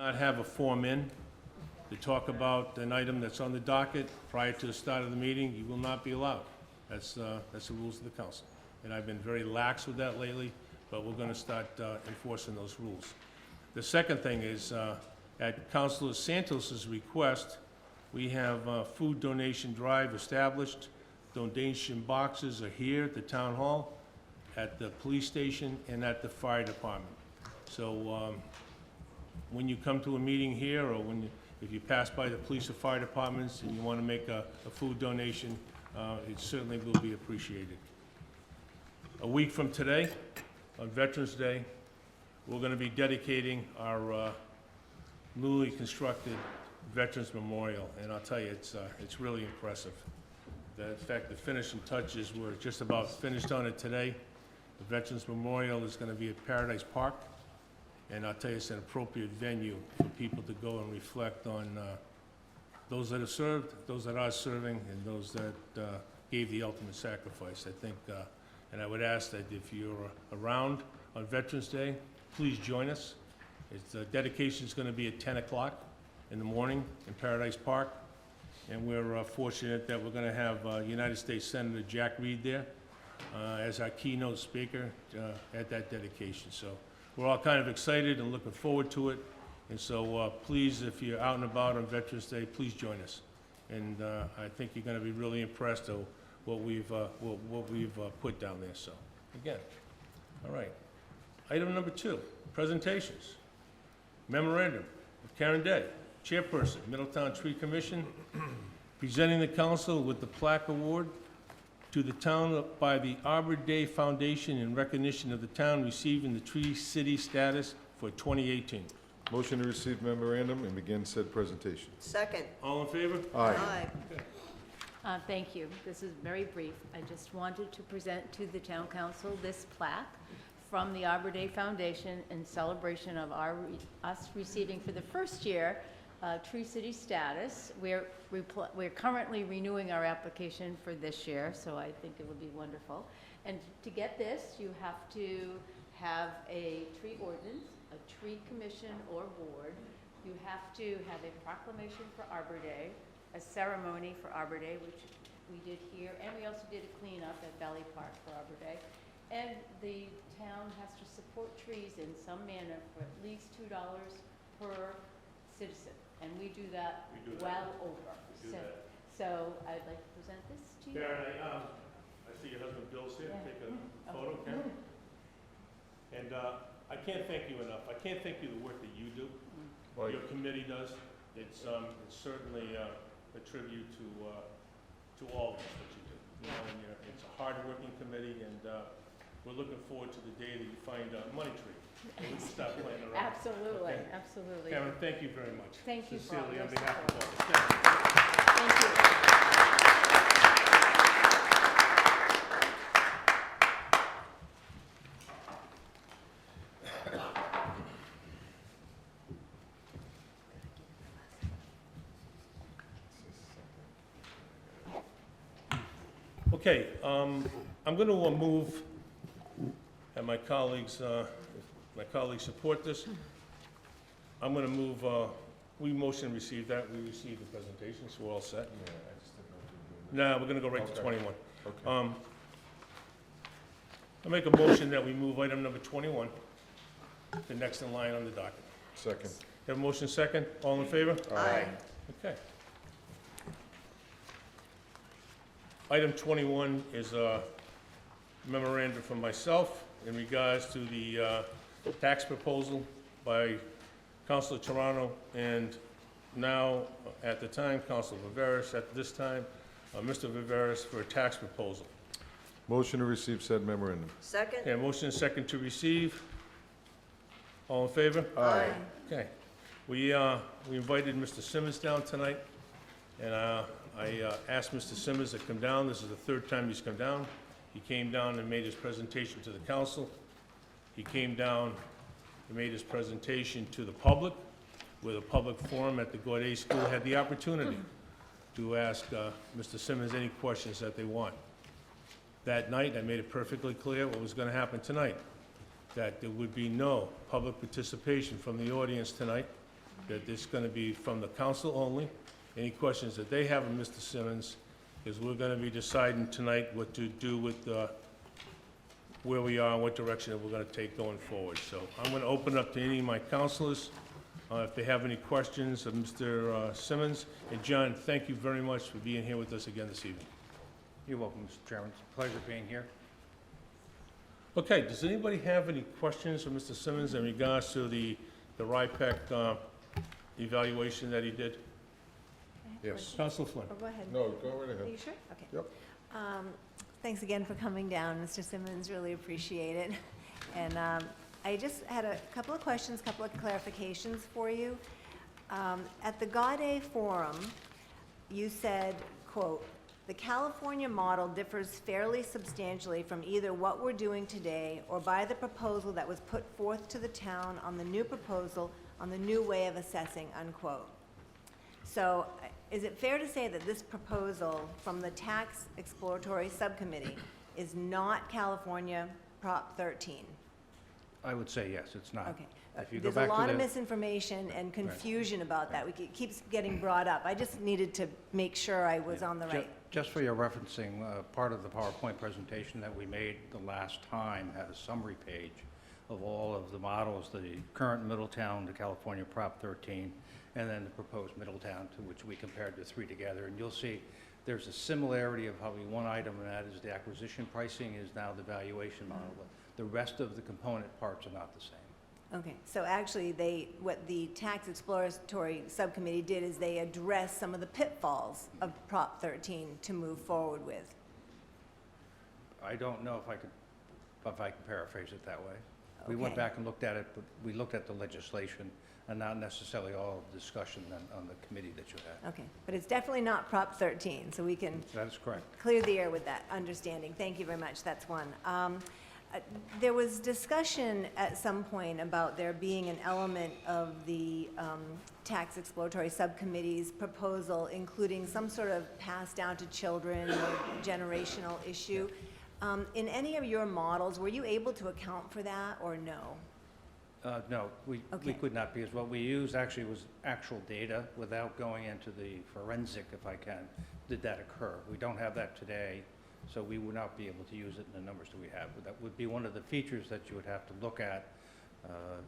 Not have a form in to talk about an item that's on the docket prior to the start of the meeting, you will not be allowed. That's the rules of the council. And I've been very lax with that lately, but we're gonna start enforcing those rules. The second thing is, at Councilor Santos's request, we have a food donation drive established. Donation boxes are here at the town hall, at the police station, and at the fire department. So, when you come to a meeting here, or if you pass by the police or fire departments and you want to make a food donation, it certainly will be appreciated. A week from today, on Veterans Day, we're going to be dedicating our newly constructed Veterans Memorial, and I'll tell you, it's really impressive. In fact, the finishing touches, we're just about finished on it today. The Veterans Memorial is going to be at Paradise Park. And I'll tell you, it's an appropriate venue for people to go and reflect on those that have served, those that are serving, and those that gave the ultimate sacrifice. I think, and I would ask that if you're around on Veterans Day, please join us. Dedication is going to be at 10 o'clock in the morning in Paradise Park. And we're fortunate that we're going to have United States Senator Jack Reed there as our keynote speaker at that dedication. So we're all kind of excited and looking forward to it. And so please, if you're out and about on Veterans Day, please join us. And I think you're going to be really impressed at what we've put down there. So again, all right. Item number 2, presentations. Memorandum of Karen Day, Chairperson, Middletown Tree Commission, presenting the council with the plaque award to the town by the Arbor Day Foundation in recognition of the town receiving the Tree City status for 2018. Motion to receive memorandum and begin said presentation. Second. All in favor? Aye. Aye. Thank you. This is very brief. I just wanted to present to the town council this plaque from the Arbor Day Foundation in celebration of us receiving for the first year Tree City status. We're currently renewing our application for this year, so I think it would be wonderful. And to get this, you have to have a tree ordinance, a tree commission or board. You have to have a proclamation for Arbor Day, a ceremony for Arbor Day, which we did here, and we also did a cleanup at Valley Park for Arbor Day. And the town has to support trees in some manner for at least $2 per citizen. And we do that well over. So I'd like to present this to you. Karen, I see your husband Bill's here. Yeah. Take a photo, Karen. And I can't thank you enough. I can't thank you the work that you do. Mike. Your committee does. It's certainly a tribute to all of us that you do. You know, and it's a hard-working committee, and we're looking forward to the day that you find a money tree. And we can stop playing around. Absolutely, Okay. absolutely. Karen, thank you very much. Thank you for all Sincerely, your on behalf of support. all of us. Thank you. Thank you. Okay, I'm going to move, and my colleagues support this. I'm going to move, we motion to receive that. We received the presentation, so we're all set. No, we're going to go right to Okay. 21. Okay. I make a motion that we move item number 21, the next in line on the docket. Second. Have a motion second? All in favor? Aye. Okay. Item 21 is a memorandum from myself in regards to the tax proposal by Councilor Toronto and now, at the time, Councilor Viveras, at this time, Mr. Viveras for a tax proposal. Motion to receive said memorandum. Second. Okay, motion and second to receive. All in favor? Aye. Okay. We invited Mr. Simmons down tonight, and I asked Mr. Simmons to come down. This is the third time he's come down. He came down and made his presentation to the council. He came down and made his presentation to the public, where the public forum at the Gaudet School had the opportunity to ask Mr. Simmons any questions that they want. That night, I made it perfectly clear what was going to happen tonight, that there would be no public participation from the audience tonight, that it's going to be from the council only. Any questions that they have of Mr. Simmons, is we're going to be deciding tonight what to do with where we are and what direction that we're going to take going forward. So I'm going to open up to any of my councilors if they have any questions of Mr. Simmons. And John, thank you very much for being here with us again this evening. You're welcome, Mr. Chairman. It's a pleasure being here. Okay, does anybody have any questions for Mr. Simmons in regards to the RIPAC evaluation that he did? Yes. Council Flynn? Oh, go ahead. No, go right Are ahead. you sure? Okay. Yep. Thanks again for coming down, Mr. Simmons, really appreciate it. And I just had a couple of questions, couple of clarifications for you. At the Gaudet Forum, you said, quote, "The California model differs fairly substantially from either what we're doing today or by the proposal that was put forth to the town on the new proposal on the new way of assessing," unquote. So is it fair to say that this proposal from the Tax Exploratory Subcommittee is not California Prop 13? I would say yes, it's not. Okay. If you go There's a back to lot of the- misinformation and confusion about that. It keeps getting brought up. I just needed to make sure I was on the Ju- right. Just for your referencing, part of the PowerPoint presentation that we made the last time had a summary page of all of the models, the current Middletown to California Prop 13, and then the proposed Middletown, to which we compared the three together. And you'll see there's a similarity of probably one item, and that is the acquisition pricing is now the valuation model. But the rest of the component parts are not the same. Okay, so actually what the Tax Exploratory Subcommittee did is they addressed some of the pitfalls of Prop 13 to move forward with. I don't know if I can paraphrase it that way. We went Okay. back and looked at it, but we looked at the legislation and not necessarily all of the discussion on the committee that you had. Okay, but it's definitely not Prop 13, so we can That is correct. clear the air with that understanding. Thank you very much, that's one. There was discussion at some point about there being an element of the Tax Exploratory Subcommittee's proposal, including some sort of pass down to children or generational issue. In any of your models, were you able to account for that, or no? No, we Okay. could not, because what we used actually was actual data without going into the forensic, if I can. Did that occur? We don't have that today, so we would not be able to use it in the numbers that we have. But that would be one of the features that you would have to look at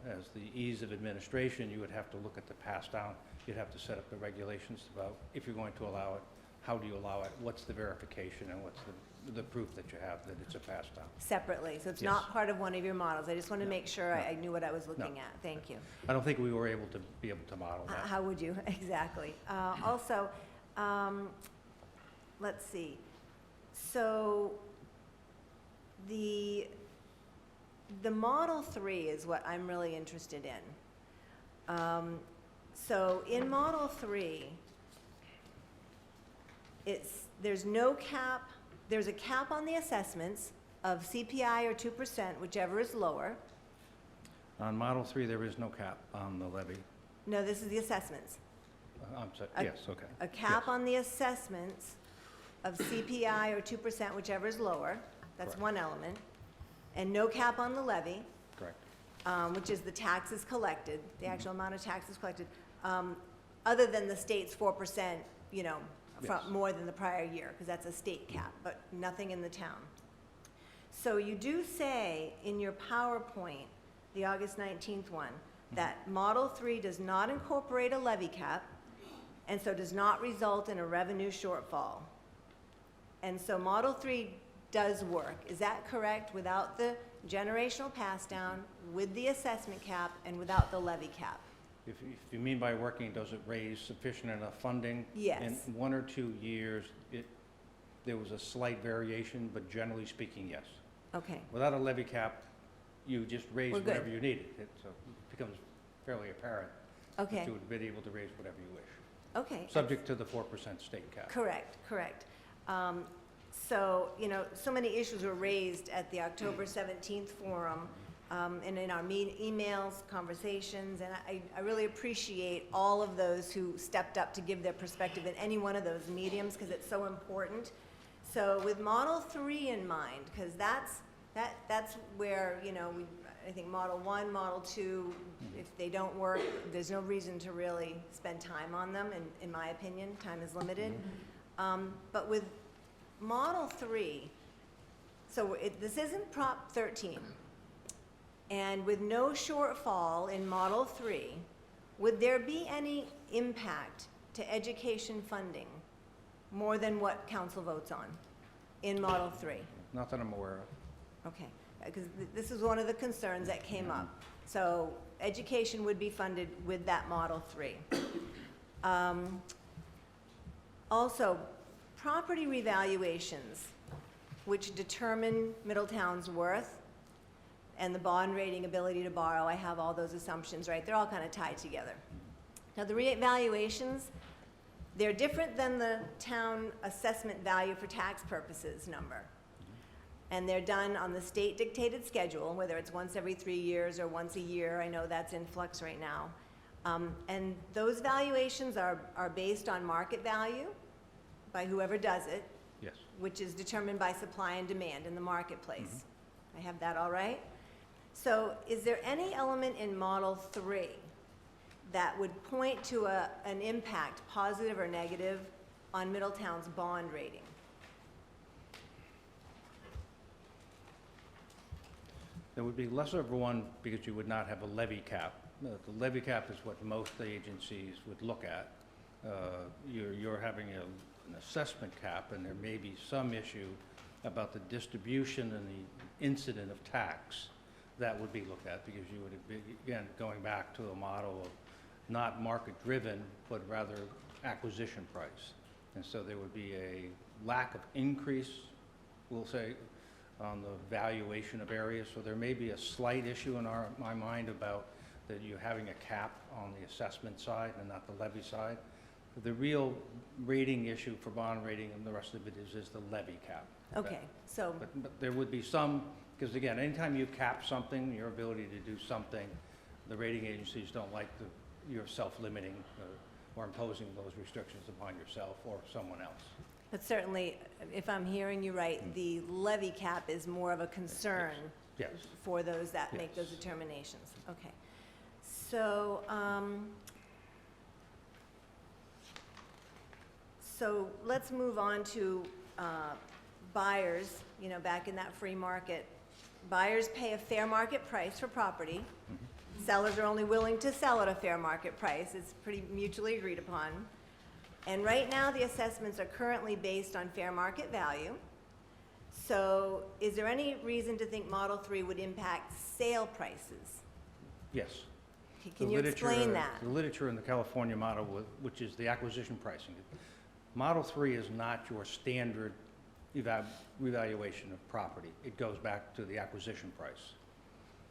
as the ease of administration. You would have to look at the pass down. You'd have to set up the regulations about if you're going to allow it, how do you allow it, what's the verification, and what's the proof that you have that it's a pass down. Separately, so it's Yes. not part of one of your models. I just wanted to No, make sure no, I knew what I was looking at. Thank you. I don't think we were able to model that. How would you? Exactly. Also, let's see. So the Model 3 is what I'm really interested in. So in Model 3, there's no cap, there's a cap on the assessments of CPI or 2%, whichever is lower. On Model 3, there is no cap on the levy. No, this is the assessments. I'm sorry, A- yes, okay. A cap Yes. on the assessments of CPI or 2%, whichever is lower. That's Correct. one element. And no cap on the levy, Correct. which is the taxes collected, the actual amount of taxes collected, other than the state's 4%, you know, Yes. more than the prior year, because that's a state cap, but nothing in the town. So you do say in your PowerPoint, the August 19th one, that Model 3 does not incorporate a levy cap, and so does not result in a revenue shortfall. And so Model 3 does work. Is that correct? Without the generational pass-down, with the assessment cap, and without the levy cap? If you mean by working, does it raise sufficient enough funding? Yes. In 1 or 2 years, there was a slight variation, but generally speaking, yes. Okay, Without a levy cap, you just raise We're good. whatever you needed. It becomes fairly apparent okay, that you would be able to raise whatever you wish, okay. subject to the 4% state cap. Correct, correct. So, you know, so many issues were raised at the October 17th forum, and in our emails, conversations, and I really appreciate all of those who stepped up to give their perspective in any one of those mediums, because it's so important. So with Model 3 in mind, because that's That's where, you know, I think Model 1, Model 2, if they don't work, there's no reason to really spend time on them, in my opinion. Time is limited. But with Model 3, so this isn't Prop 13, and with no shortfall in Model 3, would there be any impact to education funding more than what council votes on in Model 3? Not that I'm aware of. Okay, because this is one of the concerns that came up. So education would be funded with that Model 3. Also, property revaluations, which determine Middletown's worth and the bond rating ability to borrow, I have all those assumptions, right? They're all kind of tied together. Now, the revaluations, they're different than the town assessment value for tax purposes number. And they're done on the state dictated schedule, whether it's once every 3 years or once a year. I know that's in flux right now. And those valuations are based on market value by whoever does it, Yes. which is determined by supply and demand in the marketplace. I have that all right? So is there any element in Model 3 that would point to an impact, positive or negative, on Middletown's bond rating? There would be less of one because you would not have a levy cap. The levy cap is what most agencies would look at. You're having an assessment cap, and there may be some issue about the distribution and the incident of tax that would be looked at, because you would be, again, going back to a model of not market-driven, but rather acquisition price. And so there would be a lack of increase, we'll say, on the valuation of areas. So there may be a slight issue in my mind about that you're having a cap on the assessment side and not the levy side. But the real rating issue for bond rating and the rest of it is the levy cap. Okay, so, But there would be some, because again, anytime you cap something, your ability to do something, the rating agencies don't like you're self-limiting or imposing those restrictions upon yourself or someone else. but certainly, if I'm hearing you right, the levy cap is more of a concern Yes. for those that make those Yes. determinations. Okay. So, so let's move on to buyers, you know, back in that free market. Buyers pay a fair market price for property. Sellers are only willing to sell at a fair market price. It's pretty mutually agreed upon. And right now, the assessments are currently based on fair market value. So is there any reason to think Model 3 would impact sale prices? Yes. Can The you literature- explain that? The literature in the California model, which is the acquisition pricing. Model 3 is not your standard revaluation of property. It goes back to the acquisition price.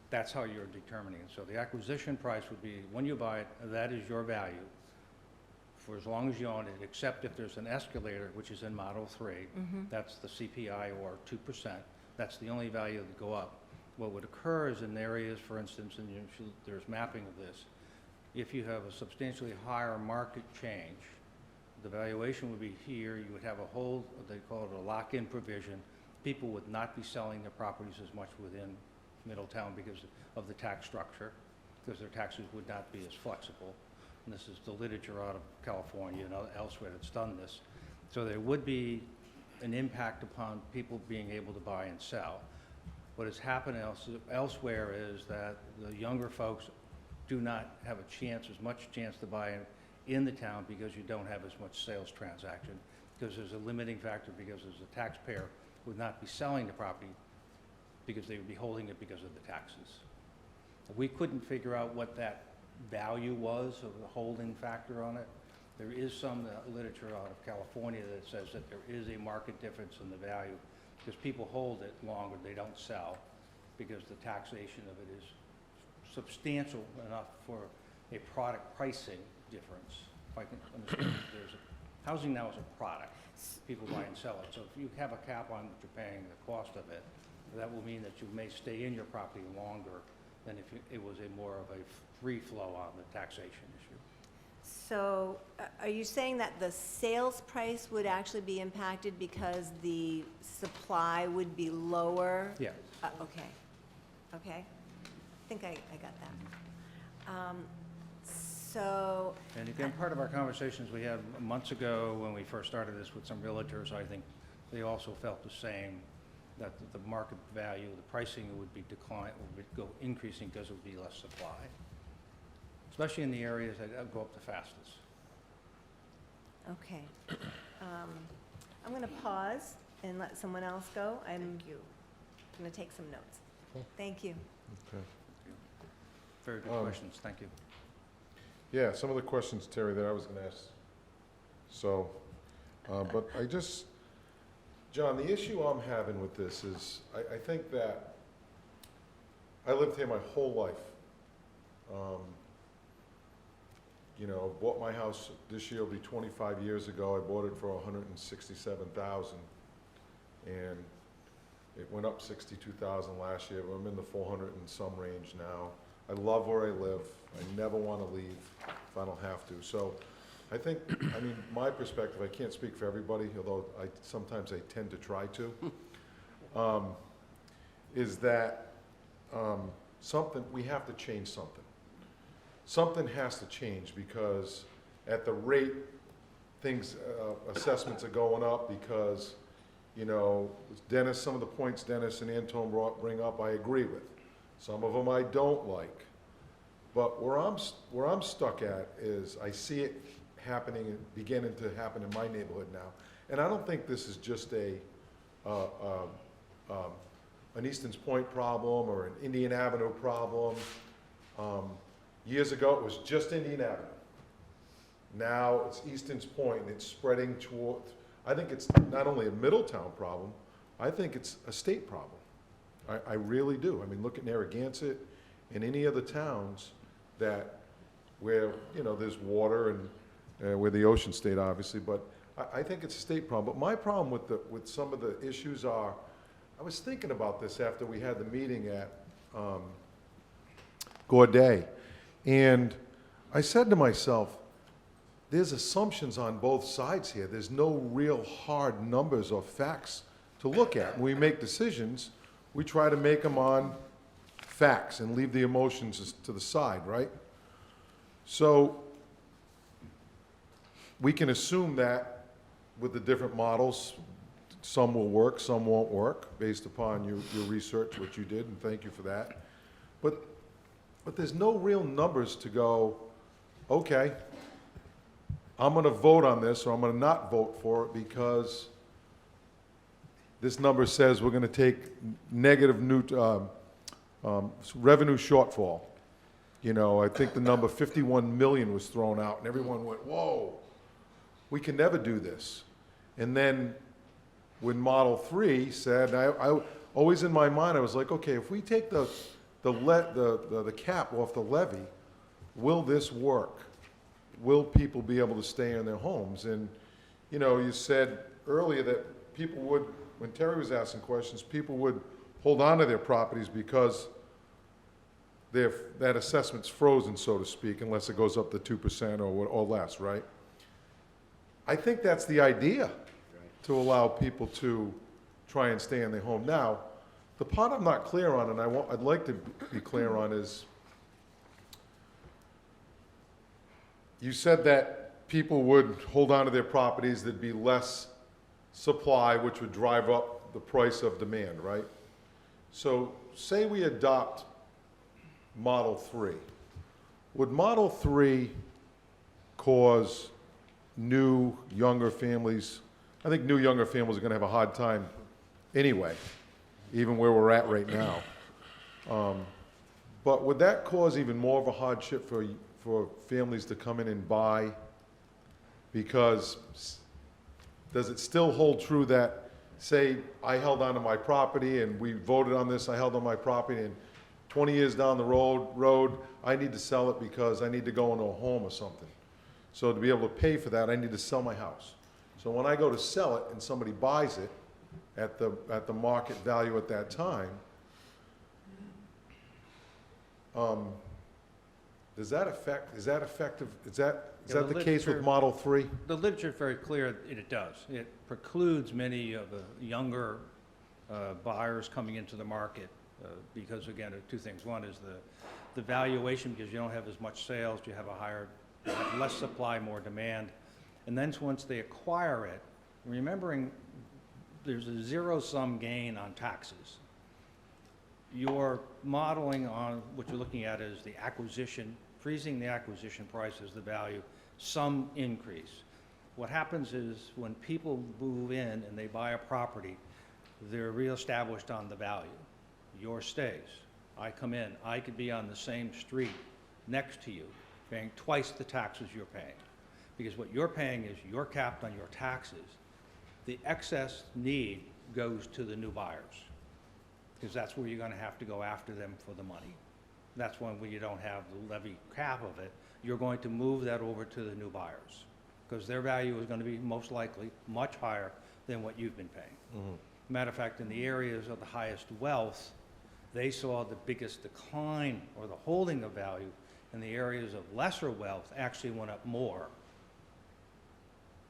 That's how you're determining it. So the acquisition price would be, when you buy it, that is your value for as long as you own it, except if there's an escalator, which is in Model 3. That's the CPI or 2%. That's the only value that go up. What would occur is in areas, for instance, and there's mapping of this, if you have a substantially higher market change, the valuation would be here, you would have a whole, they call it a lock-in provision. People would not be selling their properties as much within Middletown because of the tax structure, because their taxes would not be as flexible. And this is the literature out of California and elsewhere that's done this. So there would be an impact upon people being able to buy and sell. What has happened elsewhere is that the younger folks do not have a chance, as much chance to buy in the town because you don't have as much sales transaction, because there's a limiting factor, because as a taxpayer would not be selling the property because they would be holding it because of the taxes. We couldn't figure out what that value was of the holding factor on it. There is some literature out of California that says that there is a market difference in the value because people hold it longer, they don't sell, because the taxation of it is substantial enough for a product pricing difference. If I can understand, housing now is a product. People buy and sell it. So if you have a cap on what you're paying, the cost of it, that will mean that you may stay in your property longer than if it was a more of a free flow on the taxation issue. So are you saying that the sales price would actually be impacted because the supply would be lower? Yeah. Okay, okay. I think I got that. So, And again, part of our conversations we had months ago when we first started this with some realtors, I think they also felt the same, that the market value, the pricing would be would go increasing because it would be less supply, especially in the areas that go up the fastest. okay. I'm going to pause and let someone else go. I'm going to take some notes. Thank you. Okay. Very good questions, thank you. Yeah, some of the questions, Terry, that I was gonna ask. So, but John, the issue I'm having with this is, I think that I lived here my whole life. You know, bought my house, this year will be 25 years ago. I bought it for $167,000. And it went up 62,000 last year, but I'm in the 400 and some range now. I love where I live. I never want to leave if I don't have to. So I think, I mean, my perspective, I can't speak for everybody, although sometimes I tend to try to, is that we have to change something. Something has to change because at the rate assessments are going up because, you know, Dennis, some of the points Dennis and Anton bring up, I agree with. Some of them I don't like. But where I'm stuck at is I see it happening, beginning to happen in my neighborhood now. And I don't think this is just an Easton's Point problem or an Indian Avenue problem. Years ago, it was just Indian Avenue. Now it's Easton's Point, and it's spreading toward, I think it's not only a Middletown problem, I think it's a state problem. I really do. I mean, look at Narragansett and any other towns where, you know, there's water and we're the ocean state, obviously, but I think it's a state problem. But my problem with some of the issues are, I was thinking about this after we had the meeting at Gaudet, and I said to myself, there's assumptions on both sides here. There's no real hard numbers or facts to look at. When we make decisions, we try to make them on facts and leave the emotions to the side, right? So we can assume that with the different models, some will work, some won't work, based upon your research, what you did, and thank you for that. But there's no real numbers to go, okay, I'm going to vote on this, or I'm going to not vote for it because this number says we're going to take negative revenue shortfall. You know, I think the number 51 million was thrown out, and everyone went, whoa, we can never do this. And then when Model 3 said, I always in my mind, I was like, okay, if we take the cap off the levy, will this work? Will people be able to stay in their homes? And, you know, you said earlier that people would, when Terry was asking questions, people would hold on to their properties because that assessment's frozen, so to speak, unless it goes up to 2% or less, right? I think that's the idea, to allow people to try and stay in their home. Now, the part I'm not clear on, and I'd like to be clear on, is you said that people would hold on to their properties, there'd be less supply, which would drive up the price of demand, right? So say we adopt Model 3. Would Model 3 cause new, younger families? I think new, younger families are going to have a hard time anyway, even where we're at right now. But would that cause even more of a hardship for families to come in and buy? Because does it still hold true that, say, I held onto my property and we voted on this, I held on my property, and 20 years down the road, I need to sell it because I need to go into a home or something. So to be able to pay for that, I need to sell my house. So when I go to sell it and somebody buys it at the market value at that time, does that affect, is that Is Yeah, that the the case with literature- Model 3? The literature is very clear, it does. It precludes many of the younger buyers coming into the market because, again, of two things. One is the valuation, because you don't have as much sales, you have you have less supply, more demand. And then once they acquire it, remembering there's a zero-sum gain on taxes. You're modeling on, what you're looking at is the acquisition, freezing the acquisition price as the value, some increase. What happens is when people move in and they buy a property, they're reestablished on the value. Yours stays. I come in, I could be on the same street next to you, paying twice the taxes you're paying. Because what you're paying is you're capped on your taxes. The excess need goes to the new buyers, because that's where you're gonna have to go after them for the money. That's when you don't have the levy cap of it, you're going to move that over to the new buyers, because their value is gonna be most likely much higher than what you've been paying. Matter of fact, in the areas of the highest wealth, they saw the biggest decline or the holding of value, and the areas of lesser wealth actually went up more.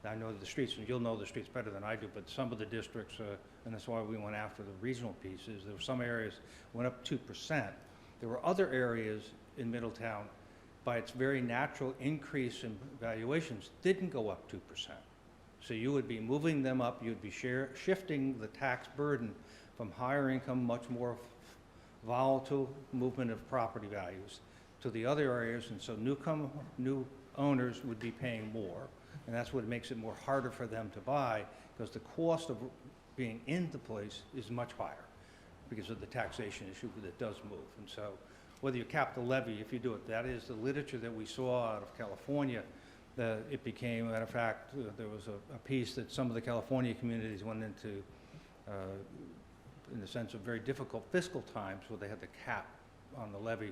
I know the streets, and you'll know the streets better than I do, but some of the districts, and that's why we went after the regional pieces, there were some areas went up 2%. There were other areas in Middletown, by its very natural increase in valuations, didn't go up 2%. So you would be moving them up, you'd be shifting the tax burden from higher income, much more volatile movement of property values to the other areas, and so new owners would be paying more, and that's what makes it more harder for them to buy, because the cost of being in the place is much higher because of the taxation issue that does move. And so whether you cap the levy, if you do it, that is the literature that we saw out of California, that it became, matter of fact, there was a piece that some of the California communities went into in the sense of very difficult fiscal times where they had the cap on the levy,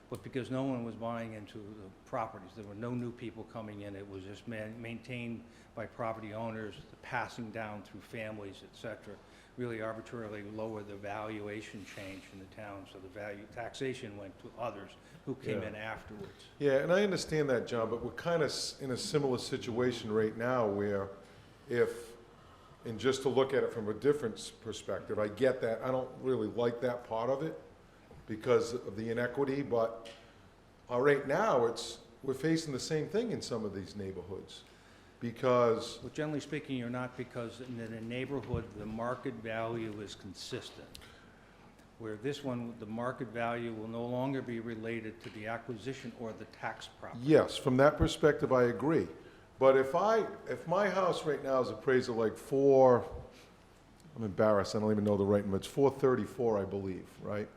but because no one was buying into the properties, there were no new people coming in, it was just maintained by property owners, the passing down through families, et cetera, really arbitrarily lowered the valuation change in the town, so the value taxation went to others who came in afterwards. Yeah, and I understand that, John, but we're kind of in a similar situation right now where and just to look at it from a different perspective, I get that, I don't really like that part of it because of the inequity, but right now, we're facing the same thing in some of these neighborhoods, because, But generally speaking, you're not, because in a neighborhood, the market value is consistent. Where this one, the market value will no longer be related to the acquisition or the tax property. yes, from that perspective, I agree. But if my house right now is appraised at like I'm embarrassed, I don't even know the right number, it's 434, I believe, right?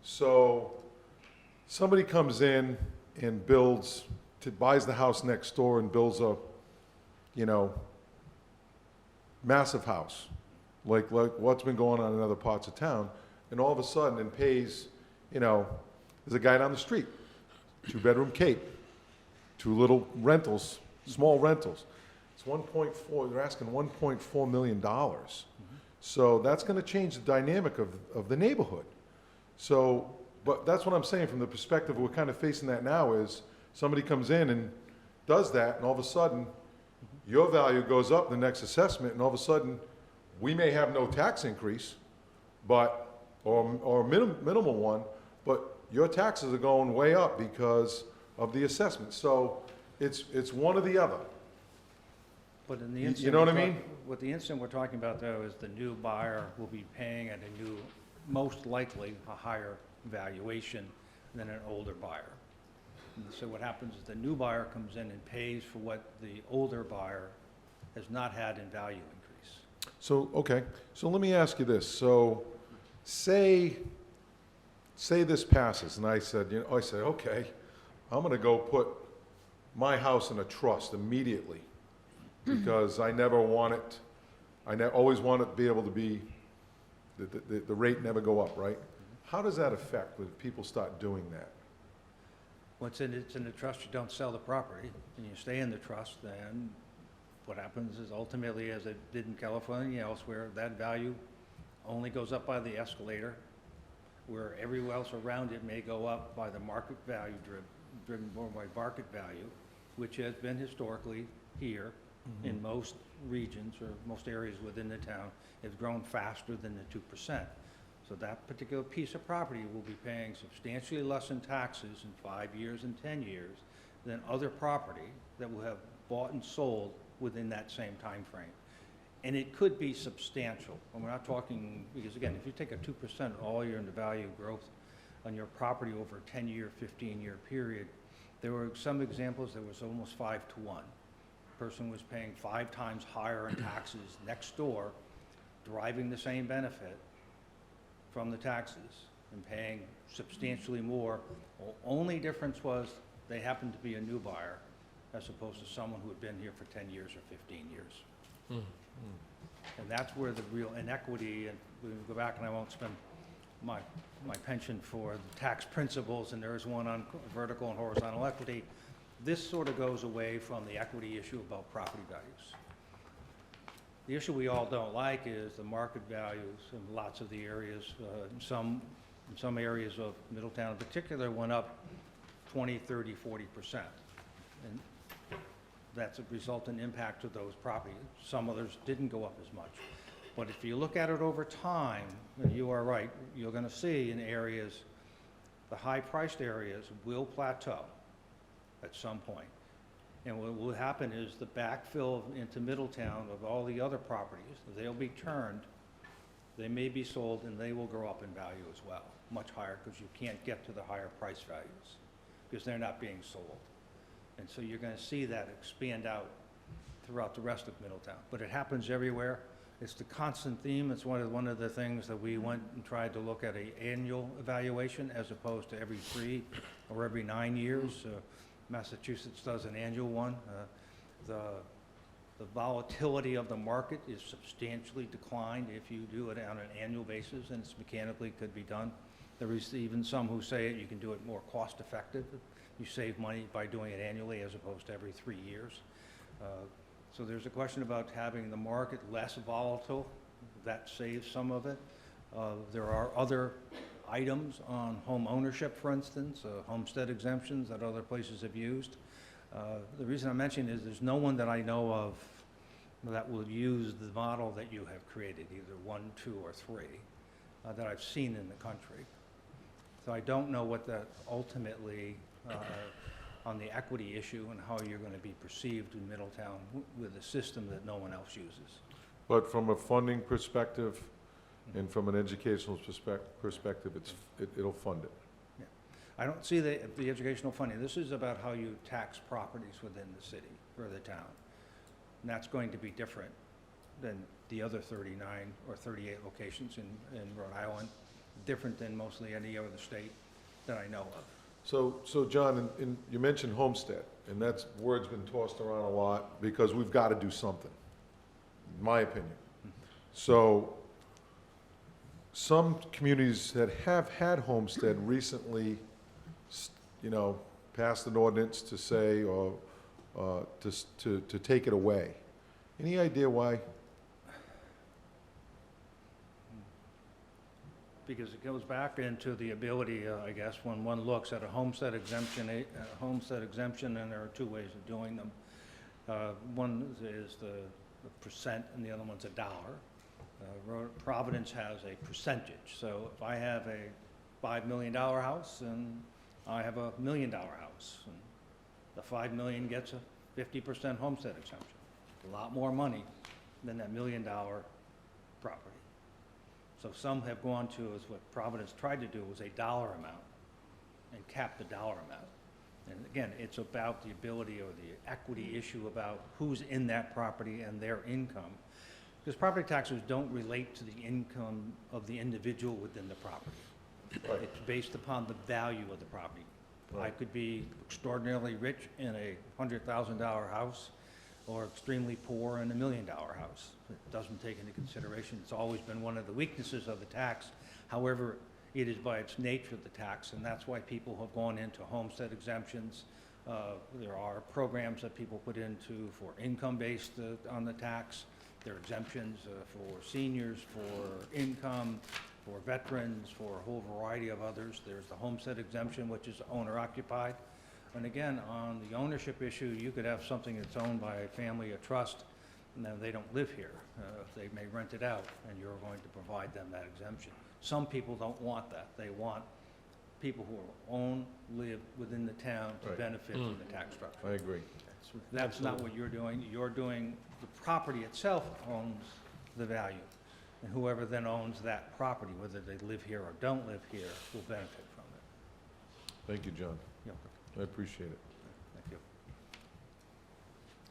So somebody comes in and buys the house next door and builds a, massive house, like what's been going on in other parts of town, and all of a sudden and pays, there's a guy down the street, 2-bedroom Cape, 2 little rentals, small rentals. It's 1.4, they're asking $1.4 million. So that's gonna change the dynamic of the neighborhood. So, but that's what I'm saying from the perspective we're kind of facing that now is somebody comes in and does that, and all of a sudden, your value goes up the next assessment, and all of a sudden, we may have no tax increase, or minimal one, but your taxes are going way up because of the assessment. So it's one or the other. But in the You instant. know what I we're mean? What the instant we're talking about, though, is the new buyer will be paying at a new, most likely, a higher valuation than an older buyer. And so what happens is the new buyer comes in and pays for what the older buyer has not had in value increase. So, okay, so let me ask you this. So, say this passes, and I said, okay, I'm gonna go put my house in a trust immediately, because I never want it, always want it to be able to be, the rate never go up, right? How does that affect when people start doing that? Once it's in the trust, you don't sell the property, and you stay in the trust, then what happens is ultimately, as it did in California, elsewhere, that value only goes up by the escalator, where everywhere else around it may go up by the market value, driven more by market value. which has been historically here in most regions or most areas within the town, has grown faster than the 2%. So that particular piece of property will be paying substantially less in taxes in 5 years and 10 years than other property that will have bought and sold within that same time frame. And it could be substantial. And we're not talking, because again, if you take a 2% all year in the value growth on your property over a 10-year, 15-year period, there were some examples that was almost 5 to 1. Person was paying 5 times higher in taxes next door, deriving the same benefit from the taxes and paying substantially more. The only difference was they happened to be a new buyer as opposed to someone who had been here for 10 years or 15 years. And that's where the real inequity, and we can go back and I won't spend my penchant for the tax principles, and there is one on vertical and horizontal equity. This sort of goes away from the equity issue about property values. The issue we all don't like is the market values in lots of the areas. In some areas of Middletown in particular went up 20, 30, 40%. And that's a resultant impact to those properties. Some others didn't go up as much. But if you look at it over time, and you are right, you're going to see in areas, the high-priced areas will plateau at some point. And what will happen is the backfill into Middletown of all the other properties, they'll be turned, they may be sold, and they will grow up in value as well, much higher, because you can't get to the higher price values, because they're not being sold. And so you're going to see that expand out throughout the rest of Middletown. But it happens everywhere. It's the constant theme. It's one of the things that we went and tried to look at an annual evaluation as opposed to every 3 or every 9 years. Massachusetts does an annual one. The volatility of the market is substantially declined if you do it on an annual basis, and it's mechanically could be done. There is even some who say you can do it more cost effective. You save money by doing it annually as opposed to every 3 years. So there's a question about having the market less volatile. That saves some of it. There are other items on home ownership, for instance, homestead exemptions that other places have used. The reason I'm mentioning is there's no one that I know of that will use the model that you have created, either 1, 2, or 3, that I've seen in the country. So I don't know what that ultimately, on the equity issue and how you're going to be perceived in Middletown with a system that no one else uses. But from a funding perspective and from an educational perspective, it'll fund it. I don't see the educational funding. This is about how you tax properties within the city or the town. And that's going to be different than the other 39 or 38 locations in Rhode Island, different than mostly any other state that I know of. So John, you mentioned homestead, and that word's been tossed around a lot because we've got to do something, in my opinion. So some communities that have had homestead recently, passed an ordinance to say, or to take it away. Any idea why? Because it goes back into the ability, I guess, when one looks at a homestead exemption, and there are 2 ways of doing them. One is the percent, and the other one's $1. Providence has a percentage. So if I have a $5 million house and I have a $1 million house, and the $5 million gets a 50% homestead exemption, a lot more money than that $1 million property. So some have gone to, as what Providence tried to do, was a dollar amount and cap the dollar amount. And again, it's about the ability or the equity issue about who's in that property and their income. Because property taxes don't relate to the income of the individual within the property. Right. It's based upon the value of the property. I could be extraordinarily rich in a $100,000 house or extremely poor in a $1 million house. It doesn't take into consideration. It's always been one of the weaknesses of the tax. However, it is by its nature the tax, and that's why people have gone into homestead exemptions. There are programs that people put into for income-based on the tax. There are exemptions for seniors, for income, for veterans, for a whole variety of others. There's the homestead exemption, which is owner-occupied. And again, on the ownership issue, you could have something that's owned by a family or trust, and then they don't live here. They may rent it out, and you're going to provide them that exemption. Some people don't want that. They want people who live within the town to Right. benefit from the tax structure. I agree. That's not what you're doing. You're doing, the property itself owns the value. And whoever then owns that property, whether they live here or don't live here, will benefit from it. Thank you, John. Yeah, I appreciate it. thank you.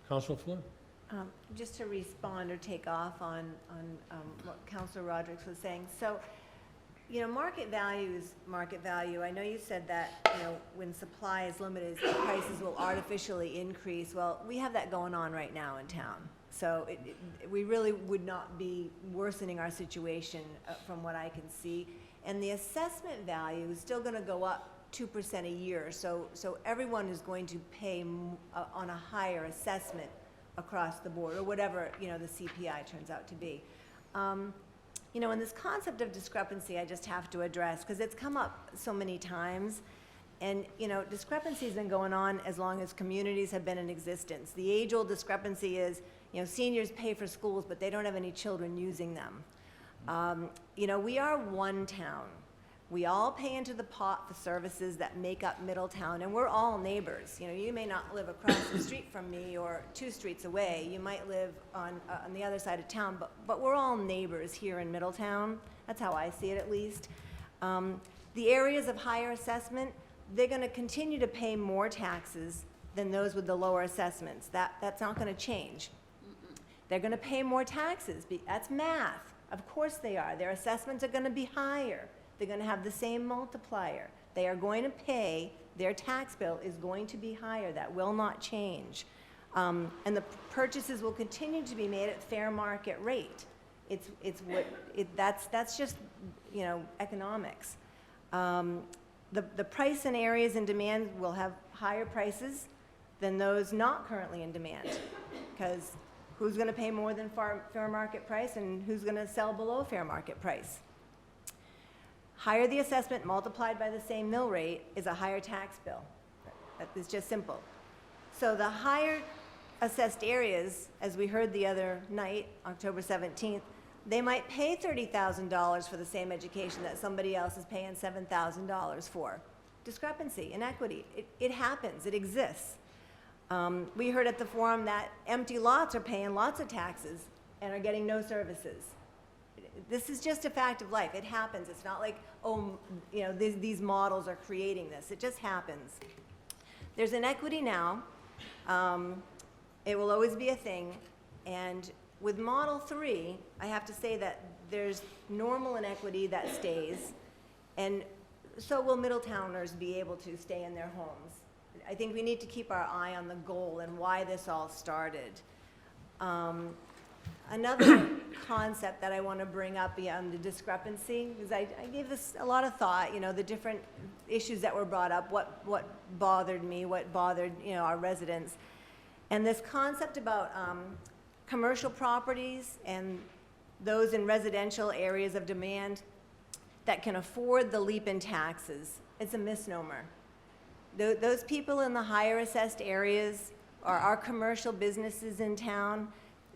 Councilor Flynn? Just to respond or take off on what Councilor Rodrick was saying. So, you know, market value is market value. I know you said that, you know, when supply is limited, the prices will artificially increase. Well, we have that going on right now in town. So we really would not be worsening our situation from what I can see. And the assessment value is still gonna go up 2% a year. So everyone is going to pay on a higher assessment across the board, or whatever, you know, the CPI turns out to be. You know, and this concept of discrepancy, I just have to address, because it's come up so many times. And, you know, discrepancy has been going on as long as communities have been in existence. The age-old discrepancy is, you know, seniors pay for schools, but they don't have any children using them. You know, we are one town. We all pay into the pot for services that make up Middletown, and we're all neighbors. You know, you may not live across the street from me or 2 streets away. You might live on the other side of town, but we're all neighbors here in Middletown. That's how I see it, at least. The areas of higher assessment, they're gonna continue to pay more taxes than those with the lower assessments. That's not gonna change. They're gonna pay more taxes. That's math. Of course they are. Their assessments are gonna be higher. They're gonna have the same multiplier. They are going to pay, their tax bill is going to be higher. That will not change. And the purchases will continue to be made at fair market rate. That's just, you know, economics. The price in areas in demand will have higher prices than those not currently in demand. Because who's gonna pay more than fair market price, and who's gonna sell below fair market price? Higher the assessment multiplied by the same mill rate is a higher tax bill. That is just simple. So the higher assessed areas, as we heard the other night, October 17th, they might pay $30,000 for the same education that somebody else is paying $7,000 for. Discrepancy, inequity, it happens, it exists. We heard at the forum that empty lots are paying lots of taxes and are getting no services. This is just a fact of life. It happens. It's not like, oh, you know, these models are creating this. It just happens. There's inequity now. It will always be a thing. And with Model 3, I have to say that there's normal inequity that stays, and so will Middletowners be able to stay in their homes. I think we need to keep our eye on the goal and why this all started. Another concept that I want to bring up beyond the discrepancy, because I gave this a lot of thought, you know, the different issues that were brought up, what bothered me, what bothered, you know, our residents. And this concept about commercial properties and those in residential areas of demand that can afford the leap in taxes, it's a misnomer. Those people in the higher assessed areas are our commercial businesses in town.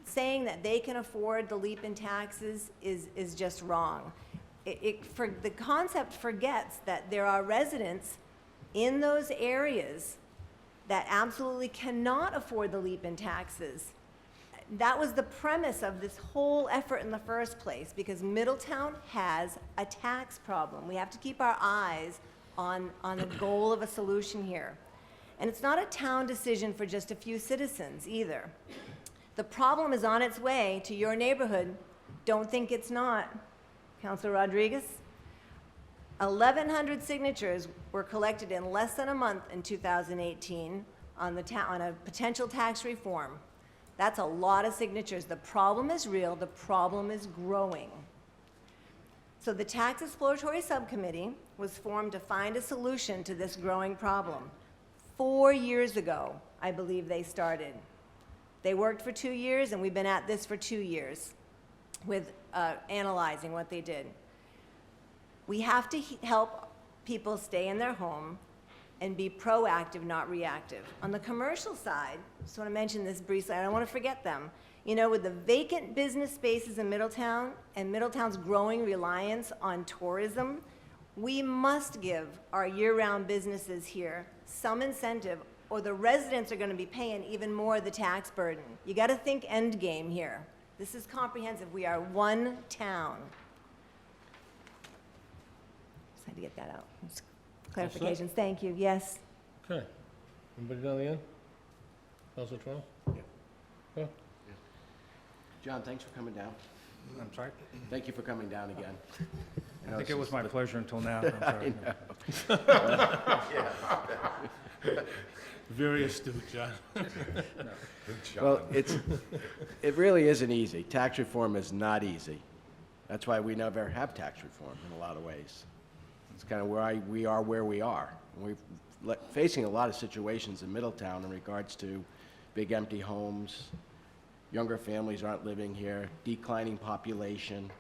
Saying that they can afford the leap in taxes is just wrong. The concept forgets that there are residents in those areas that absolutely cannot afford the leap in taxes. That was the premise of this whole effort in the first place, because Middletown has a tax problem. We have to keep our eyes on the goal of a solution here. And it's not a town decision for just a few citizens either. The problem is on its way to your neighborhood. Don't think it's not. Councilor Rodriguez? 1,100 signatures were collected in less than a month in 2018 on a potential tax reform. That's a lot of signatures. The problem is real. The problem is growing. So the Tax Exploratory Subcommittee was formed to find a solution to this growing problem. 4 years ago, I believe they started. They worked for 2 years, and we've been at this for 2 years with analyzing what they did. We have to help people stay in their home. and be proactive, not reactive. On the commercial side, just want to mention this briefly, I don't want to forget them. You know, with the vacant business spaces in Middletown and Middletown's growing reliance on tourism, we must give our year-round businesses here some incentive, or the residents are going to be paying even more of the tax burden. You got to think end game here. This is comprehensive. We are one town. Just had to get that out. Just clarifications. Thank you. Yes. Okay. Anybody down the end? Councilor Toronto? Yeah. John, thanks for coming down. I'm sorry? Thank you for coming down again. I think it was my pleasure until now. I'm sorry. Very astute, John. Well, it really isn't easy. Tax reform is not easy. That's why we never have tax reform in a lot of ways. It's kind of why we are where we are. We're facing a lot of situations in Middletown in regards to big empty homes, younger families aren't living here, declining population.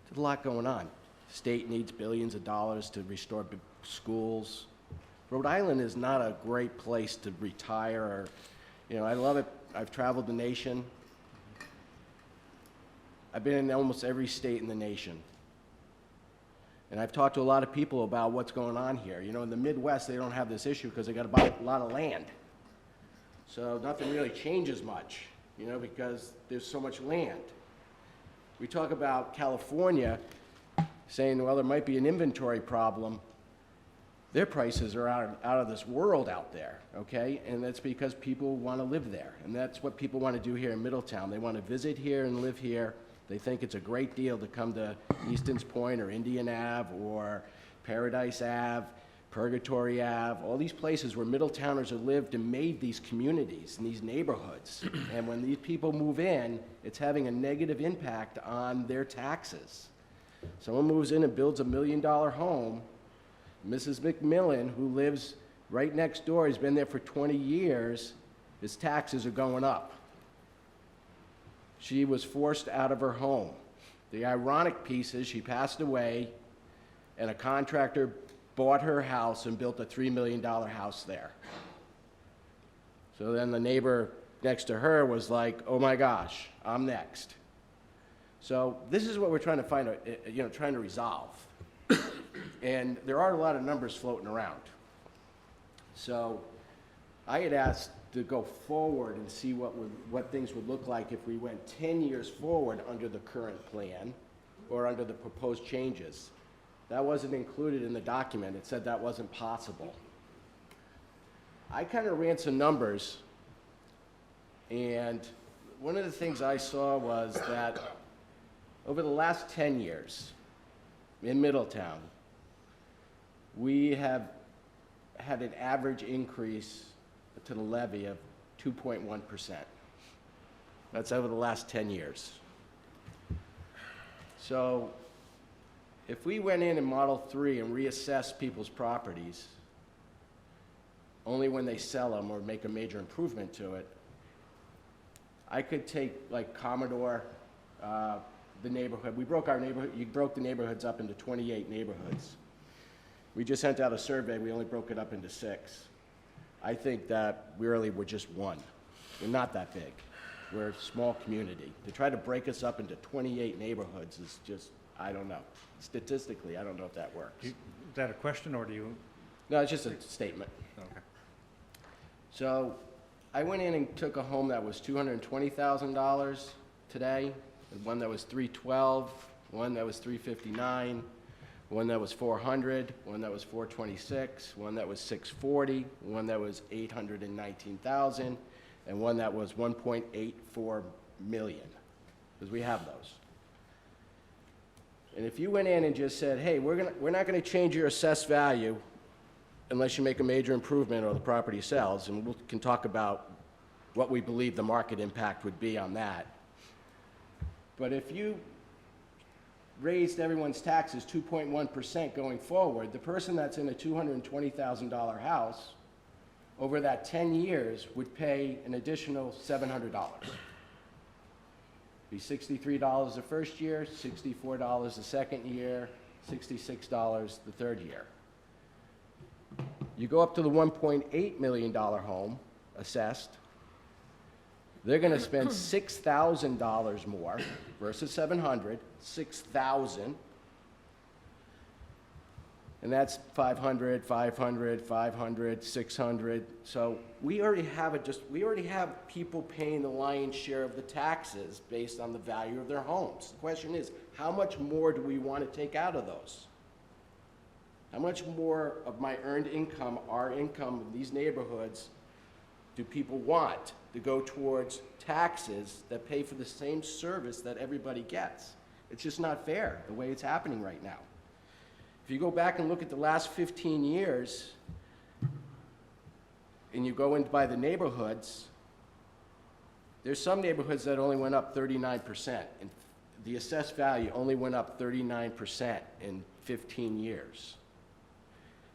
There's a lot going on. State needs billions of dollars to restore schools. Rhode Island is not a great place to retire or, you know, I love it. I've traveled the nation. I've been in almost every state in the nation. And I've talked to a lot of people about what's going on here. You know, in the Midwest, they don't have this issue because they got a lot of land. So nothing really changes much, you know, because there's so much land. We talk about California saying, well, there might be an inventory problem. Their prices are out of this world out there, okay? And that's because people want to live there. And that's what people want to do here in Middletown. They want to visit here and live here. They think it's a great deal to come to Easton's Point or Indian Ave or Paradise Ave, Purgatory Ave, all these places where Middletowners have lived and made these communities and these neighborhoods. And when these people move in, it's having a negative impact on their taxes. Someone moves in and builds $1 million home. Mrs. McMillan, who lives right next door, has been there for 20 years, his taxes are going up. She was forced out of her home. The ironic piece is she passed away, and a contractor bought her house and built a $3 million house there. So then the neighbor next to her was like, oh my gosh, I'm next. So this is what we're trying to find, trying to resolve. And there are a lot of numbers floating around. So I had asked to go forward and see what things would look like if we went 10 years forward under the current plan or under the proposed changes. That wasn't included in the document. It said that wasn't possible. I kind of ran some numbers, and one of the things I saw was that over the last 10 years in Middletown, we have had an average increase to the levy of 2.1%. That's over the last 10 years. So if we went in Model 3 and reassessed people's properties only when they sell them or make a major improvement to it, I could take like Commodore, the neighborhood. We broke our neighborhood, you broke the neighborhoods up into 28 neighborhoods. We just sent out a survey, we only broke it up into 6. I think that we really were just one. We're not that big. We're a small community. To try to break us up into 28 neighborhoods is just, I don't know. Statistically, I don't know if that works. Is that a question, or do you? No, it's just a statement. Okay. So I went in and took a home that was $220,000 today, and one that was $312,000, one that was $359,000, one that was $400,000, one that was $426,000, one that was $640,000, one that was $819,000, and one that was $1.84 million, because we have those. And if you went in and just said, hey, we're not going to change your assessed value unless you make a major improvement or the property sells, and we can talk about what we believe the market impact would be on that. But if you raised everyone's taxes 2.1% going forward, the person that's in a $220,000 house over that 10 years would pay an additional $700. Be $63 the first year, $64 the second year, $66 the third year. You go up to the $1.8 million home assessed, they're gonna spend $6,000 more versus $700, $6,000. And that's 500, 500, 500, 600. So we already have people paying the lion's share of the taxes based on the value of their homes. The question is, how much more do we want to take out of those? How much more of my earned income, our income in these neighborhoods, do people want to go towards taxes that pay for the same service that everybody gets? It's just not fair, the way it's happening right now. If you go back and look at the last 15 years, and you go in by the neighborhoods, there's some neighborhoods that only went up 39%, and the assessed value only went up 39% in 15 years.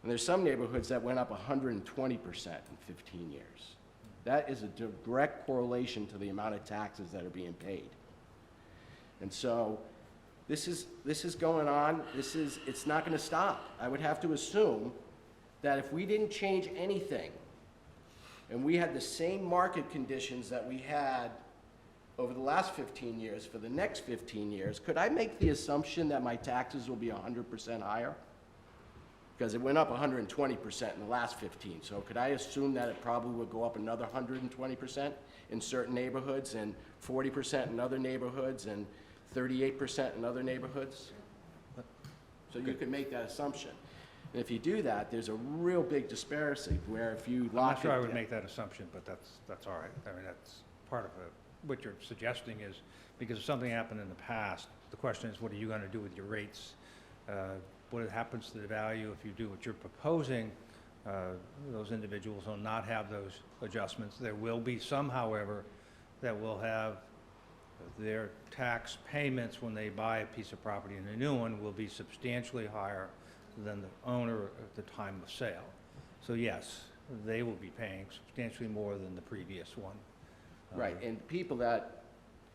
And there's some neighborhoods that went up 120% in 15 years. That is a direct correlation to the amount of taxes that are being paid. And so, this is going on, it's not gonna stop. I would have to assume that if we didn't change anything, and we had the same market conditions that we had over the last 15 years for the next 15 years, could I make the assumption that my taxes will be 100% higher? Because it went up 120% in the last 15, so could I assume that it probably would go up another 120% in certain neighborhoods, and 40% in other neighborhoods, and 38% in other neighborhoods? So you could make that assumption. And if you do that, there's a real big disparity where if you I'm lock not sure I would it, make that assumption, but that's all right. I mean, that's part of it. What you're suggesting is, because if something happened in the past, the question is, what are you gonna do with your rates? What happens to the value if you do what you're proposing? Those individuals will not have those adjustments. There will be some, however, that will have their tax payments when they buy a piece of property, and a new one will be substantially higher than the owner at the time of sale. So yes, they will be paying substantially more than the previous one. right, and people that,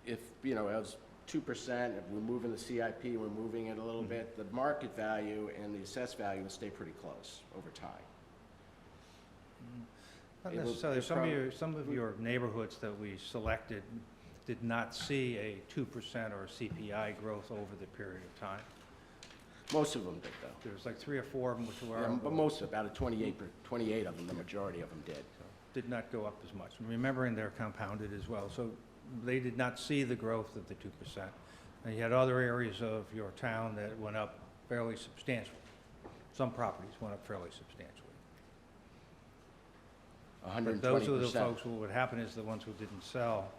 if, you know, as 2%, if we're moving the CIP, we're moving it a little bit, the market value and the assessed value will stay pretty close over time. Not It will- necessarily. it Some of your neighborhoods that we selected did not see a 2% or CPI growth over the period of time. Most of them did, though. There's like 3 or 4 of them which were, Yeah, but most, about a 28 of them, the majority of them did. did not go up as much. Remembering they're compounded as well, so they did not see the growth of the 2%. And you had other areas of your town that went up fairly substantially. Some properties went up fairly substantially. But those are the 120%. folks, what would happen is the ones who didn't sell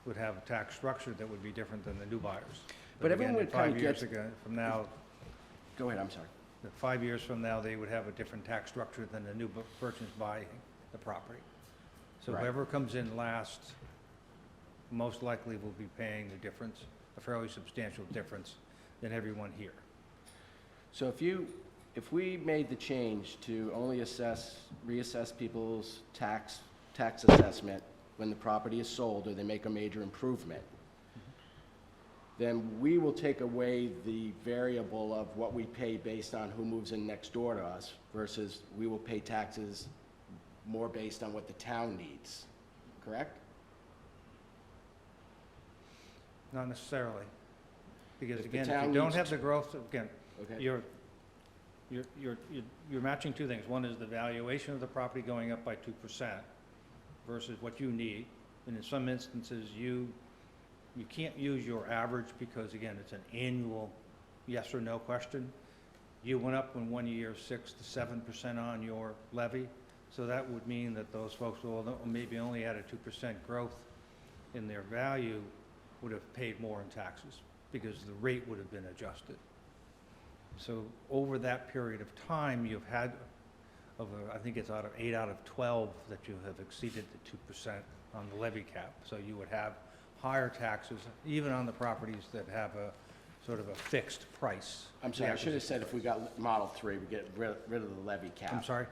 would have a tax structure that would be different than the new buyers. But again, everyone in kinda 5 years gets- ago, from now, Go ahead, I'm sorry. 5 years from now, they would have a different tax structure than the new persons buying the property. So Right. whoever comes in last, most likely will be paying the difference, a fairly substantial difference than everyone here. So if we made the change to only reassess people's tax assessment when the property is sold or they make a major improvement, then we will take away the variable of what we pay based on who moves in next door to us versus we will pay taxes more based on what the town needs, correct? Not necessarily, because If the again, if town you don't needs have the growth, again, Okay. you're matching two things. One is the valuation of the property going up by 2% versus what you need. And in some instances, you can't use your average because, again, it's an annual yes or no question. You went up in 1 year 6 to 7% on your levy, so that would mean that those folks who maybe only had a 2% growth in their value would have paid more in taxes because the rate would have been adjusted. So over that period of time, you've had, I think it's 8 out of 12 that you have exceeded the 2% on the levy cap. So you would have higher taxes, even on the properties that have a sort of a fixed price. I'm sorry, I should have said if we got Model 3, we get rid of the levy cap. I'm sorry?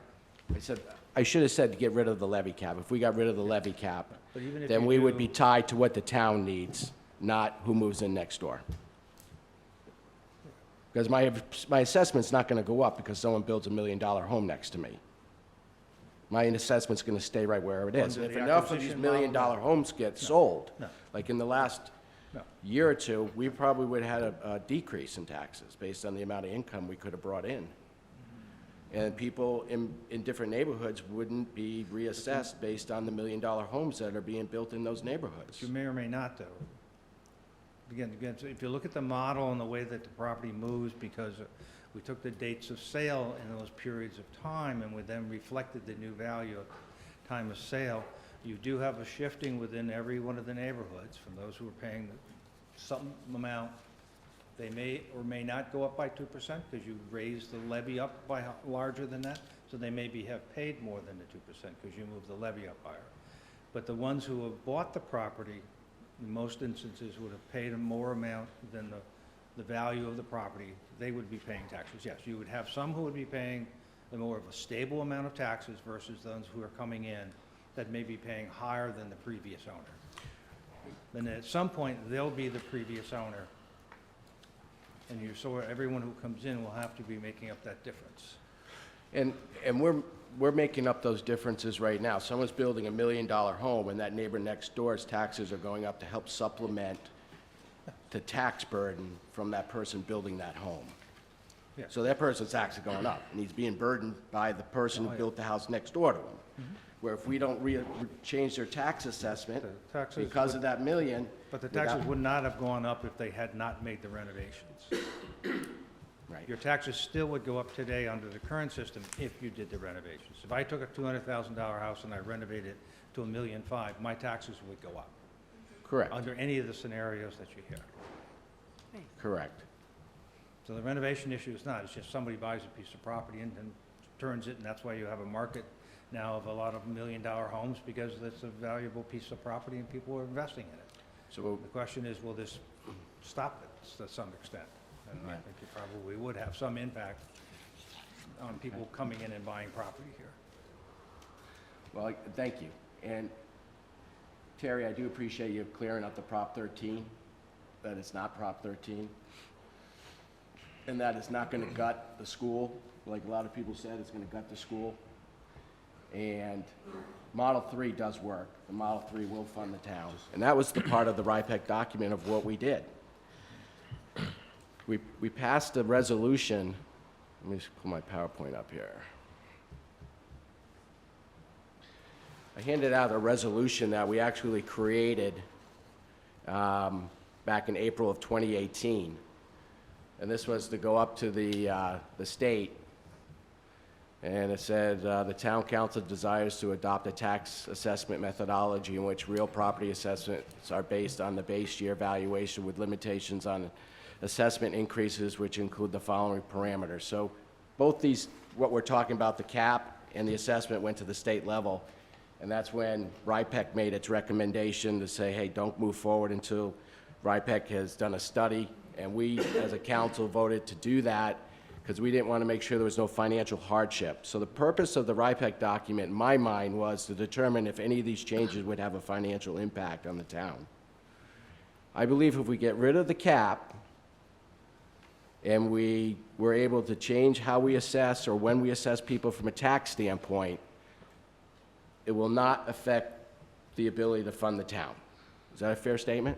I should have said to get rid of the levy cap. If we got rid of the levy cap, But even if then you we would do- be tied to what the town needs, not who moves in next door. Because my assessment's not gonna go up because someone builds $1 million home next to me. My assessment's gonna stay right where it is. Under And if the enough of these acquisition model, million-dollar homes get sold, No. like in the last No. year or two, we probably would have had a decrease in taxes based on the amount of income we could have brought in. And people in different neighborhoods wouldn't be reassessed based on the million-dollar homes that are being built in those neighborhoods. You may or may not, though. Again, so if you look at the model and the way that the property moves, because we took the dates of sale in those periods of time, and we then reflected the new value at time of sale, you do have a shifting within every one of the neighborhoods, from those who are paying some amount. They may or may not go up by 2%, because you raised the levy up by larger than that, so they maybe have paid more than the 2%, because you moved the levy up higher. But the ones who have bought the property, in most instances, would have paid a more amount than the value of the property. They would be paying taxes, yes. You would have some who would be paying a more of a stable amount of taxes versus those who are coming in that may be paying higher than the previous owner. Then at some point, they'll be the previous owner. And so everyone who comes in will have to be making up that difference. And we're making up those differences right now. Someone's building $1 million home, and that neighbor next door's taxes are going up to help supplement the tax burden from that person building that home. Yeah. So that person's taxes are going up, and he's being burdened by the person Oh, who yeah. built the house next door to him. Where if we don't change their tax assessment The taxes because would- of that million. But the without- taxes would not have gone up if they had not made the renovations. Right. Your taxes still would go up today under the current system if you did the renovations. If I took a $200,000 house and I renovated it to $1.5 million, my taxes would go up, Correct, under any of the scenarios that you hear. correct. So the renovation issue is not, it's just somebody buys a piece of property and turns it, and that's why you have a market now of a lot of $1 million homes, because it's a valuable piece of property and people are investing in it. So The question is, will this stop it to some extent? And I think it probably would have some impact on people coming in and buying property here. Well, thank you. And Terry, I do appreciate you clearing up the Prop 13, that it's not Prop 13, and that it's not going to gut the school, like a lot of people said, it's going to gut the school. And Model 3 does work. The Model 3 will fund the town. And that was the part of the RIPEC document of what we did. We passed a resolution. Let me just pull my PowerPoint up here. I handed out a resolution that we actually created back in April of 2018. And this was to go up to the state. And it said, the town council desires to adopt a tax assessment methodology in which real property assessments are based on the base year valuation with limitations on assessment increases, which include the following parameters. So both these, what we're talking about, the cap and the assessment, went to the state level. And that's when RIPEC made its recommendation to say, hey, don't move forward until RIPEC has done a study. And we, as a council, voted to do that because we didn't want to make sure there was no financial hardship. So the purpose of the RIPEC document, in my mind, was to determine if any of these changes would have a financial impact on the town. I believe if we get rid of the cap and we were able to change how we assess or when we assess people from a tax standpoint, it will not affect the ability to fund the town. Is that a fair statement?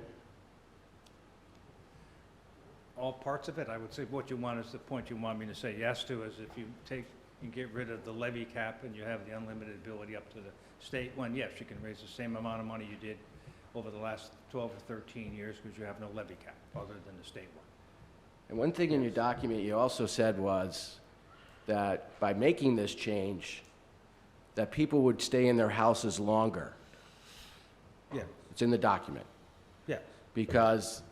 All parts of it, I would say what you want is the point you want me to say yes to, is if you take and get rid of the levy cap and you have the unlimited ability up to the state one, yes, you can raise the same amount of money you did over the last 12 or 13 years because you have no levy cap other than the state one. And one thing in your document you also said was that by making this change, that people would stay in their houses longer. Yeah, It's in the document. yeah. Because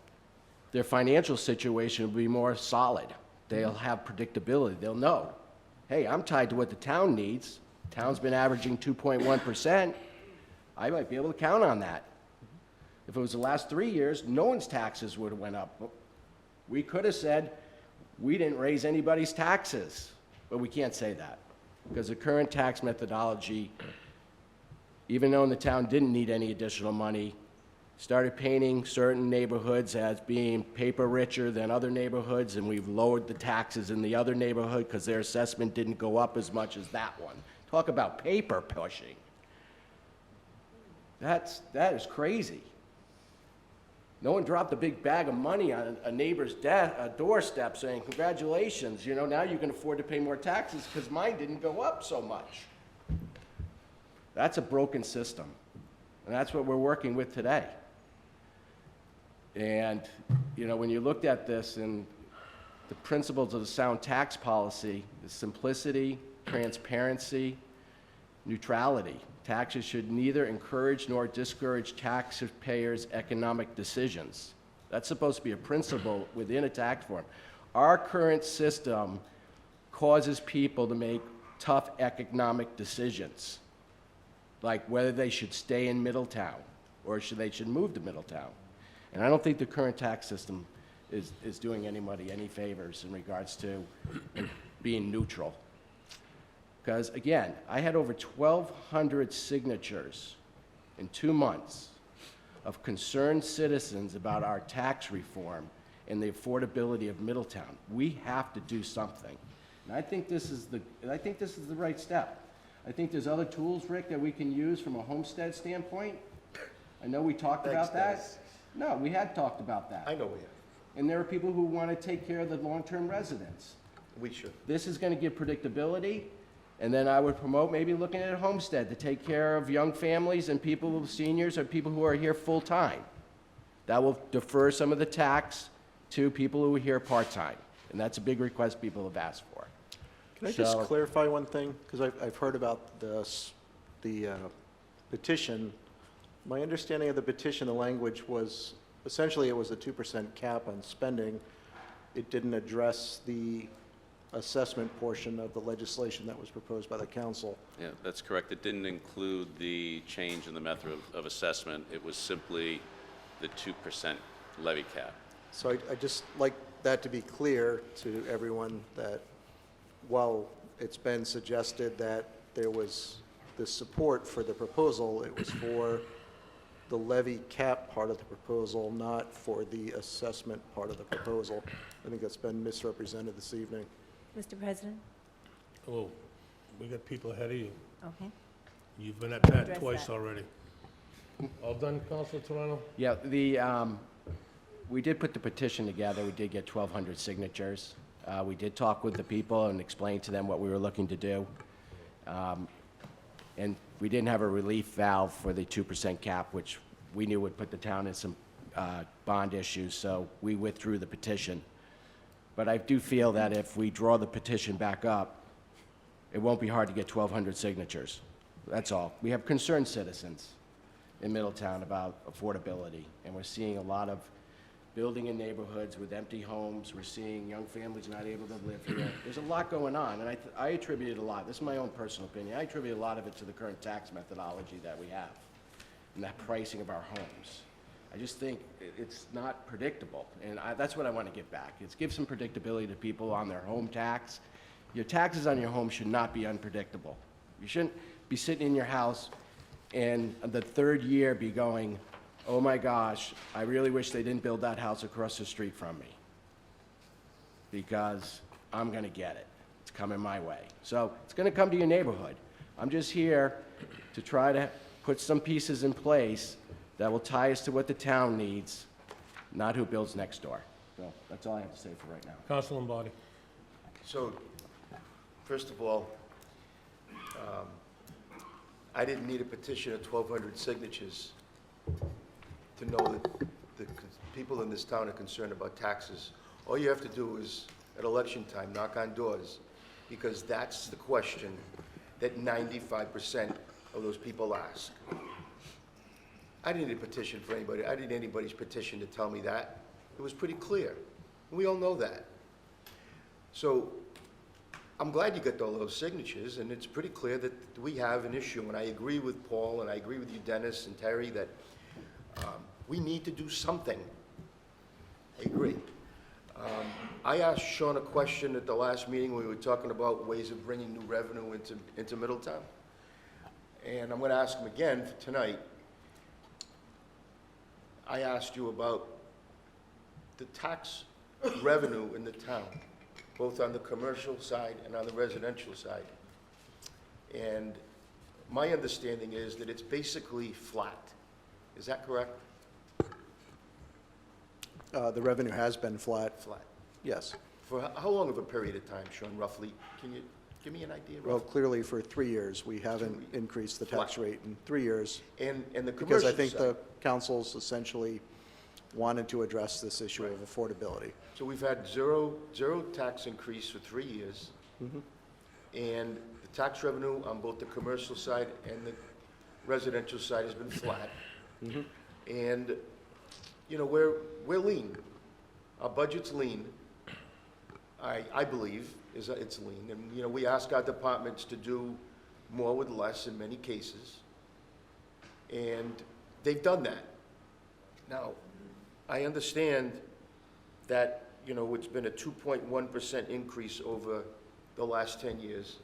their financial situation will be more solid. They'll have predictability. They'll know, hey, I'm tied to what the town needs. Town's been averaging 2.1%. I might be able to count on that. If it was the last 3 years, no one's taxes would have went up. We could have said, we didn't raise anybody's taxes, but we can't say that. Because the current tax methodology, even though the town didn't need any additional money, started painting certain neighborhoods as being paper richer than other neighborhoods, and we've lowered the taxes in the other neighborhood because their assessment didn't go up as much as that one, Talk about paper pushing. That is crazy. No one dropped a big bag of money on a neighbor's doorstep saying, congratulations, now you can afford to pay more taxes because mine didn't go up so much. That's a broken system, and that's what we're working with today. And, when you looked at this and the principles of the sound tax policy, the simplicity, transparency, neutrality. Taxes should neither encourage nor discourage taxpayers' economic decisions. That's supposed to be a principle within a tax form. Our current system causes people to make tough economic decisions, like whether they should stay in Middletown or they should move to Middletown. And I don't think the current tax system is doing anybody any favors in regards to being neutral. Because, again, I had over 1,200 signatures in 2 months of concerned citizens about our tax reform and the affordability of Middletown. We have to do something. And I think this is the right step. I think there's other tools, Rick, that we can use from a homestead standpoint. I know we talked about that. No, we had talked about that. I know we have. And there are people who want to take care of the long-term residents. We should. This is going to give predictability, and then I would promote maybe looking at a homestead to take care of young families and people, seniors, or people who are here full-time. That will defer some of the tax to people who are here part-time, and that's a big request people have asked for. Can I just So- clarify one thing? Because I've heard about the petition. My understanding of the petition, the language was, essentially it was a 2% cap on spending. It didn't address the assessment portion of the legislation that was proposed by the council. Yeah, that's correct. It didn't include the change in the method of assessment. It was simply the 2% levy cap. So I just like that to be clear to everyone that while it's been suggested that there was the support for the proposal, it was for the levy cap part of the proposal, not for the assessment part of the proposal. I think that's been misrepresented this evening. Mr. President? Oh, we got people ahead of you. Okay. You've been at that Address twice that. already. All done, Councilor Toronto? Yeah, we did put the petition together. We did get 1,200 signatures. We did talk with the people and explain to them what we were looking to do. And we didn't have a relief valve for the 2% cap, which we knew would put the town in some bond issues, so we withdrew the petition. But I do feel that if we draw the petition back up, it won't be hard to get 1,200 signatures. That's all. We have concerned citizens in Middletown about affordability, and we're seeing a lot of building in neighborhoods with empty homes. We're seeing young families not able to live here. There's a lot going on, and I attribute a lot, this is my own personal opinion, I attribute a lot of it to the current tax methodology that we have and that pricing of our homes. I just think it's not predictable, and that's what I want to get back. It's give some predictability to people on their home tax. Your taxes on your home should not be unpredictable. You shouldn't be sitting in your house and the third year be going, oh my gosh, I really wish they didn't build that house across the street from me, because I'm gonna get it. It's coming my way. So it's gonna come to your neighborhood. I'm just here to try to put some pieces in place that will tie us to what the town needs, not who builds next door. So that's all I have to say for right now. Councilor Lombardi? So, first of all, I didn't need a petition of 1,200 signatures to know that the people in this town are concerned about taxes. All you have to do is, at election time, knock on doors, because that's the question that 95% of those people ask. I didn't need a petition for anybody. I didn't need anybody's petition to tell me that. It was pretty clear. We all know that. So I'm glad you got all those signatures, and it's pretty clear that we have an issue. And I agree with Paul, and I agree with you, Dennis and Terry, that we need to do something. I agree. I asked Sean a question at the last meeting when we were talking about ways of bringing new revenue into Middletown. And I'm going to ask him again for tonight. I asked you about the tax revenue in the town, both on the commercial side and on the residential side. And my understanding is that it's basically flat. Is that correct? The revenue has been flat, Flat. yes. For how long of a period of time, Sean, roughly? Can you give me an idea? Well, roughly? clearly for 3 years, we haven't increased the tax Flat. rate in 3 years. And the Because commercial I think side. the councils essentially wanted to address this issue of affordability. So we've had zero tax increase for 3 years. And the tax revenue on both the commercial side and the residential side has been flat. And, you know, we're lean. Our budget's lean. I believe it's lean. And, you know, we ask our departments to do more with less in many cases. And they've done that. Now, I understand that, you know, it's been a 2.1% increase over the last 10 years,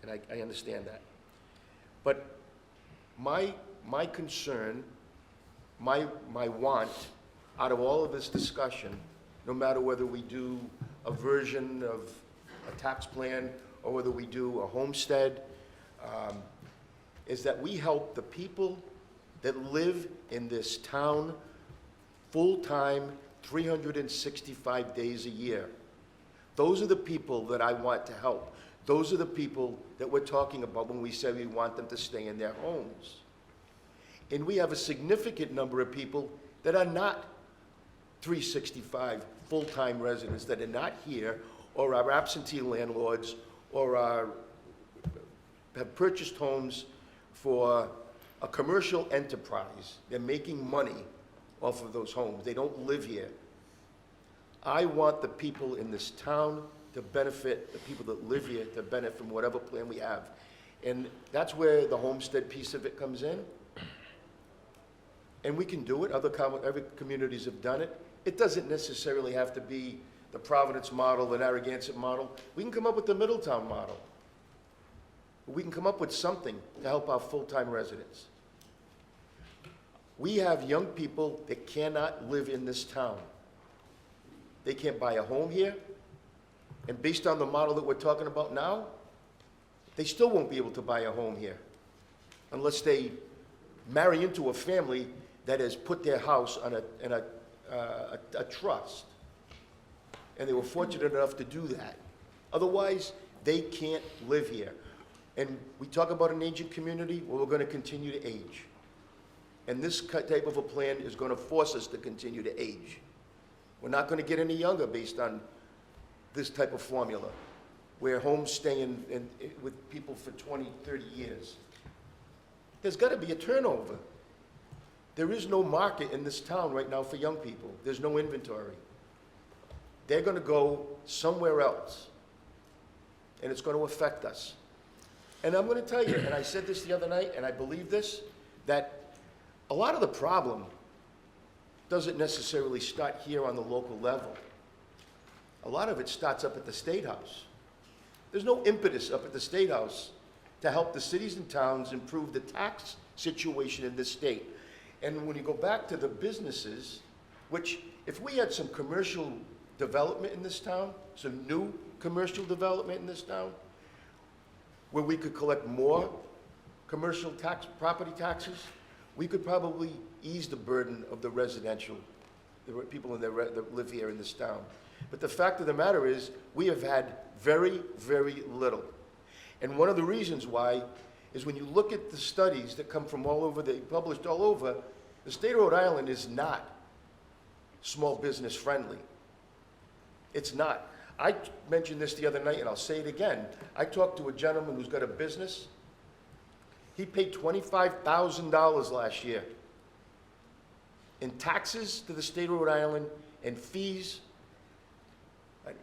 and I understand that. But my concern, my want, out of all of this discussion, no matter whether we do a version of a tax plan or whether we do a homestead, is that we help the people that live in this town full-time, 365 days a year. Those are the people that I want to help. Those are the people that we're talking about when we say we want them to stay in their homes. And we have a significant number of people that are not 365 full-time residents, that are not here, or are absentee landlords, or have purchased homes for a commercial enterprise. They're making money off of those homes. They don't live here. I want the people in this town to benefit, the people that live here to benefit from whatever plan we have. And that's where the homestead piece of it comes in. And we can do it. Other communities have done it. It doesn't necessarily have to be the Providence model, the Narragansett model. We can come up with the Middletown model. We can come up with something to help our full-time residents. We have young people that cannot live in this town. They can't buy a home here, and based on the model that we're talking about now, they still won't be able to buy a home here unless they marry into a family that has put their house on a trust, and they were fortunate enough to do that. Otherwise, they can't live here. And we talk about an aging community, well, we're going to continue to age. And this type of a plan is going to force us to continue to age. We're not going to get any younger based on this type of formula, where homes stay with people for 20, 30 years. There's got to be a turnover. There is no market in this town right now for young people. There's no inventory. They're going to go somewhere else, and it's going to affect us. And I'm going to tell you, and I said this the other night, and I believe this, that a lot of the problem doesn't necessarily start here on the local level. A lot of it starts up at the State House. There's no impetus up at the State House to help the cities and towns improve the tax situation in this state. And when you go back to the businesses, which if we had some commercial development in this town, some new commercial development in this town, where we could collect more commercial tax, property taxes, we could probably ease the burden of the residential, the people that live here in this town. But the fact of the matter is, we have had very, very little. And one of the reasons why is when you look at the studies that come from all over, published all over, the state of Rhode Island is not small business friendly. It's not. I mentioned this the other night, and I'll say it again. I talked to a gentleman who's got a business. He paid $25,000 last year in taxes to the state of Rhode Island and fees,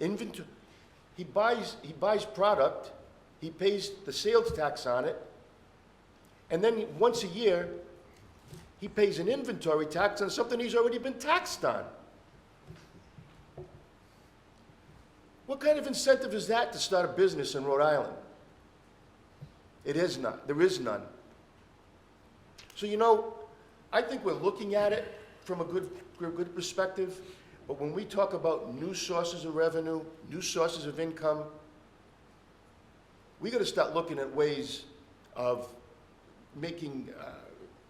inventory. He buys product, he pays the sales tax on it, and then once a year, he pays an inventory tax on something he's already been taxed on. What kind of incentive is that to start a business in Rhode Island? It is not. There is none. So, you know, I think we're looking at it from a good perspective, but when we talk about new sources of revenue, new sources of income, we got to start looking at ways of making,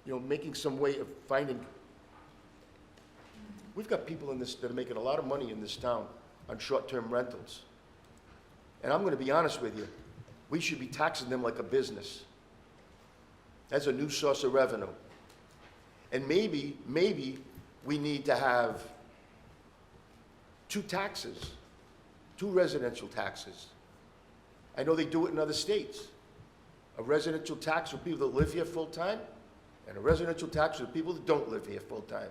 making some way of finding. We've got people in this that are making a lot of money in this town on short-term rentals. And I'm gonna be honest with you, we should be taxing them like a business. That's a new source of revenue. And maybe we need to have two taxes, two residential taxes. I know they do it in other states. A residential tax for people that live here full-time, and a residential tax for the people that don't live here full-time.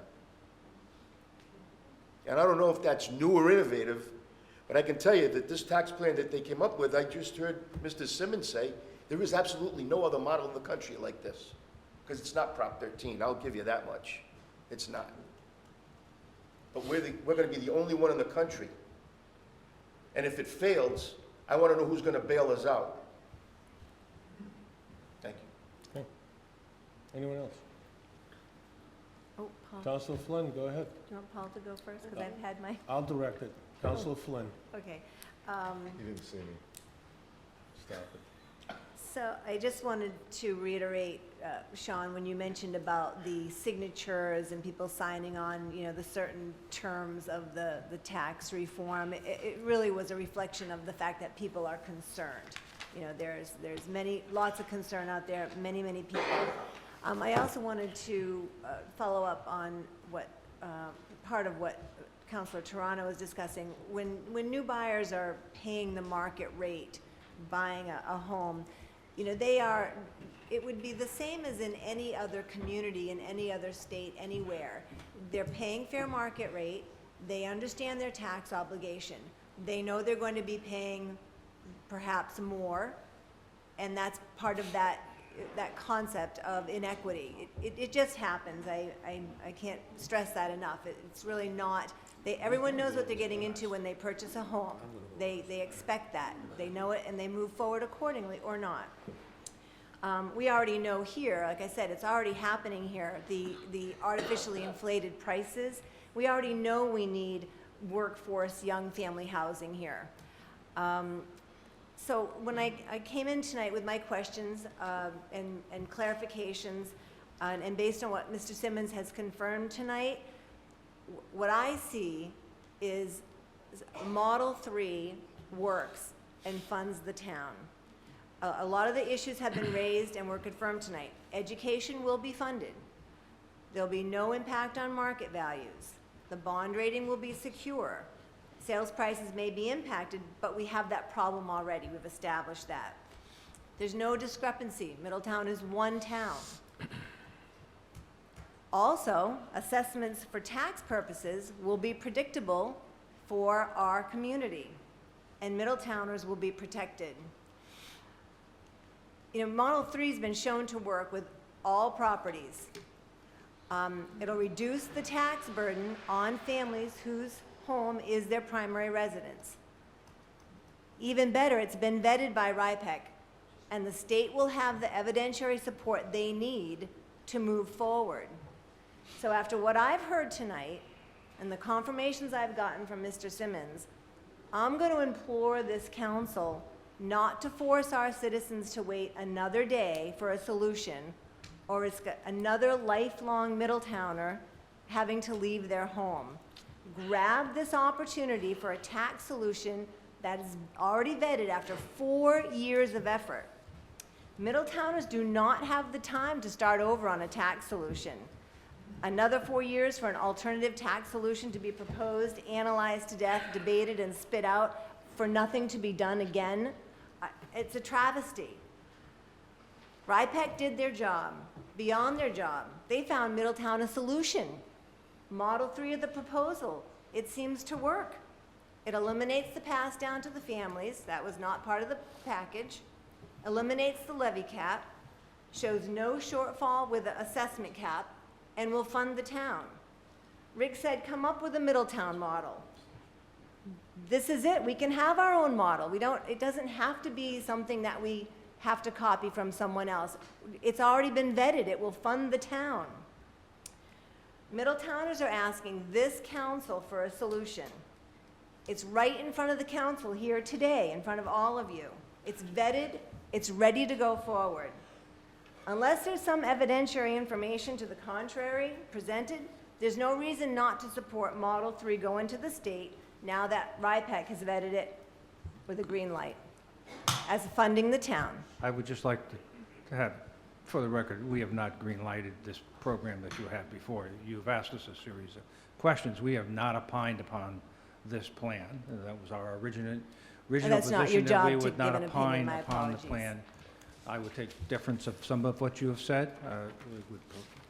And I don't know if that's new or innovative, but I can tell you that this tax plan that they came up with, I just heard Mr. Simmons say, there is absolutely no other model in the country like this. Because it's not Prop 13, I'll give you that much. It's not. But we're gonna be the only one in the country. And if it fails, I wanna know who's gonna bail us out. Thank you. Okay. Anyone else? Oh, Paul, do Counselor Flynn, go ahead. you want Paul to go first? Because I've had my, I'll direct it. Counselor Flynn. okay. You didn't see me. Stop it. So I just wanted to reiterate, Sean, when you mentioned about the signatures and people signing on, the certain terms of the tax reform, it really was a reflection of the fact that people are concerned. There's lots of concern out there, many people. I also wanted to follow up on what, part of what Councilor Toronto was discussing. When new buyers are paying the market rate, buying a home, it would be the same as in any other community, in any other state, anywhere. They're paying fair market rate, they understand their tax obligation, they know they're going to be paying perhaps more, and that's part of that concept of inequity. It just happens. I can't stress that enough. It's really not, everyone knows what they're getting into when they purchase a home. They expect that. They know it and they move forward accordingly or not. We already know here, like I said, it's already happening here, the artificially inflated prices. We already know we need workforce, young family housing here. So when I came in tonight with my questions and clarifications, and based on what Mr. Simmons has confirmed tonight, what I see is Model 3 works and funds the town. A lot of the issues have been raised and were confirmed tonight. Education will be funded. There'll be no impact on market values. The bond rating will be secure. Sales prices may be impacted, but we have that problem already. We've established that. There's no discrepancy. Middletown is one town. Also, assessments for tax purposes will be predictable for our community, and Middletowners will be protected. Model 3 has been shown to work with all properties. It'll reduce the tax burden on families whose home is their primary residence. Even better, it's been vetted by RIPEC, and the state will have the evidentiary support they need to move forward. So after what I've heard tonight, and the confirmations I've gotten from Mr. Simmons, I'm going to implore this council not to force our citizens to wait another day for a solution, or risk another lifelong Middletowner having to leave their home. Grab this opportunity for a tax solution that is already vetted after 4 years of effort. Middletowners do not have the time to start over on a tax solution. Another 4 years for an alternative tax solution to be proposed, analyzed to death, debated, and spit out for nothing to be done again. It's a travesty. RIPEC did their job, beyond their job. They found Middletown a solution. Model 3 of the proposal, it seems to work. It eliminates the pass down to the families, that was not part of the package, eliminates the levy cap, shows no shortfall with the assessment cap, and will fund the town. Rick said, come up with a Middletown model. This is it, we can have our own model. It doesn't have to be something that we have to copy from someone else. It's already been vetted, it will fund the town. Middletowners are asking this council for a solution. It's right in front of the council here today, in front of all of you. It's vetted, it's ready to go forward. Unless there's some evidentiary information to the contrary presented, there's no reason not to support Model 3 going to the state now that RIPEC has vetted it with a green light as funding the town. I would just like to have, for the record, we have not green-lighted this program that you had before. You've asked us a series of questions. We have not opined upon this plan. That was our original that's not your position, that job we to would not give an opinion. opine My upon the apologies. plan. I would take difference of some of what you have said. We would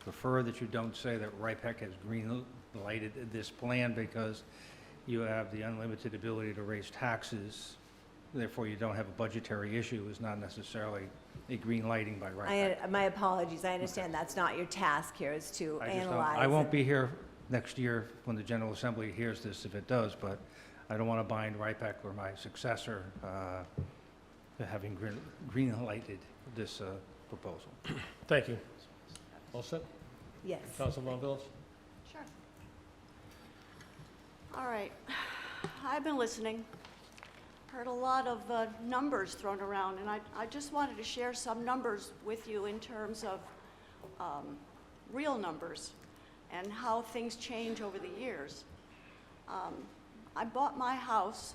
prefer that you don't say that RIPEC has green-lighted this plan because you have the unlimited ability to raise taxes. Therefore, you don't have a budgetary issue is not necessarily a green lighting by RIPEC. My apologies, I understand that's not your task here, is to I just don't- analyze. I won't it. be here next year when the General Assembly hears this, if it does, but I don't want to bind RIPEC or my successor to having green-lighted this proposal. Thank you. All set? Yes. Councilman Von Villas? Sure. All right. I've been listening, heard a lot of numbers thrown around, and I just wanted to share some numbers with you in terms of real numbers and how things change over the years. I bought my house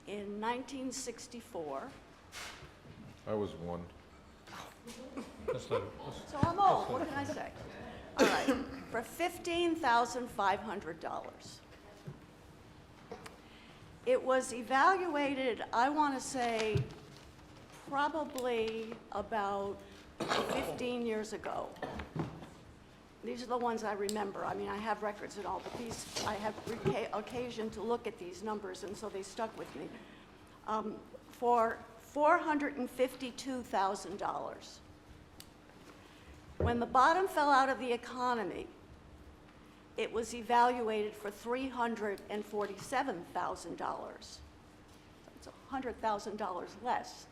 in 1964, I was one. so I'm old, what can I say? All right, for $15,500. It was evaluated, I want to say, probably about 15 years ago. These are the ones I remember. I mean, I have records and all, but these, I have occasion to look at these numbers, and so they stuck with me. For $452,000. When the bottom fell out of the economy, it was evaluated for $347,000. It's $100,000 less.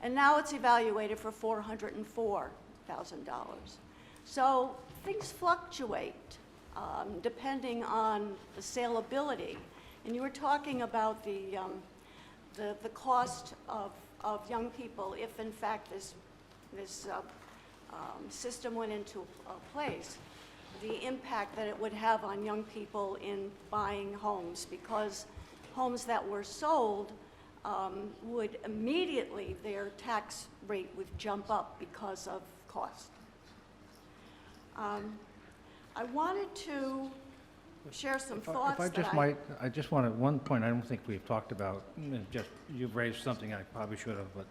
And now it's evaluated for $404,000. So things fluctuate depending on the saleability. And you were talking about the cost of young people if in fact this system went into place, the impact that it would have on young people in buying homes, because homes that were sold would immediately, their tax rate would jump up because of cost. I wanted to share some thoughts If I just might, I just want to, one point I don't think we've talked about, just, you've raised something I probably should have, but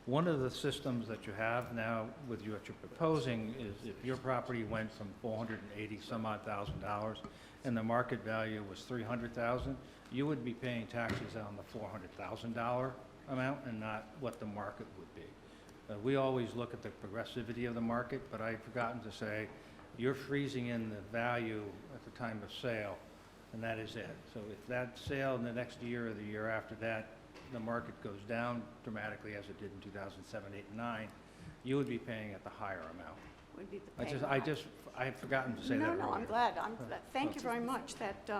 one of the systems that you have now with what you're proposing is if your property went from $480-some-odd-thousand and the market value was $300,000, you would be paying taxes on the $400,000 amount and not what the market would be. We always look at the progressivity of the market, but I've forgotten to say, you're freezing in the value at the time of sale, and that is it. So if that sale in the next year or the year after that, the market goes down dramatically as it did in 2007, 8, and 9, you would be paying at the higher amount. would be the I had forgotten to say that earlier. No, I'm glad. Thank you very much. That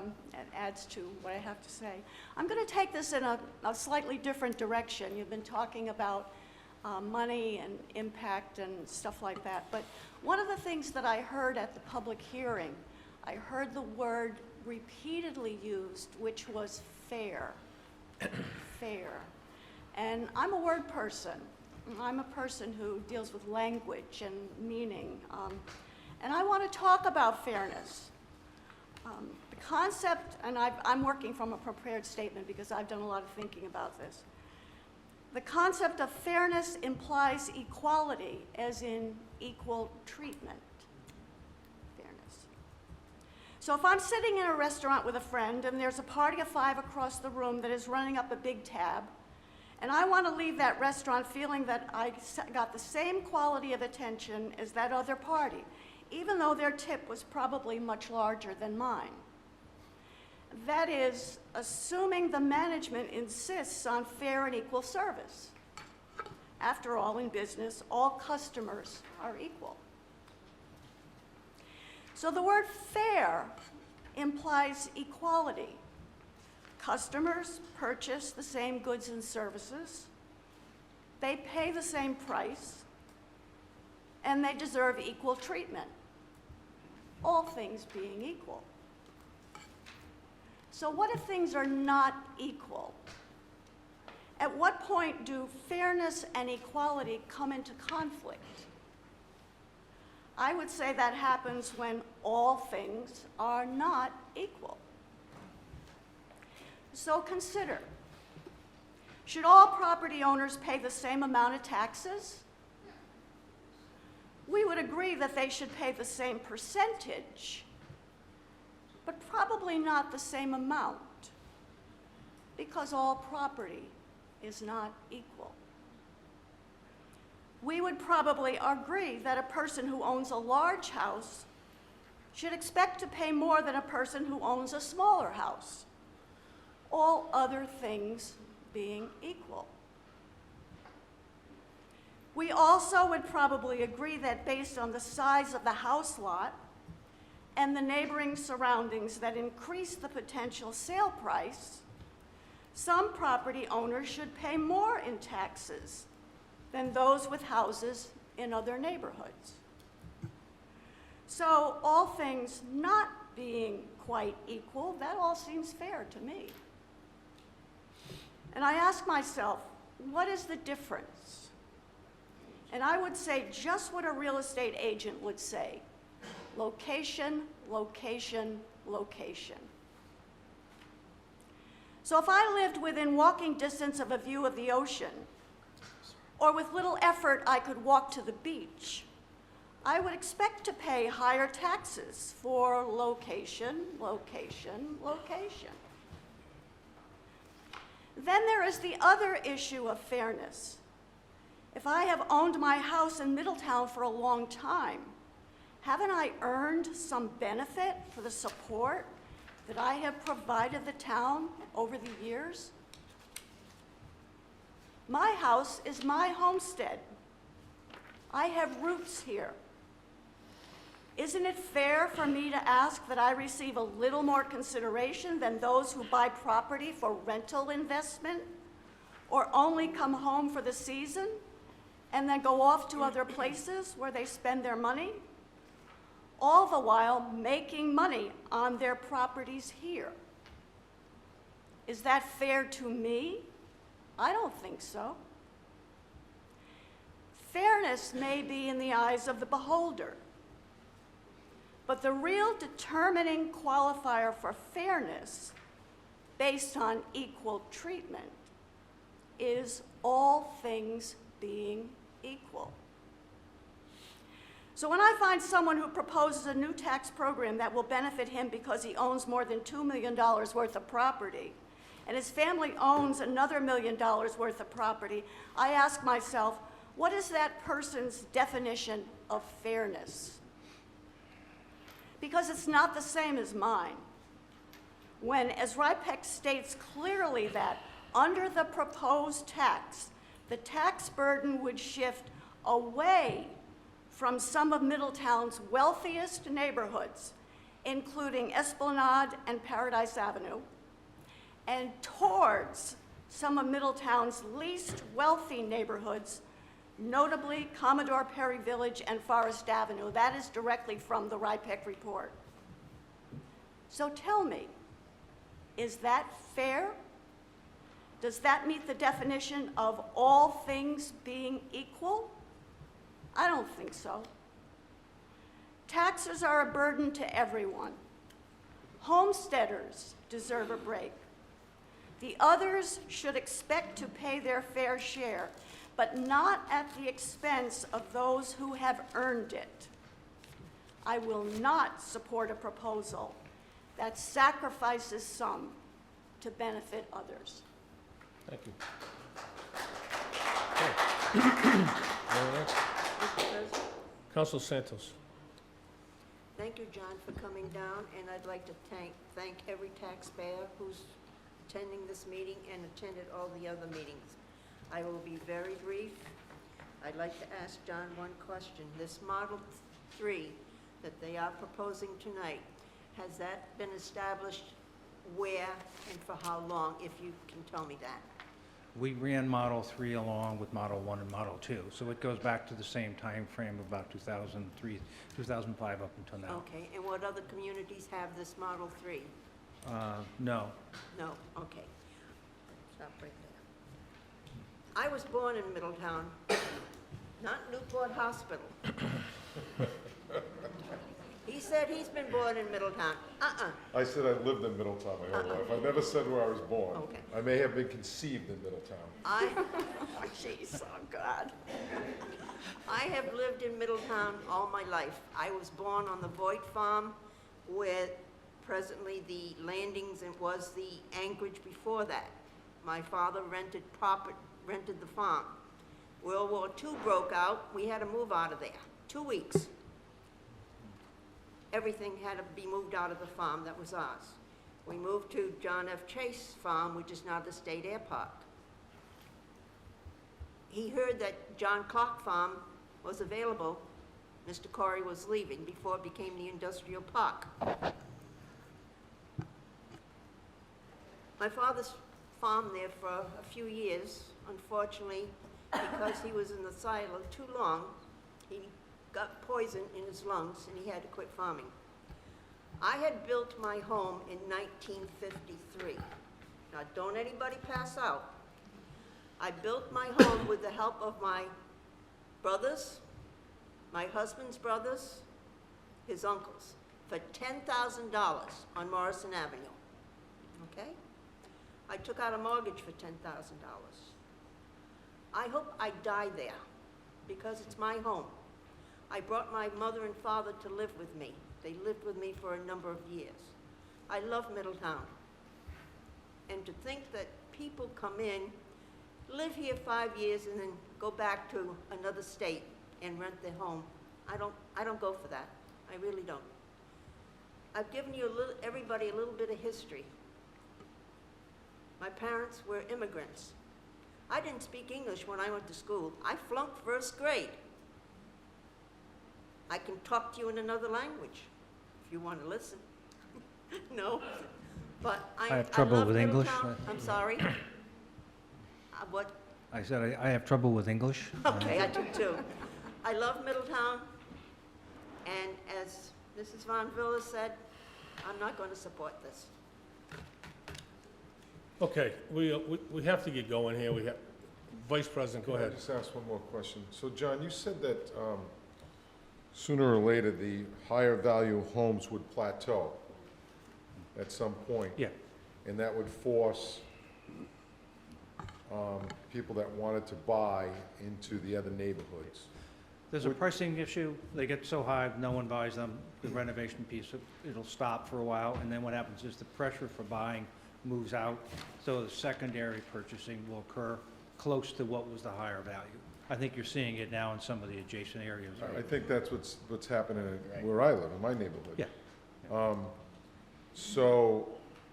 adds to what I have to say. I'm going to take this in a slightly different direction. You've been talking about money and impact and stuff like that. But one of the things that I heard at the public hearing, I heard the word repeatedly used, which was fair. Fair. And I'm a word person. I'm a person who deals with language and meaning. And I want to talk about fairness. The concept, and I'm working from a prepared statement because I've done a lot of thinking about this. The concept of fairness implies equality, as in equal treatment. Fairness. So if I'm sitting in a restaurant with a friend and there's a party of 5 across the room that is running up a big tab, and I want to leave that restaurant feeling that I got the same quality of attention as that other party, even though their tip was probably much larger than mine. That is, assuming the management insists on fair and equal service. After all, in business, all customers are equal. So the word fair implies equality. Customers purchase the same goods and services. They pay the same price. and they deserve equal treatment, all things being equal. So what if things are not equal? At what point do fairness and equality come into conflict? I would say that happens when all things are not equal. So consider, should all property owners pay the same amount of taxes? We would agree that they should pay the same percentage, but probably not the same amount, because all property is not equal. We would probably agree that a person who owns a large house should expect to pay more than a person who owns a smaller house, all other things being equal. We also would probably agree that based on the size of the house lot and the neighboring surroundings that increase the potential sale price, some property owners should pay more in taxes than those with houses in other neighborhoods. So all things not being quite equal, that all seems fair to me. And I ask myself, what is the difference? And I would say just what a real estate agent would say: location, location, location. So if I lived within walking distance of a view of the ocean, or with little effort I could walk to the beach, I would expect to pay higher taxes for location, location, location. Then there is the other issue of fairness. If I have owned my house in Middletown for a long time, haven't I earned some benefit for the support that I have provided the town over the years? My house is my homestead. I have roots here. Isn't it fair for me to ask that I receive a little more consideration than those who buy property for rental investment, or only come home for the season and then go off to other places where they spend their money, all the while making money on their properties here? Is that fair to me? I don't think so. Fairness may be in the eyes of the beholder, but the real determining qualifier for fairness, based on equal treatment, is all things being equal. So when I find someone who proposes a new tax program that will benefit him because he owns more than $2 million worth of property, and his family owns another $1 million worth of property, I ask myself, what is that person's definition of fairness? Because it's not the same as mine. When, as RIPEC states clearly that under the proposed tax, the tax burden would shift away from some of Middletown's wealthiest neighborhoods, including Esplanade and Paradise Avenue, and towards some of Middletown's least wealthy neighborhoods, notably Commodore Perry Village and Forest Avenue. That is directly from the RIPEC report. So tell me, is that fair? Does that meet the definition of all things being equal? I don't think so. Taxes are a burden to everyone. Homesteaders deserve a break. The others should expect to pay their fair share, but not at the expense of those who have earned it. I will not support a proposal that sacrifices some to benefit others. Thank you. Okay. Anyone else? Council Santos. Thank you, John, for coming down, and I'd like to thank every taxpayer who's attending this meeting and attended all the other meetings. I will be very brief. I'd like to ask John one question. This Model 3 that they are proposing tonight, has that been established where and for how long, if you can tell me that? We ran Model 3 along with Model 1 and Model 2, so it goes back to the same time frame, about 2003, 2005 up until now. Okay, and what other communities have this Model 3? No. No, okay. Stop right there. I was born in Middletown, not Newport Hospital. He said he's been born in Middletown. I said I lived in Middletown my whole life. I never said where I was born. Okay. I may have been conceived in Middletown. Oh, jeez, oh, God. I have lived in Middletown all my life. I was born on the Voigt Farm, where presently the Landings, and was the Anchorage before that. My father rented the farm. World War II broke out, we had to move out of there. 2 weeks. Everything had to be moved out of the farm that was ours. We moved to John F. Chase Farm, which is now the State Air Park. He heard that John Clark Farm was available. Mr. Corey was leaving before it became the industrial park. My father's farmed there for a few years. Unfortunately, because he was in the silo too long, he got poison in his lungs and he had to quit farming. I had built my home in 1953. Now, don't anybody pass out. I built my home with the help of my brothers, my husband's brothers, his uncles, for $10,000 on Morrison Avenue, okay? I took out a mortgage for $10,000. I hope I die there, because it's my home. I brought my mother and father to live with me. They lived with me for a number of years. I love Middletown. And to think that people come in, live here 5 years, and then go back to another state and rent their home, I don't go for that. I really don't. I've given you everybody a little bit of history. My parents were immigrants. I didn't speak English when I went to school. I flunked first grade. I can talk to you in another language, if you want to listen. No, but I have trouble love with English. Middletown. I'm sorry. What? I said I have trouble with English. Okay, I do too. I love Middletown, and as Mrs. Von Villa said, I'm not going to support this. Okay, we have to get going here. We have, Vice President, go Can I ahead. just ask one more question? So, John, you said that sooner or later, the higher value homes would plateau at some point. Yeah. And that would force people that wanted to buy into the other neighborhoods. There's a pricing issue. They get so high, no one buys them. The renovation piece, it'll stop for a while, and then what happens is the pressure for buying moves out, so the secondary purchasing will occur close to what was the higher value. I think you're seeing it now in some of the adjacent areas. I think that's what's happening where I live, in my neighborhood. Yeah. So,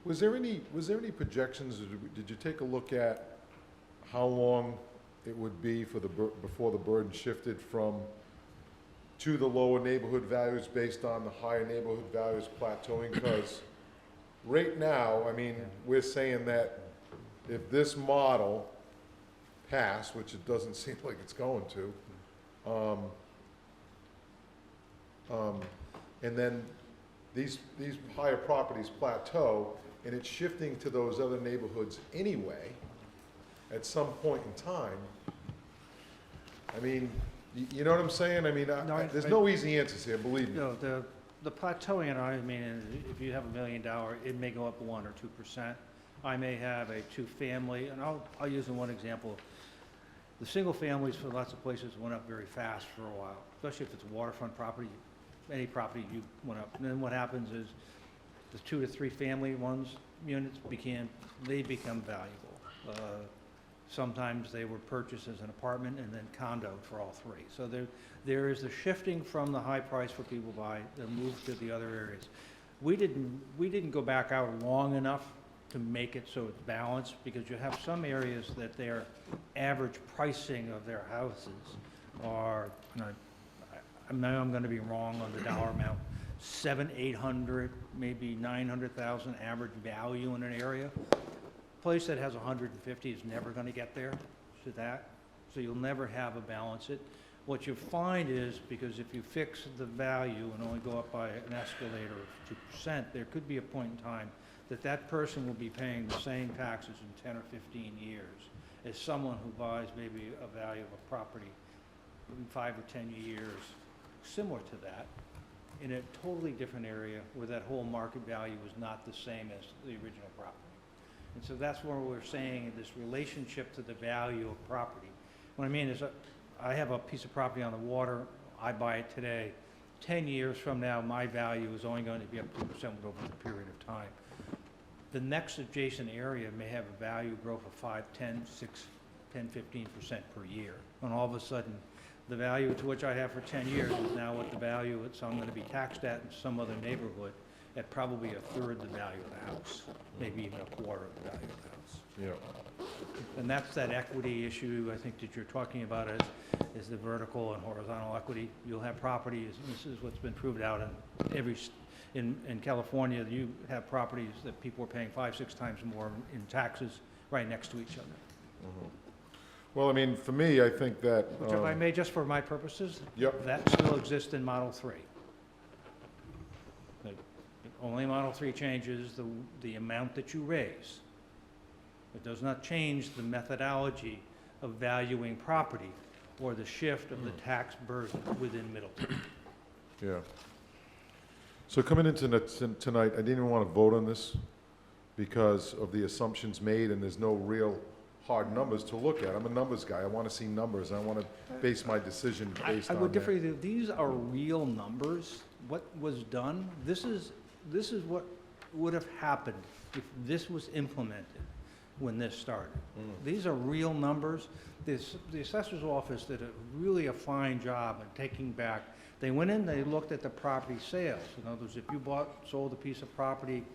was there any projections, or did you take a look at how long it would be for before the burden shifted to the lower neighborhood values based on the higher neighborhood values plateauing? Because right now, I mean, we're saying that if this model passed, which it doesn't seem like it's going to, and then these higher properties plateau, and it's shifting to those other neighborhoods anyway, at some point in time, I mean, you know what I'm saying? I mean, there's no easy answers here, believe me. No, the plateauing, I mean, if you have $1 million, it may go up 1 or 2%. I may have a two-family, and I'll use one example. The single families for lots of places went up very fast for a while, especially if it's a waterfront property. Any property you went up. And then what happens is the 2 to 3 family units become valuable. Sometimes they were purchased as an apartment and then condoed for all 3. So there is the shifting from the high price for people to buy, the move to the other areas. We didn't go back out long enough to make it so it's balanced, because you have some areas that their average pricing of their houses are, I know I'm going to be wrong on the dollar amount, 700, 800, maybe 900,000 average value in an area. place that has 150 is never going to get there to that, so you'll never have a balance it. What you find is, because if you fix the value and only go up by an escalator of 2%, there could be a point in time that that person will be paying the same taxes in 10 or 15 years as someone who buys maybe a value of a property in 5 or 10 years, similar to that, in a totally different area where that whole market value is not the same as the original property. And so that's where we're saying this relationship to the value of property. What I mean is, I have a piece of property on the water, I buy it today. 10 years from now, my value is only going to be up 2% over the period of time. The next adjacent area may have a value growth of 5, 10, 6, 10, 15% per year. And all of a sudden, the value to which I have for 10 years is now what the value is, so I'm going to be taxed at in some other neighborhood at probably a third the value of the house, maybe even a quarter of the value of the house. Yeah. And that's that equity issue, I think, that you're talking about is the vertical and horizontal equity. You'll have properties, and this is what's been proved out in California, you have properties that people are paying 5, 6 times more in taxes right next to each other. Well, I mean, for me, I think that. Which, if I may, just for my purposes, Yep. that still exists in Model 3. The only Model 3 changes the amount that you raise. It does not change the methodology of valuing property or the shift of the tax burden within Middleton. Yeah. So coming into tonight, I didn't even want to vote on this because of the assumptions made, and there's no real hard numbers to look at. I'm a numbers guy. I want to see numbers. I want to base my decision based I on would differ that. with you. These are real numbers. What was done, this is what would have happened if this was implemented when this started. These are real numbers. The assessor's office did really a fine job in taking back. They went in, they looked at the property sales. In other words, if you sold a piece of property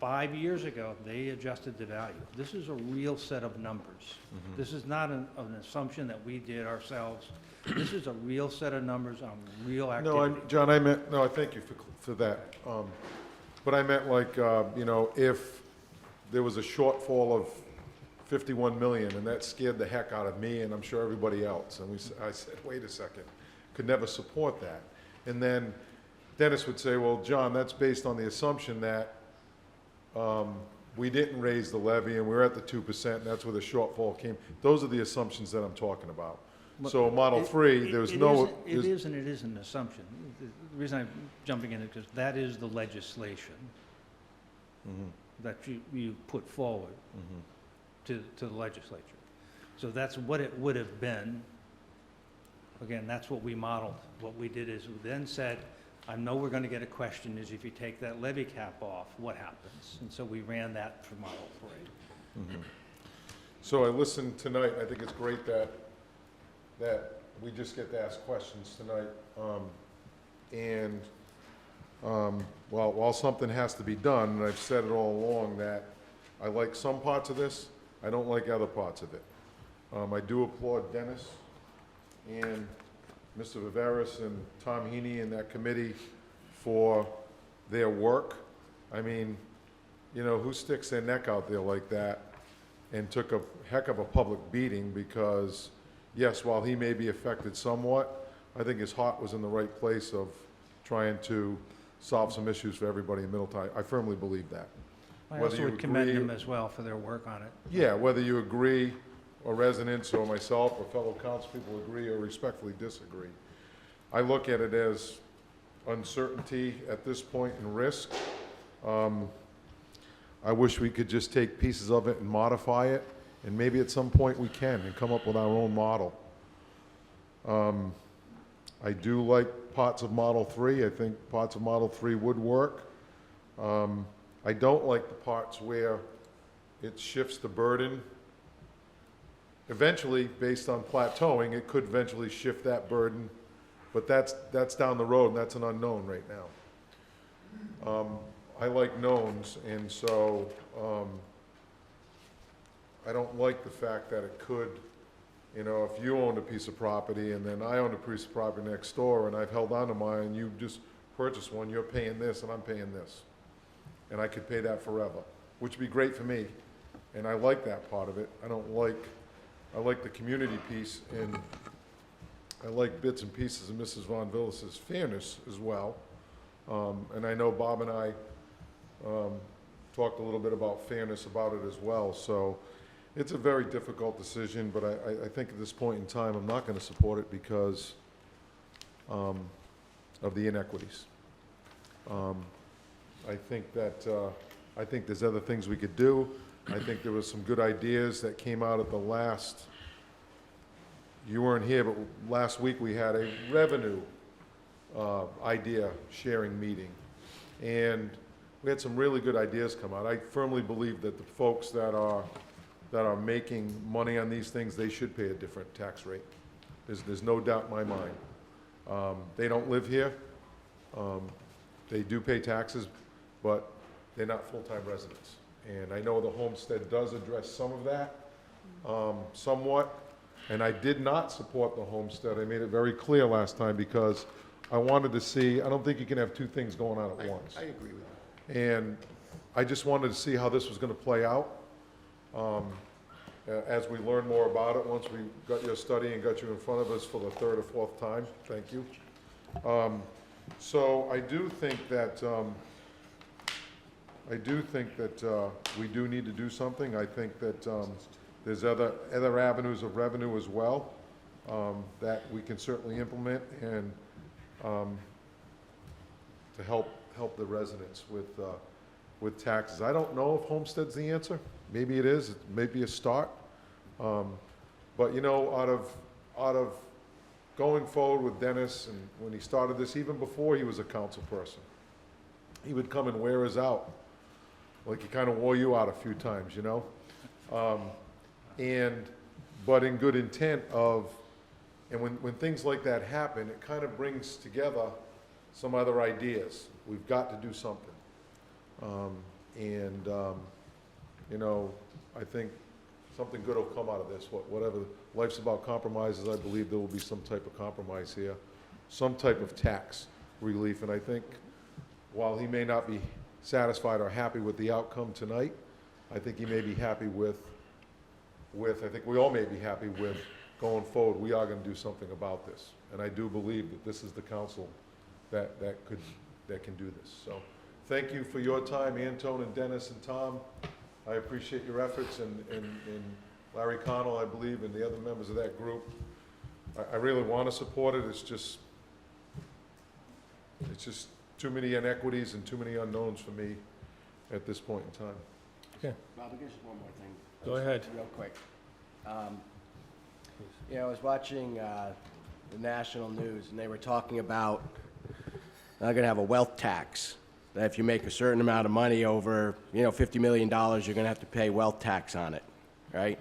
5 years ago, they adjusted the value. This is a real set of numbers. This is not an assumption that we did ourselves. This is a real set of numbers on real activity. No, John, I meant, no, I thank you for that. But I meant like, you know, if there was a shortfall of 51 million, and that scared the heck out of me, and I'm sure everybody else, and I said, wait a second, could never support that. And then Dennis would say, well, John, that's based on the assumption that we didn't raise the levy, and we're at the 2%, and that's where the shortfall came. Those are the assumptions that I'm talking about. So Model 3, there's no... It is and it isn't an assumption. The reason I'm jumping in is because that is the legislation that you put forward to the legislature. So that's what it would have been. Again, that's what we modeled. What we did is we then said, I know we're going to get a question is if you take that levy cap off, what happens? And so we ran that for Model 3. So I listened tonight, I think it's great that we just get to ask questions tonight. Well, while something has to be done, and I've said it all along that I like some parts of this, I don't like other parts of it. I do applaud Dennis and Mr. Viveris and Tom Heaney and that committee for their work. I mean, you know, who sticks their neck out there like that and took a heck of a public beating because, yes, while he may be affected somewhat, I think his heart was in the right place of trying to solve some issues for everybody in Middletown. I firmly believe that. I Whether also you would commend agree- them as well for their work on it. Yeah, whether you agree, or residents, or myself, or fellow council people agree or respectfully disagree. I look at it as uncertainty at this point and risk. I wish we could just take pieces of it and modify it, and maybe at some point we can, and come up with our own model. I do like parts of Model 3. I think parts of Model 3 would work. I don't like the parts where it shifts the burden. Eventually, based on plateauing, it could eventually shift that burden, but that's down the road, and that's an unknown right now. I like knowns, and so I don't like the fact that it could, you know, if you owned a piece of property and then I owned a piece of property next door and I've held on to mine, and you just purchased one, you're paying this and I'm paying this. And I could pay that forever, which would be great for me. and I like that part of it. I like the community piece, and I like bits and pieces of Mrs. Von Villas's fairness as well. And I know Bob and I talked a little bit about fairness about it as well. So it's a very difficult decision, but I think at this point in time, I'm not going to support it because of the inequities. I think there's other things we could do. I think there was some good ideas that came out at the last, you weren't here, but last week we had a revenue idea sharing meeting. And we had some really good ideas come out. I firmly believe that the folks that are making money on these things, they should pay a different tax rate. There's no doubt in my mind. They don't live here. They do pay taxes, but they're not full-time residents. And I know the homestead does address some of that, somewhat. And I did not support the homestead. I made it very clear last time because I wanted to see, I don't think you can have two things going on at once. I agree with that. And I just wanted to see how this was going to play out. As we learn more about it, once we got your study and got you in front of us for the third or fourth time, thank you. So I do think that we do need to do something. I think that there's other avenues of revenue as well that we can certainly implement and to help the residents with taxes. I don't know if homestead's the answer. Maybe it is. It may be a start. But you know, out of going forward with Dennis, and when he started this, even before he was a council person, he would come and wear us out. Like he kind of wore you out a few times, you know? But in good intent of, and when things like that happen, it kind of brings together some other ideas. We've got to do something. You know, I think something good will come out of this. Whatever, life's about compromises, I believe there will be some type of compromise here, some type of tax relief. And I think while he may not be satisfied or happy with the outcome tonight, I think he may be happy with I think we all may be happy with going forward, we are going to do something about this. And I do believe that this is the council that can do this. So thank you for your time, Antone and Dennis and Tom. I appreciate your efforts, and Larry Connell, I believe, and the other members of that group. I really want to support it. It's just too many inequities and too many unknowns for me at this point in time. Okay. Bob, just one more thing. Go ahead. Real quick. You know, I was watching the national news, and they were talking about they're going to have a wealth tax. That if you make a certain amount of money over, you know, $50 million, you're going to have to pay wealth tax on it, right?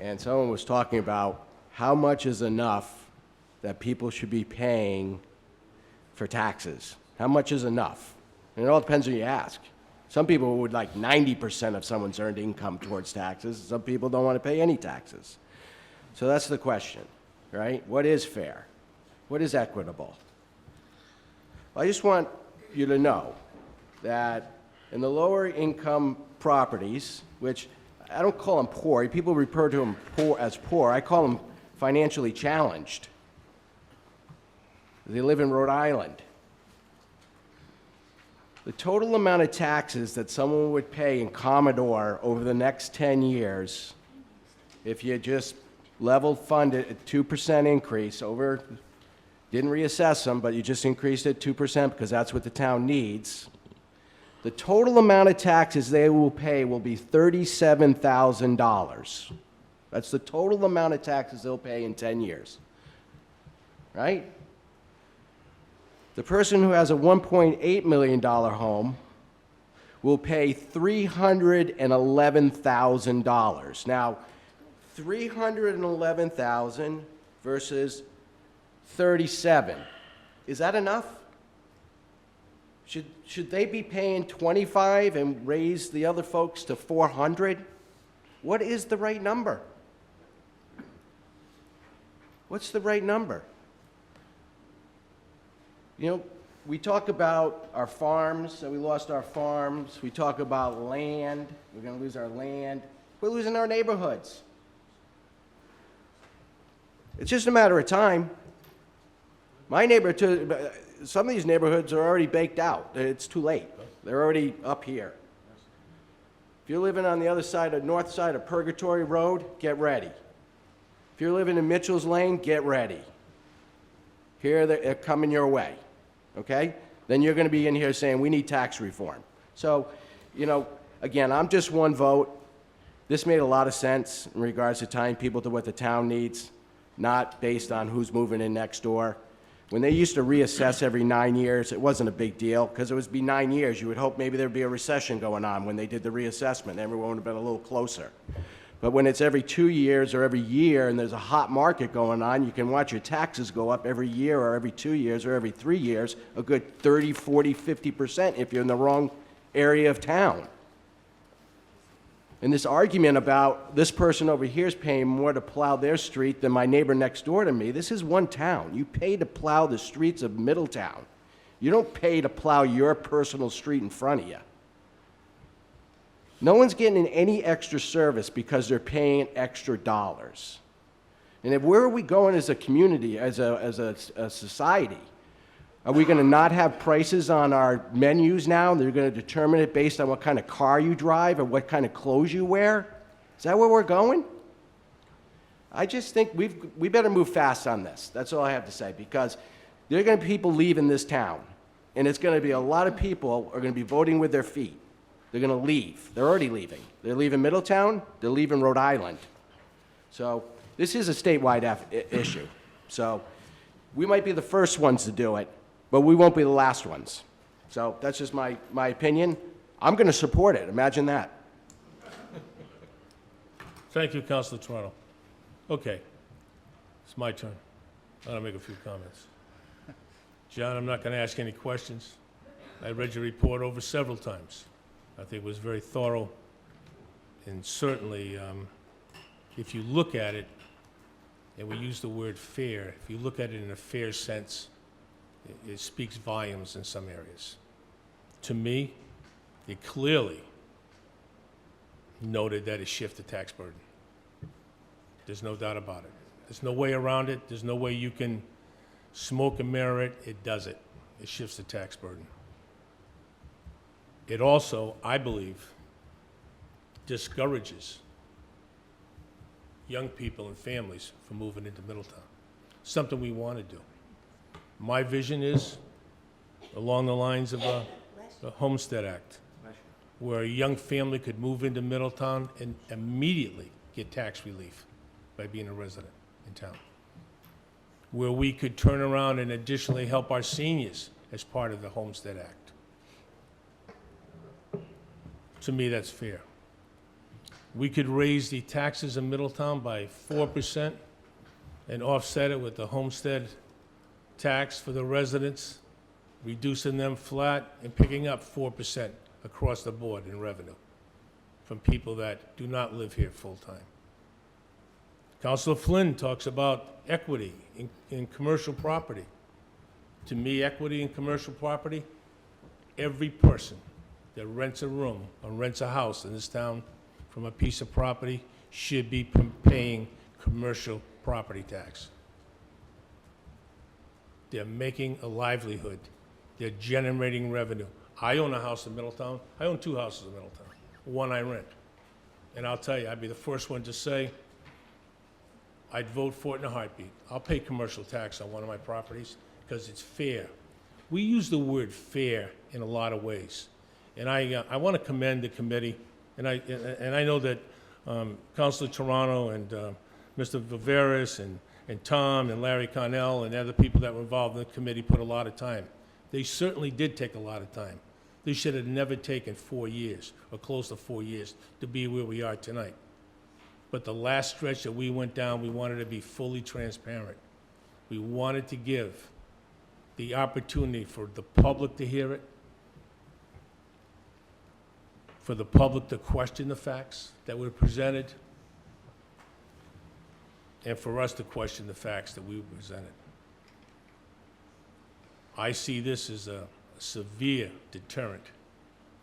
And someone was talking about how much is enough that people should be paying for taxes. How much is enough? And it all depends who you ask. Some people would like 90% of someone's earned income towards taxes. Some people don't want to pay any taxes. So that's the question, right? What is fair? What is equitable? I just want you to know that in the lower income properties, which I don't call them poor, people refer to them as poor, I call them financially challenged. They live in Rhode Island. The total amount of taxes that someone would pay in Commodore over the next 10 years, if you just level funded at 2% increase over, didn't reassess them, but you just increased it 2% because that's what the town needs, the total amount of taxes they will pay will be $37,000. That's the total amount of taxes they'll pay in 10 years, right? The person who has a $1.8 million home will pay $311,000. Now, $311,000 versus 37. Is that enough? Should they be paying 25 and raise the other folks to 400? What is the right number? What's the right number? You know, we talk about our farms, so we lost our farms. We talk about land, we're gonna lose our land. We're losing our neighborhoods. It's just a matter of time. My neighborhood, some of these neighborhoods are already baked out. It's too late. They're already up here. If you're living on the other side, north side of Purgatory Road, get ready. If you're living in Mitchell's Lane, get ready. Here, they're coming your way, okay? Then you're gonna be in here saying, we need tax reform. So, you know, again, I'm just one vote. This made a lot of sense in regards to tying people to what the town needs, not based on who's moving in next door. When they used to reassess every 9 years, it wasn't a big deal, because it would be 9 years. You would hope maybe there'd be a recession going on when they did the reassessment. Everyone would have been a little closer. But when it's every 2 years or every year and there's a hot market going on, you can watch your taxes go up every year or every 2 years or every 3 years, a good 30, 40, 50% if you're in the wrong area of town. And this argument about this person over here is paying more to plow their street than my neighbor next door to me, this is one town. You pay to plow the streets of Middletown. You don't pay to plow your personal street in front of you. No one's getting any extra service because they're paying extra dollars. And where are we going as a community, as a society? Are we going to not have prices on our menus now? They're going to determine it based on what kind of car you drive or what kind of clothes you wear? Is that where we're going? I just think we better move fast on this. That's all I have to say, because there are going to be people leaving this town, and it's going to be a lot of people are going to be voting with their feet. They're going to leave. They're already leaving. They're leaving Middletown. They're leaving Rhode Island. So this is a statewide issue. So we might be the first ones to do it, but we won't be the last ones. So that's just my opinion. I'm going to support it. Imagine that. Thank you, Councilor Toronto. Okay, it's my turn. I'm gonna make a few comments. John, I'm not gonna ask any questions. I read your report over several times. I think it was very thorough, and certainly, if you look at it, and we use the word fair, if you look at it in a fair sense, it speaks volumes in some areas. To me, it clearly noted that it shifted tax burden. There's no doubt about it. There's no way around it. There's no way you can smoke and mirror it. It does it. It shifts the tax burden. It also, I believe, discourages young people and families from moving into Middletown. Something we want to do. My vision is along the lines of the Homestead Act, where a young family could move into Middletown and immediately get tax relief by being a resident in town. Where we could turn around and additionally help our seniors as part of the Homestead Act. To me, that's fair. We could raise the taxes in Middletown by 4% and offset it with the homestead tax for the residents, reducing them flat and picking up 4% across the board in revenue from people that do not live here full-time. Councilor Flynn talks about equity in commercial property. To me, equity in commercial property, every person that rents a room or rents a house in this town from a piece of property should be paying commercial property tax. They're making a livelihood. They're generating revenue. I own a house in Middletown. I own 2 houses in Middletown. One I rent. And I'll tell you, I'd be the first one to say, I'd vote for it in a heartbeat. I'll pay commercial tax on one of my properties because it's fair. We use the word fair in a lot of ways. And I want to commend the committee, and I know that Councilor Toronto and Mr. Viveris and Tom and Larry Connell and other people that were involved in the committee put a lot of time. They certainly did take a lot of time. They should have never taken 4 years or close to 4 years to be where we are tonight. But the last stretch that we went down, we wanted to be fully transparent. We wanted to give the opportunity for the public to hear it, for the public to question the facts that were presented, and for us to question the facts that we presented. I see this as a severe deterrent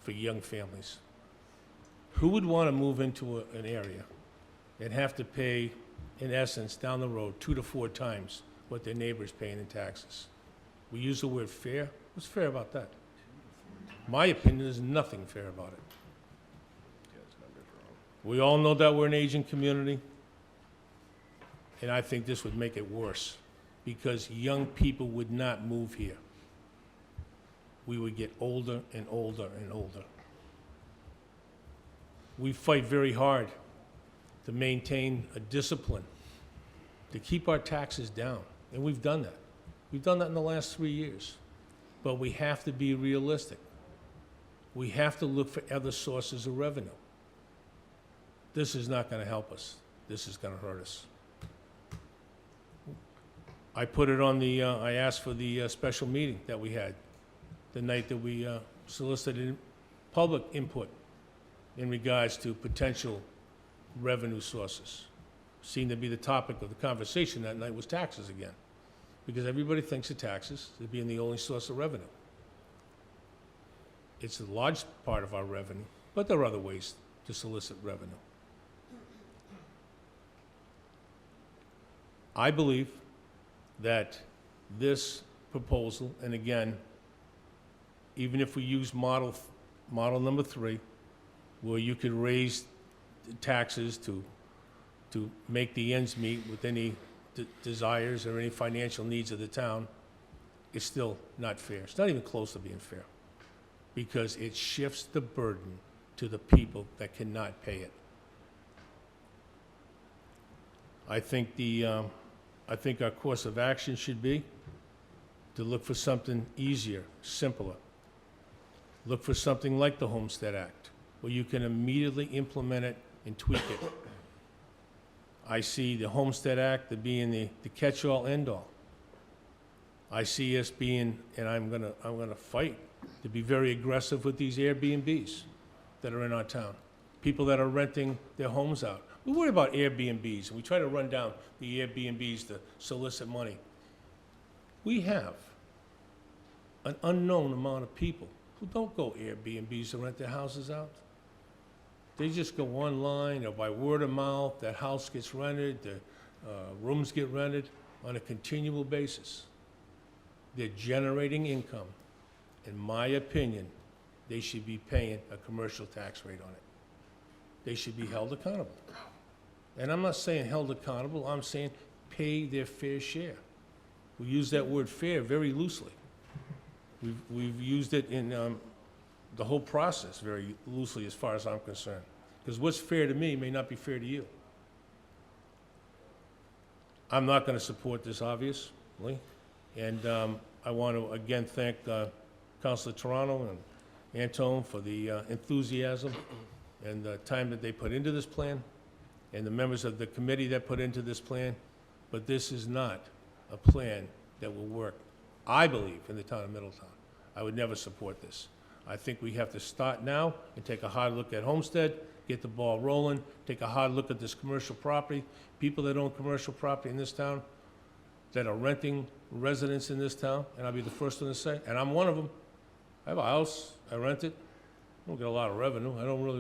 for young families. Who would want to move into an area and have to pay, in essence, down the road, 2 to 4 times what their neighbor's paying in taxes? We use the word fair. What's fair about that? My opinion, there's nothing fair about it. We all know that we're an aging community, and I think this would make it worse, because young people would not move here. We would get older and older and older. We fight very hard to maintain a discipline, to keep our taxes down, and we've done that. We've done that in the last 3 years, but we have to be realistic. We have to look for other sources of revenue. This is not going to help us. This is going to hurt us. I put it on the, I asked for the special meeting that we had the night that we solicited public input in regards to potential revenue sources. Seemed to be the topic of the conversation that night was taxes again, because everybody thinks of taxes as being the only source of revenue. It's a large part of our revenue, but there are other ways to solicit revenue. I believe that this proposal, and again, even if we use model number 3, where you could raise the taxes to make the ends meet with any desires or any financial needs of the town, it's still not fair. It's not even close to being fair, because it shifts the burden to the people that cannot pay it. I think our course of action should be to look for something easier, simpler. Look for something like the Homestead Act, where you can immediately implement it and tweak it. I see the Homestead Act as being the catch-all, end-all. I see us being, and I'm gonna fight to be very aggressive with these Airbnbs that are in our town. People that are renting their homes out. We worry about Airbnbs, and we try to run down the Airbnbs to solicit money. We have an unknown amount of people who don't go Airbnbs to rent their houses out. They just go online or by word of mouth, that house gets rented, the rooms get rented on a continual basis. They're generating income. In my opinion, they should be paying a commercial tax rate on it. They should be held accountable. And I'm not saying held accountable, I'm saying pay their fair share. We use that word fair very loosely. We've used it in the whole process very loosely as far as I'm concerned. Because what's fair to me may not be fair to you. I'm not going to support this, obviously. And I want to again thank Councilor Toronto and Antone for the enthusiasm and the time that they put into this plan, and the members of the committee that put into this plan. But this is not a plan that will work, I believe, in the town of Middletown. I would never support this. I think we have to start now and take a hard look at Homestead, get the ball rolling, take a hard look at this commercial property. People that own commercial property in this town, that are renting residents in this town, and I'll be the first one to say, and I'm one of them. I have a house, I rent it, I don't get a lot of revenue, I really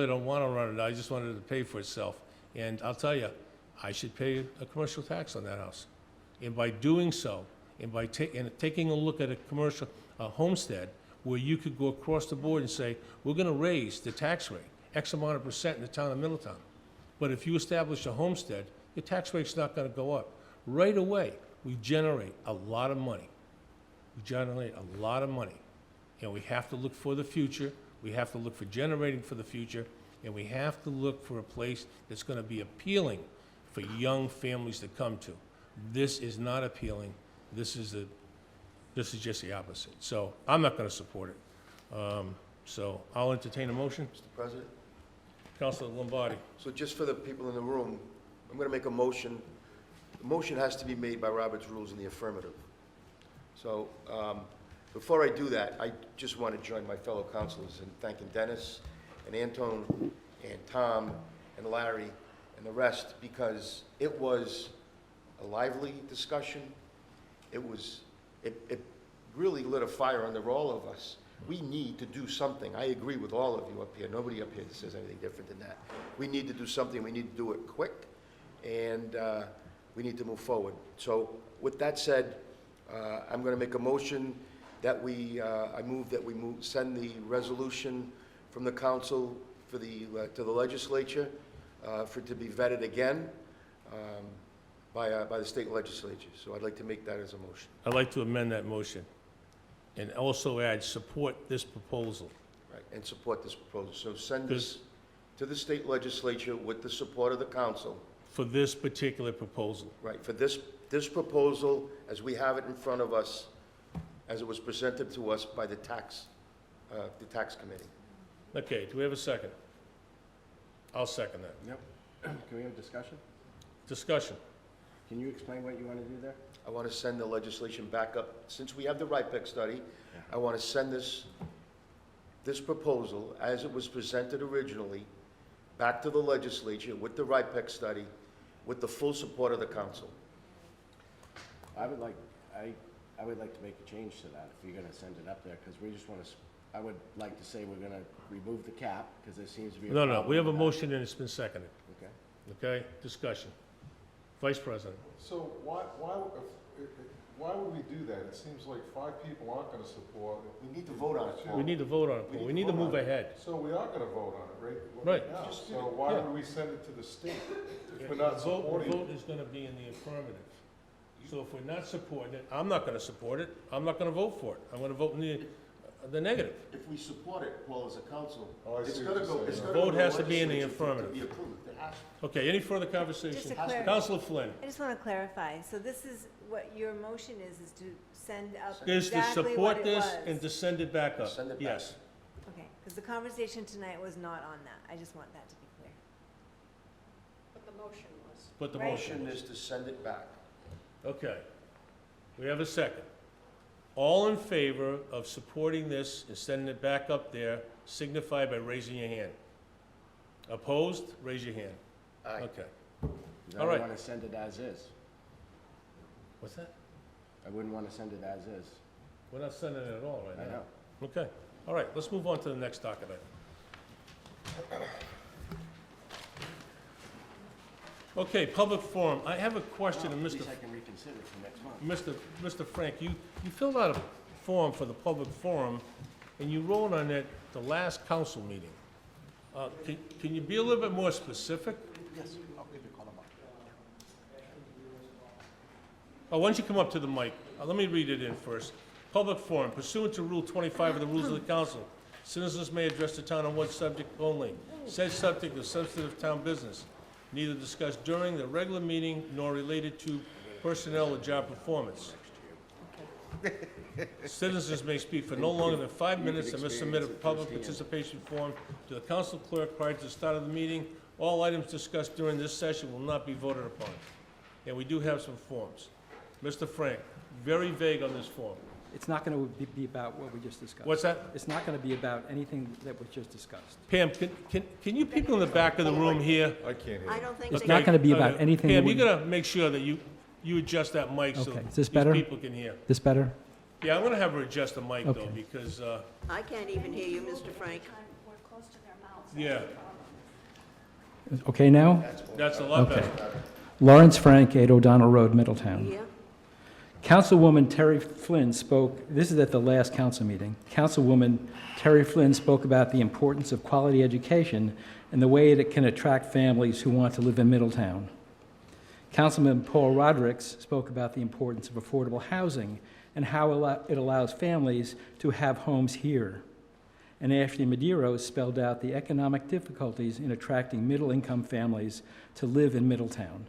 don't want to run it, I just wanted it to pay for itself. And I'll tell you, I should pay a commercial tax on that house. And by doing so, and by taking a look at a commercial homestead, where you could go across the board and say, we're going to raise the tax rate, X amount of percent in the town of Middletown. But if you establish a homestead, your tax rate's not going to go up. Right away, we generate a lot of money. We generate a lot of money. And we have to look for the future. We have to look for generating for the future. And we have to look for a place that's going to be appealing for young families to come to. This is not appealing. This is just the opposite. So I'm not going to support it. So I'll entertain a motion. Mr. President? Councilor Lombardi. So just for the people in the room, I'm going to make a motion. The motion has to be made by Robert's rules in the affirmative. So before I do that, I just want to join my fellow councilors in thanking Dennis and Antone and Tom and Larry and the rest, because it was a lively discussion. it really lit a fire under all of us. We need to do something. I agree with all of you up here. Nobody up here says anything different than that. We need to do something. We need to do it quick, and we need to move forward. So with that said, I'm going to make a motion that I move that we send the resolution from the council to the legislature for it to be vetted again by the state legislature. So I'd like to make that as a motion. I'd like to amend that motion and also add support this proposal. Right, and support this proposal. So send this to the state legislature with the support of the council. For this particular proposal. Right, for this proposal, as we have it in front of us, as it was presented to us by the tax committee. Okay, do we have a second? I'll second that. Yep. Can we have discussion? Discussion. Can you explain what you want to do there? I want to send the legislation back up. Since we have the RIPEC study, I want to send this proposal, as it was presented originally, back to the legislature with the RIPEC study, with the full support of the council. I would like to make a change to that if you're going to send it up there, because we just want to, I would like to say we're going to remove the cap, because there seems to be a No, problem we have a with that. motion and it's been seconded. Okay. Okay, discussion. Vice President. So why would we do that? It seems like 5 people aren't gonna support it. We need to vote on it, We need to vote on it, Paul. We need to move ahead. So we are gonna vote on it, right? Right. now. So why would we send it to the state if we're not The supporting vote it? is gonna be in the affirmative. So if we're not supporting it, I'm not gonna support it, I'm not gonna vote for it. I'm gonna vote in the negative. If we support it, Paul, as a council, Oh, I it's see got what to you're go, it's saying. got to Vote go to has to be in the legislature affirmative. To be approved. It has to. Okay, any further conversation? Just to clarify. Counselor Flynn. I just want to clarify, so this is, what your motion is to send up Is to exactly what support it this was. and to send it back up. Send it back. Yes. Okay, because the conversation tonight was not on that. I just want that to be clear. But the motion was. But the Right. motion. Motion is to send it back. Okay. We have a second. All in favor of supporting this and sending it back up there, signify by raising your hand. Opposed? Raise your hand. Aye. Okay. I All right. want to send it as is. What's that? I wouldn't want to send it as is. We're not sending it at all right I now. know. Okay. All right, let's move on to the next docket item. Okay, public forum. I have a question of At Mr. least I can reconsider for next month. Mr. Frank, you filled out a form for the public forum, and you wrote on it the last council meeting. Can you be a little bit more specific? Yes, I'll give you a call tomorrow. Oh, why don't you come up to the mic? Let me read it in first. Public forum pursuant to Rule 25 of the Rules of the Council, citizens may address the town on one subject only. Said subject is sensitive town business, neither discussed during the regular meeting nor related to personnel or job performance. Citizens may speak for no longer than 5 minutes and must submit a public participation form to the council clerk prior to the start of the meeting. All items discussed during this session will not be voted upon. And we do have some forms. Mr. Frank, very vague on this form. It's not going to be about what we just discussed. What's that? It's not going to be about anything that was just discussed. Pam, can you people in the back of the room here? I can't hear I you. don't think It's they not can. going to be about anything. Pam, that you we- gotta make sure that you adjust that mic so Okay, is this these better? people can hear. This better? Yeah, I'm gonna have her adjust the mic though, Okay. because, I can't even hear you, Mr. Frank. We're close to their mouths. yeah, Okay now? that's a lot Okay. better. Lawrence Frank, 8 O'Donnell Road, Middletown. Yeah? Councilwoman Terry Flynn spoke, this is at the last council meeting. Councilwoman Terry Flynn spoke about the importance of quality education and the way it can attract families who want to live in Middletown. Councilman Paul Rodericks spoke about the importance of affordable housing and how it allows families to have homes here. And Ashley Medeiros spelled out the economic difficulties in attracting middle-income families to live in Middletown.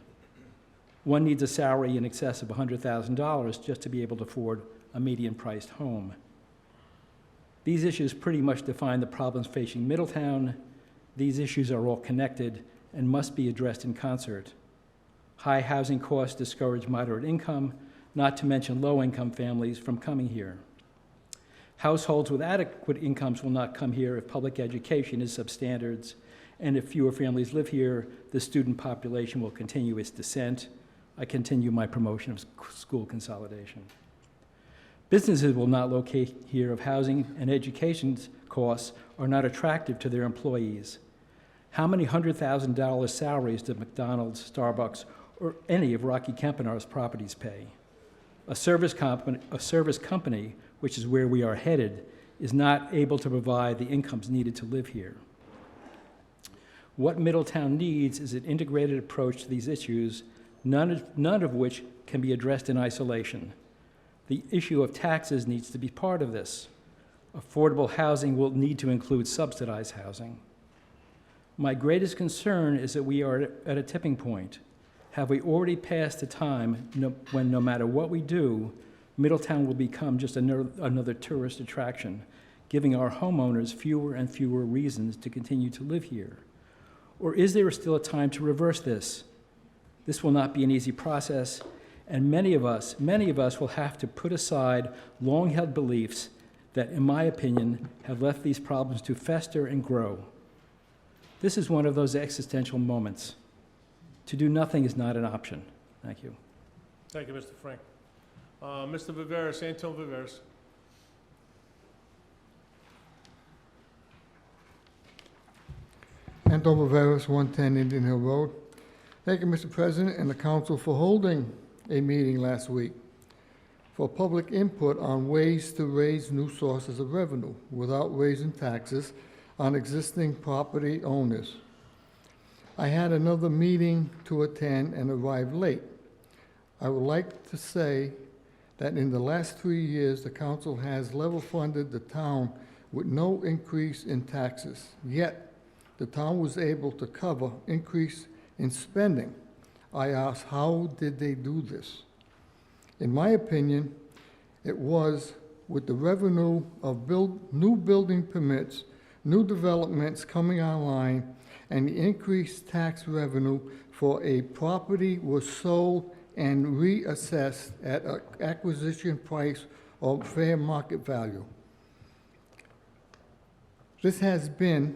One needs a salary in excess of $100,000 just to be able to afford a median-priced home. These issues pretty much define the problems facing Middletown. These issues are all connected and must be addressed in concert. High housing costs discourage moderate income, not to mention low-income families from coming here. Households with adequate incomes will not come here if public education is substandards, and if fewer families live here, the student population will continue its descent. I continue my promotion of school consolidation. Businesses will not locate here if housing and education costs are not attractive to their employees. How many $100,000 salaries do McDonald's, Starbucks, or any of Rocky Kempenar's properties pay? A service company, which is where we are headed, is not able to provide the incomes needed to live here. What Middletown needs is an integrated approach to these issues, none of which can be addressed in isolation. The issue of taxes needs to be part of this. Affordable housing will need to include subsidized housing. My greatest concern is that we are at a tipping point. Have we already passed the time when no matter what we do, Middletown will become just another tourist attraction, giving our homeowners fewer and fewer reasons to continue to live here? Or is there still a time to reverse this? This will not be an easy process, and many of us will have to put aside long-held beliefs that, in my opinion, have left these problems to fester and grow. This is one of those existential moments. To do nothing is not an option. Thank you. Thank you, Mr. Frank. Mr. Viveras, Anton Viveras. Anton Viveras, 110 Indian Hill Road. Thank you, Mr. President and the council, for holding a meeting last week for public input on ways to raise new sources of revenue without raising taxes on existing property owners. I had another meeting to attend and arrived late. I would like to say that in the last 3 years, the council has level funded the town with no increase in taxes. Yet, the town was able to cover increase in spending. I asked, how did they do this? In my opinion, it was with the revenue of new building permits, new developments coming online, and the increased tax revenue for a property was sold and reassessed at an acquisition price or fair market value. This has been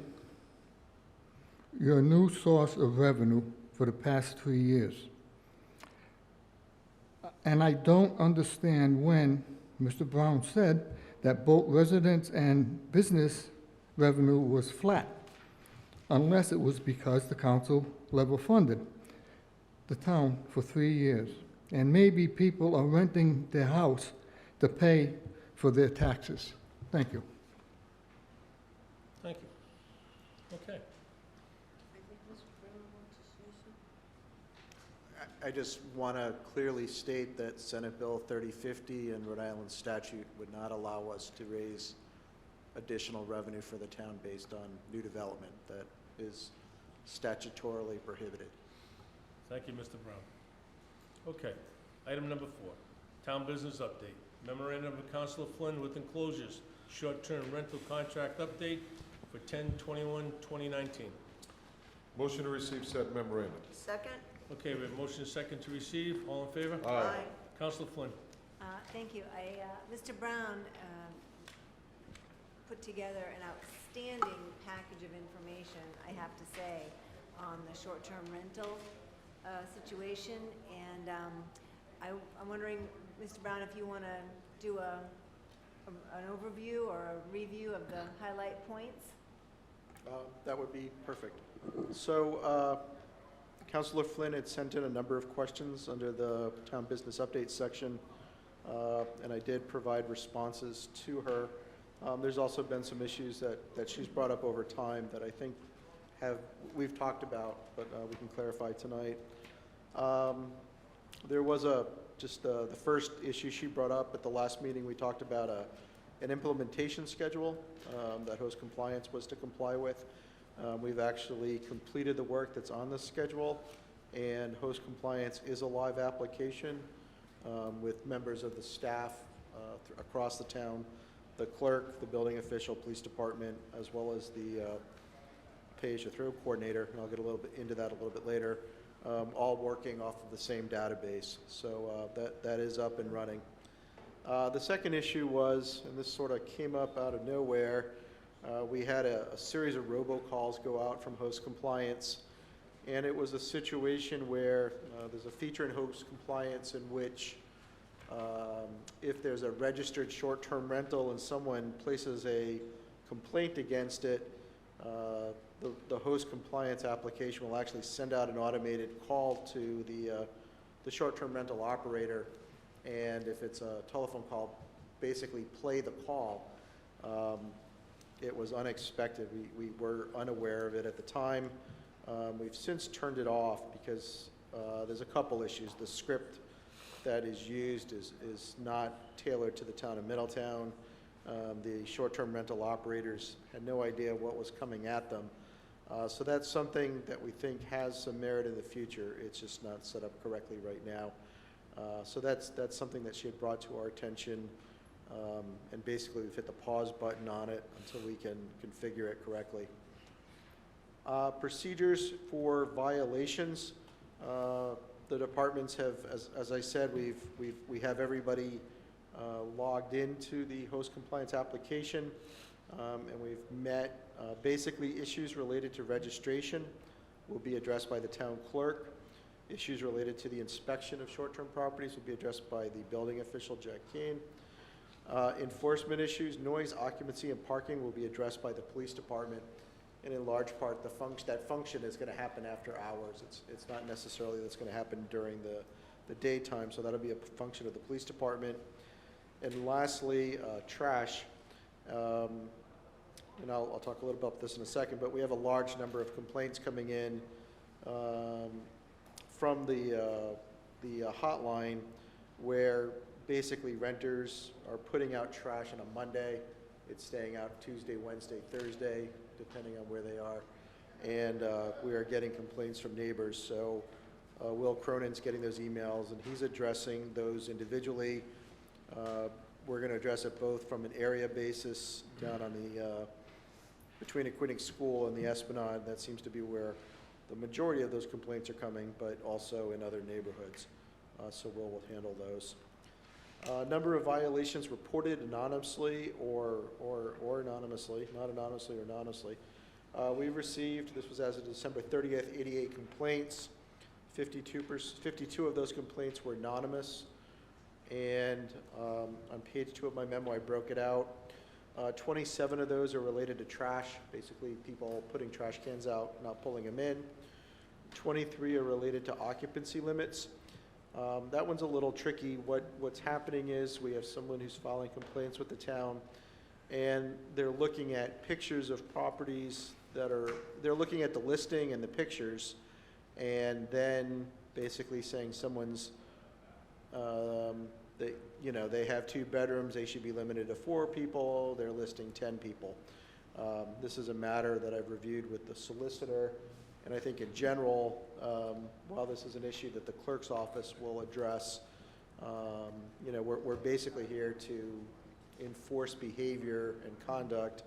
your new source of revenue for the past 3 years. And I don't understand when Mr. Brown said that both residents and business revenue was flat, unless it was because the council level funded the town for 3 years. And maybe people are renting their house to pay for their taxes. Thank you. Thank you. Okay. I just want to clearly state that Senate Bill 3050 and Rhode Island statute would not allow us to raise additional revenue for the town based on new development. That is statutorily prohibited. Thank you, Mr. Brown. Okay, item number 4, town business update. Memorandum of Councilor Flynn with enclosures, short-term rental contract update for 10/21/2019. Motion to receive said memorandum. Second? Okay, we have motion second to receive. All in favor? Aye. Councilor Flynn. Thank you. Mr. Brown put together an outstanding package of information, I have to say, on the short-term rental situation. And I'm wondering, Mr. Brown, if you want to do an overview or a review of the highlight points? That would be perfect. So, Councilor Flynn had sent in a number of questions under the town business update section, and I did provide responses to her. There's also been some issues that she's brought up over time that I think we've talked about, but we can clarify tonight. There was the first issue she brought up at the last meeting. We talked about an implementation schedule that host compliance was to comply with. We've actually completed the work that's on this schedule, and host compliance is a live application with members of the staff across the town, the clerk, the building official, police department, as well as the pay-as-you-throw coordinator, and I'll get a little bit into that a little bit later, all working off of the same database. So that is up and running. The second issue was, and this sort of came up out of nowhere, we had a series of robocalls go out from host compliance And it was a situation where there's a feature in host compliance in which if there's a registered short-term rental and someone places a complaint against it, the host compliance application will actually send out an automated call to the short-term rental operator, and if it's a telephone call, basically play the call. It was unexpected. We were unaware of it at the time. We've since turned it off because there's a couple issues. The script that is used is not tailored to the town of Middletown. The short-term rental operators had no idea what was coming at them. So that's something that we think has some merit in the future. It's just not set up correctly right now. So that's something that she had brought to our attention. And basically we've hit the pause button on it until we can configure it correctly. Procedures for violations. The departments have, as I said, we have everybody logged into the host compliance application, and we've met basically issues related to registration will be addressed by the town clerk. Issues related to the inspection of short-term properties will be addressed by the building official, Jack Kane. Enforcement issues, noise, occupancy, and parking will be addressed by the police department. And in large part, that function is going to happen after hours. It's not necessarily that's going to happen during the daytime, so that'll be a function of the police department. And lastly, trash. And I'll talk a little about this in a second, but we have a large number of complaints coming in from the hotline where basically renters are putting out trash on a Monday. It's staying out Tuesday, Wednesday, Thursday, depending on where they are. And we are getting complaints from neighbors. So Will Cronin's getting those emails, and he's addressing those individually. We're going to address it both from an area basis down on the between Aquidneck School and the Esplanade. That seems to be where the majority of those complaints are coming, but also in other neighborhoods. So will handle those. Number of violations reported anonymously or anonymously, not anonymously or anonymously. We received, this was as of December 30th, 88 complaints. 52 of those complaints were anonymous. And on page 2 of my memo, I broke it out. 27 of those are related to trash, basically people putting trash cans out, not pulling them in. 23 are related to occupancy limits. That one's a little tricky. What's happening is we have someone who's filing complaints with the town, and they're looking at pictures of properties they're looking at the listing and the pictures, and then basically saying someone's, they have 2 bedrooms, they should be limited to 4 people, they're listing 10 people. This is a matter that I've reviewed with the solicitor. And I think in general, while this is an issue that the clerk's office will address, we're basically here to enforce behavior and conduct,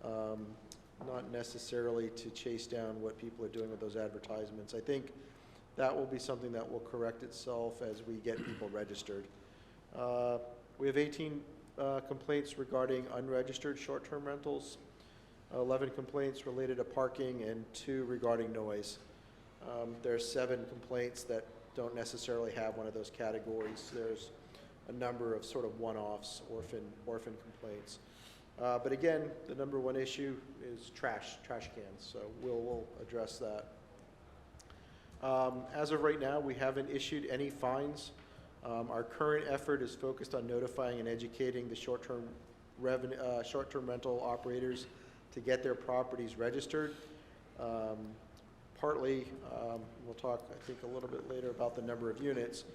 not necessarily to chase down what people are doing with those advertisements. I think that will be something that will correct itself as we get people registered. We have 18 complaints regarding unregistered short-term rentals. 11 complaints related to parking and 2 regarding noise. There are 7 complaints that don't necessarily have one of those categories. There's a number of sort of one-offs, orphan complaints. But again, the number one issue is trash cans, so we'll address that. As of right now, we haven't issued any fines. Our current effort is focused on notifying and educating the short-term rental operators to get their properties registered. Partly, we'll talk, I think, a little bit later about the number of units.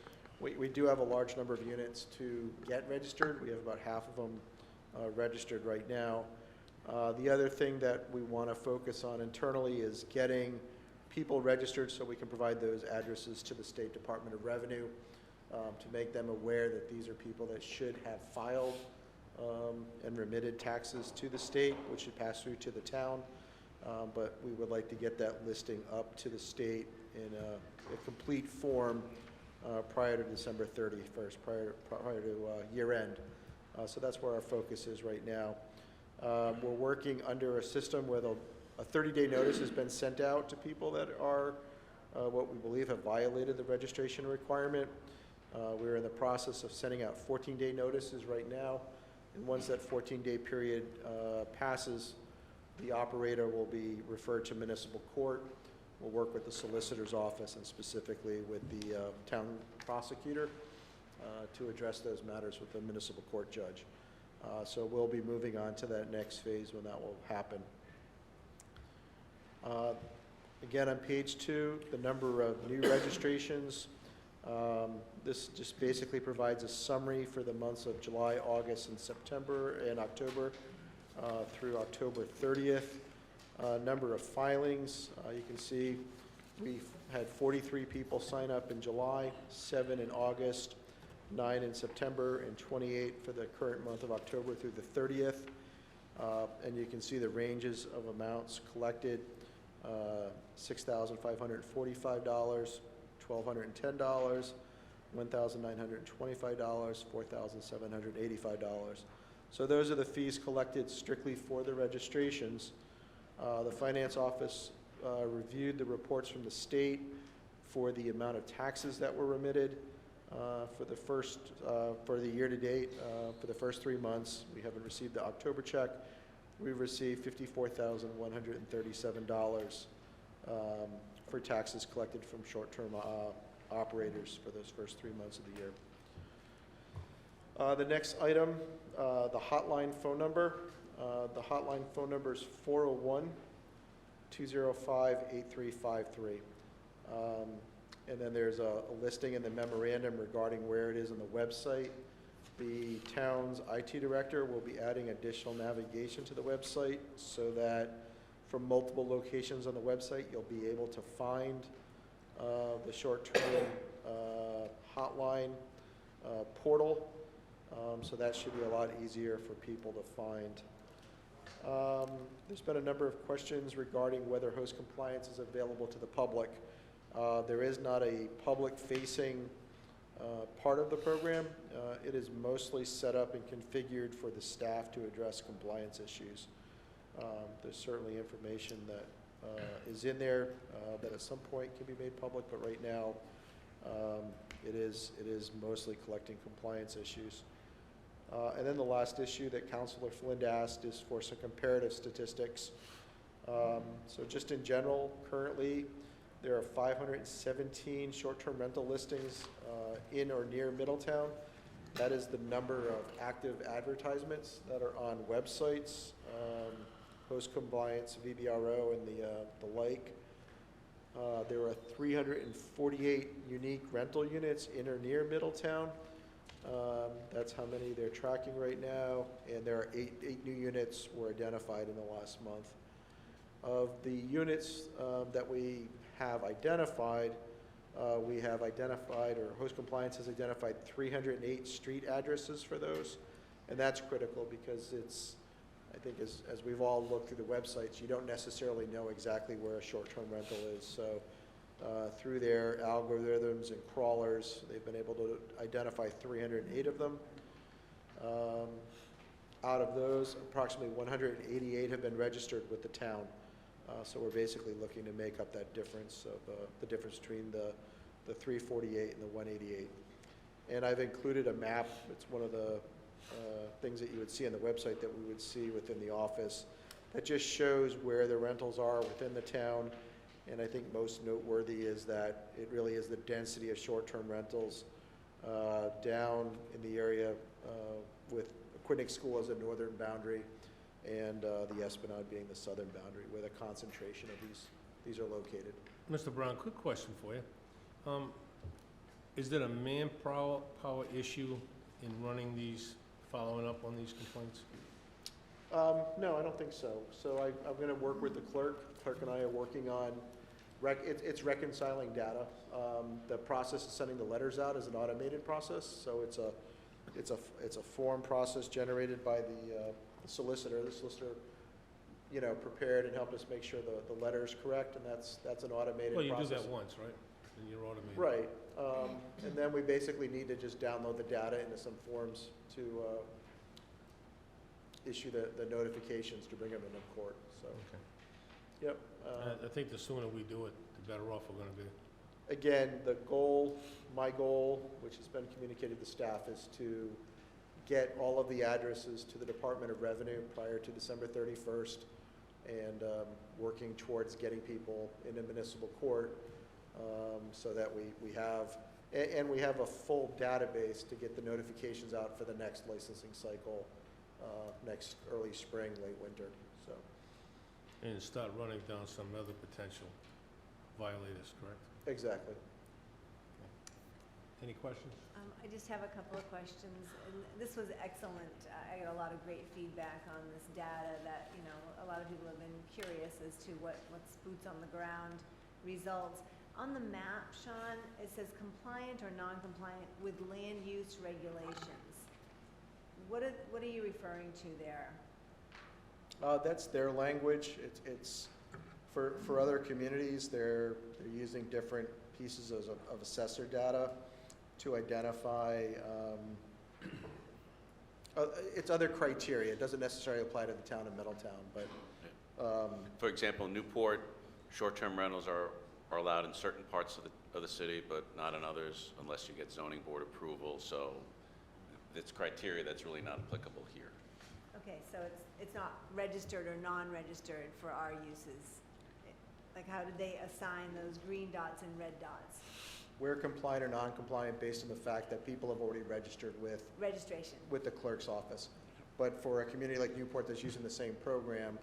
We do have a large number of units to get registered. We have about half of them registered right now. The other thing that we want to focus on internally is getting people registered so we can provide those addresses to the State Department of Revenue to make them aware that these are people that should have filed and remitted taxes to the state, which should pass through to the town. But we would like to get that listing up to the state in a complete form prior to December 31st, prior to year end. So that's where our focus is right now. We're working under a system where a 30-day notice has been sent out to people that are what we believe have violated the registration requirement. We're in the process of sending out 14-day notices right now, and once that 14-day period passes, the operator will be referred to municipal court. We'll work with the solicitor's office and specifically with the town prosecutor to address those matters with the municipal court judge. So we'll be moving on to that next phase when that will happen. Again, on page 2, the number of new registrations. This just basically provides a summary for the months of July, August, and September, and October through October 30th. Number of filings, you can see we've had 43 people sign up in July, 7 in August, 9 in September, and 28 for the current month of October through the 30th. And you can see the ranges of amounts collected, $6,545, $1,210, $1,925, $4,785. So those are the fees collected strictly for the registrations. The finance office reviewed the reports from the state for the amount of taxes that were remitted for the year to date. For the first 3 months, we haven't received the October check. We've received $54,137 for taxes collected from short-term operators for those first 3 months of the year. The next item, the hotline phone number. The hotline phone number is 401-205-8353. And then there's a listing in the memorandum regarding where it is on the website. The town's IT director will be adding additional navigation to the website so that from multiple locations on the website, you'll be able to find the short-term hotline portal. So that should be a lot easier for people to find. There's been a number of questions regarding whether host compliance is available to the public. There is not a public-facing part of the program. It is mostly set up and configured for the staff to address compliance issues. There's certainly information that is in there that at some point can be made public, but right now it is mostly collecting compliance issues. And then the last issue that Councilor Flynn asked is for some comparative statistics. So just in general, currently, there are 517 short-term rental listings in or near Middletown. That is the number of active advertisements that are on websites, host compliance, VBRO, and the like. There are 348 unique rental units in or near Middletown. That's how many they're tracking right now, and there are eight new units were identified in the last month. Of the units that we have identified, or Host Compliance has identified 308 street addresses for those, and that's critical because it's, I think as we've all looked through the websites, you don't necessarily know exactly where a short-term rental is, so through their algorithms and crawlers, they've been able to identify 308 of them. Out of those, approximately 188 have been registered with the town. So we're basically looking to make up that difference of the difference between the 348 and the 188. And I've included a map. It's one of the things that you would see on the website that we would see within the office that just shows where the rentals are within the town. And I think most noteworthy is that it really is the density of short-term rentals down in the area with Quinnick School as a northern boundary and the Esplanade being the southern boundary where the concentration of these are located. Mr. Brown, quick question for you. Is there a manpower issue in running these, following up on these complaints? No, I don't think so. So I'm going to work with the clerk. The clerk and I are working on, it's reconciling data. The process of sending the letters out is an automated process, so it's a form process generated by the solicitor. The solicitor, prepared and helped us make sure the letter is correct, and that's an automated process. Well, you do that once, right? And you're automated. Right. And then we basically need to just download the data into some forms to issue the notifications to bring them into court. So, Okay. yep. I think the sooner we do it, the better off we're going to be. Again, the goal, my goal, which has been communicated to staff, is to get all of the addresses to the Department of Revenue prior to December 31st, and working towards getting people in a municipal court, so that we have, and we have a full database to get the notifications out for the next licensing cycle, next early spring, late winter, so. And start running down some other potential violators, correct? Exactly. Any questions? I just have a couple of questions, and this was excellent. I got a lot of great feedback on this data that, you know, a lot of people have been curious as to what's boots on the ground results. On the map, Sean, it says compliant or non-compliant with land use regulations. What are you referring to there? That's their language. It's for other communities, they're using different pieces of assessor data to identify, it's other criteria. It doesn't necessarily apply to the town of Middletown, but, For example, Newport, short-term rentals are allowed in certain parts of the city, but not in others unless you get zoning board approval. So it's criteria that's really not applicable here. Okay, so it's not registered or non-registered for our uses. Like, how did they assign those green dots and red dots? we're compliant or non-compliant based on the fact that people have already registered with Registration. the clerk's office. But for a community like Newport that's using the same program,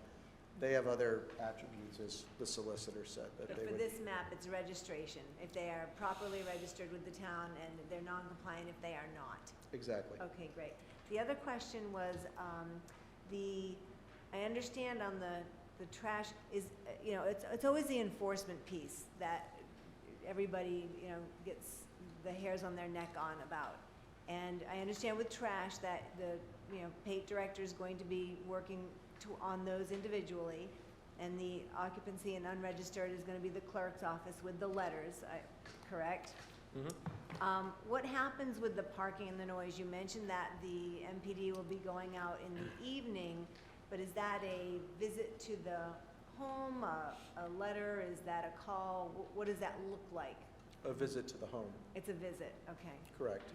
they have other attributes, as the solicitor said, that But they for would. this map, it's registration. If they are properly registered with the town, and they're non-compliant if they are not. Exactly. Okay, great. The other question was, I understand on the trash is, it's always the enforcement piece that everybody, gets the hairs on their neck on about. And I understand with trash that the, PATE director is going to be working on those individually, and the occupancy and unregistered is gonna be the clerk's office with the letters, correct? Mhm. What happens with the parking and the noise? You mentioned that the MPD will be going out in the evening, but is that a visit to the home, a letter, is that a call? What does that look like? A visit to the home, It's a visit, okay. correct.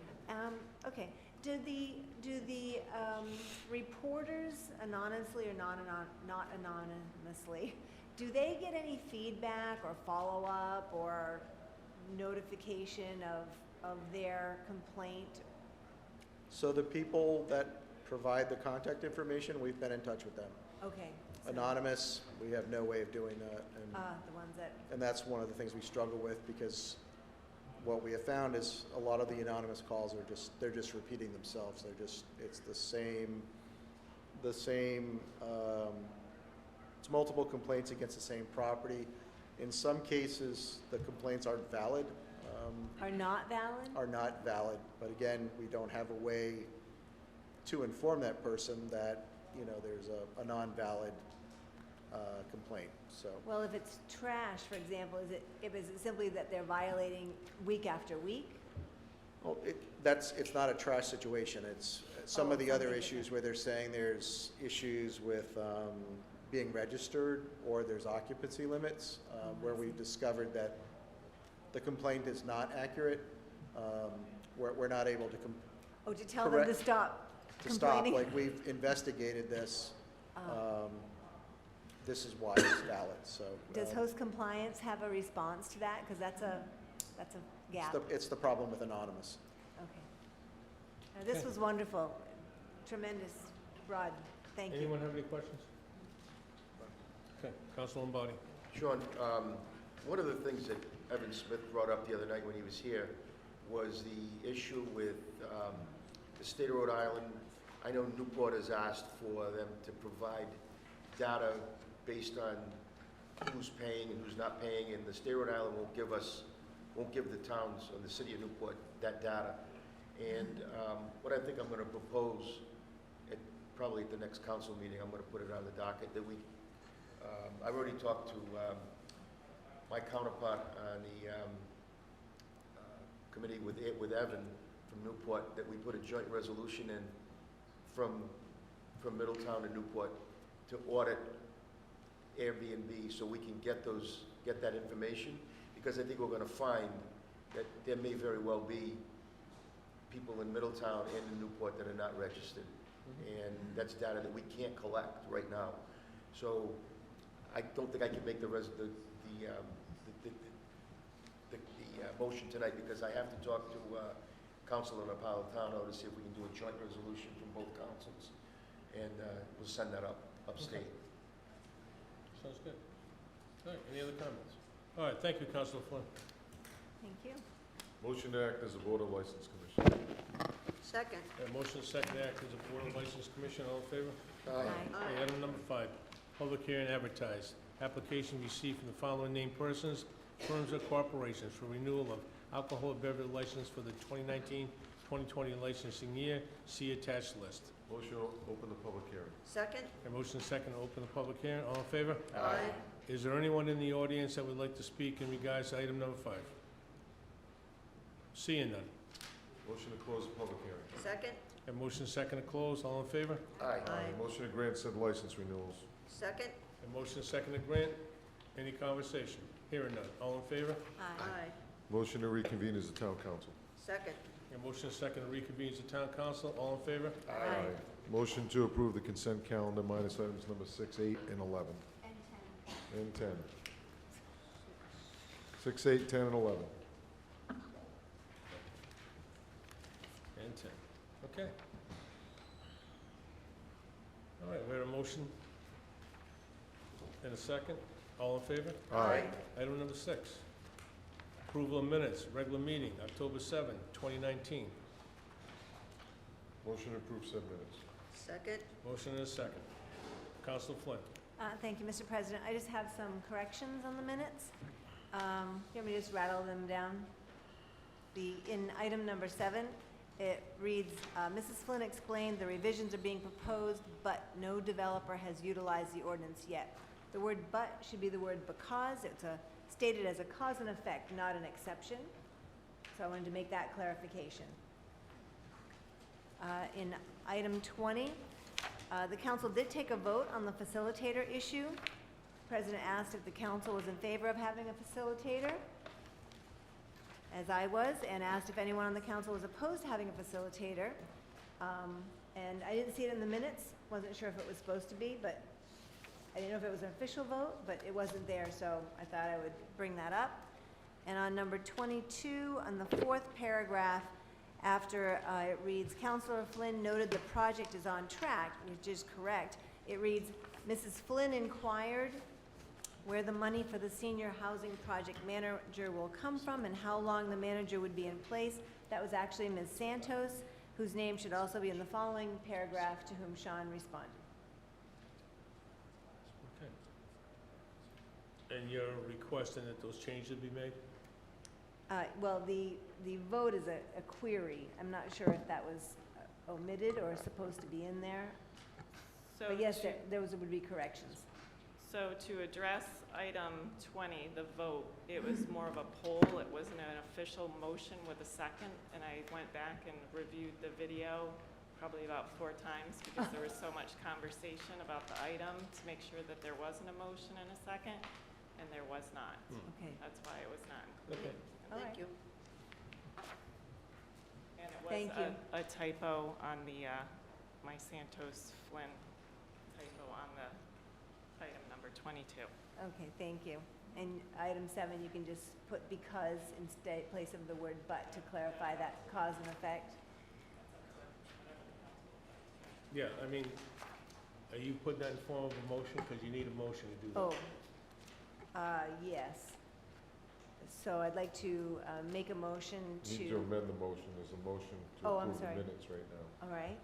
Okay, do the reporters anonymously or not anonymously, do they get any feedback or follow-up or notification of their complaint? So the people that provide the contact information, we've been in touch with them. Okay. so- Anonymous, we have no way of doing that, The ones that, and that's one of the things we struggle with, because what we have found is a lot of the anonymous calls are they're just repeating themselves. It's the same, it's multiple complaints against the same property. In some cases, the complaints aren't valid, are not valid? but again, we don't have a way to inform that person that, there's a non-valid complaint, so. Well, if it's trash, for example, is it simply that they're violating week after week? Well, it's not a trash situation. It's some of the other something issues where they're saying there's issues with being registered, or there's occupancy limits, where we've discovered that the complaint is not accurate. We're not able to To tell them to Correct. stop to stop, complaining? like, we've investigated this. This is why it's valid, so. Does host compliance have a response to that? Because that's a gap. It's the problem with anonymous. Okay. This was wonderful. Tremendous, Rod. Thank you. Anyone have any questions? Okay, Council Lombardi. Sean, one of the things that Evan Smith brought up the other night when he was here was the issue with the state of Rhode Island. I know Newport has asked for them to provide data based on who's paying and who's not paying, and the state of Rhode Island won't give the towns or the city of Newport that data. And what I think I'm going to propose, probably at the next council meeting, I'm going to put it on the docket, that I've already talked to my counterpart on the committee with Evan from Newport, that we put a joint resolution in from Middletown to Newport to audit Airbnb, so we can get that information. because I think we're gonna find that there may very well be people in Middletown and in Newport that are not registered. And that's data that we can't collect right now. So I don't think I can make the motion tonight, because I have to talk to Councilor Napolitano to see if we can do a joint resolution from both councils. And we'll send that upstate. Sounds good. All right, any other comments? All right, thank you, Councilor Flynn. Thank you. Motion to act as a Board of License Commission. Second. Motion second to act as a Board of License Commission, all in favor? Aye. Okay, item number 5, public hearing advertised. Application received from the following named persons, firms or corporations for renewal of alcohol beverage license for the 2019-2020 licensing year. See attached list. Motion to open the public hearing. Second? Motion second to open the public hearing, all in favor? Aye. Is there anyone in the audience that would like to speak in regards to item number 5? Seeing none. Motion to close the public hearing. Second? Motion second to close, all in favor? Aye. Motion to grant said license renewals. Second? Motion second to grant. Any conversation? Hearing none. All in favor? Aye. Motion to reconvene as the town council. Second? Motion second to reconvene as the town council. All in favor? Aye. Motion to approve the consent calendar minus items number 6, 8, and 11. And 10. 6, 8, 10, and 11. And 10. Okay. All right, we have a motion and a second. All in favor? Aye. Item number 6, approval of minutes, regular meeting, October 7, 2019. Motion to approve said minutes. Second? Motion and a second. Councilor Flynn. Thank you, Mr. President. I just have some corrections on the minutes. You want me to just rattle them down? In item number 7, it reads, Mrs. Flynn explained the revisions are being proposed, but no developer has utilized the ordinance yet. The word "but" should be the word "because." It's stated as a cause and effect, not an exception. So I wanted to make that clarification. In item 20, the council did take a vote on the facilitator issue. The president asked if the council was in favor of having a facilitator, as I was, and asked if anyone on the council was opposed to having a facilitator. And I didn't see it in the minutes, wasn't sure if it was supposed to be, but I didn't know if it was an official vote, but it wasn't there, so I thought I would bring that up. And on number 22, on the 4th paragraph, after it reads, Councilor Flynn noted the project is on track, which is correct. It reads, Mrs. Flynn inquired where the money for the senior housing project manager will come from and how long the manager would be in place. That was actually Ms. Santos, whose name should also be in the following paragraph, to whom Sean responded. Okay. And you're requesting that those changes be made? Well, the vote is a query. I'm not sure if that was omitted or supposed to be in there. So But yes, to- there would be corrections. So to address item 20, the vote, it was more of a poll. It wasn't an official motion with a second. And I went back and reviewed the video probably about 4 times because there was so much conversation about the item to make sure that there wasn't a motion and a second, and there was not. Okay. That's why it was not included. Okay. All right. Thank you. And it Thank was you. a typo on the, my Santos Flynn typo on the item number 22. Okay, thank you. And item 7, you can just put "because" in place of the word "but" to clarify that cause and effect. Yeah, I mean, are you putting that in form of a motion? Because you need a motion to do that. Oh, yes. So I'd like to make a motion Need to to, amend the motion. There's a motion to Oh, I'm approve the sorry. minutes right now. all right.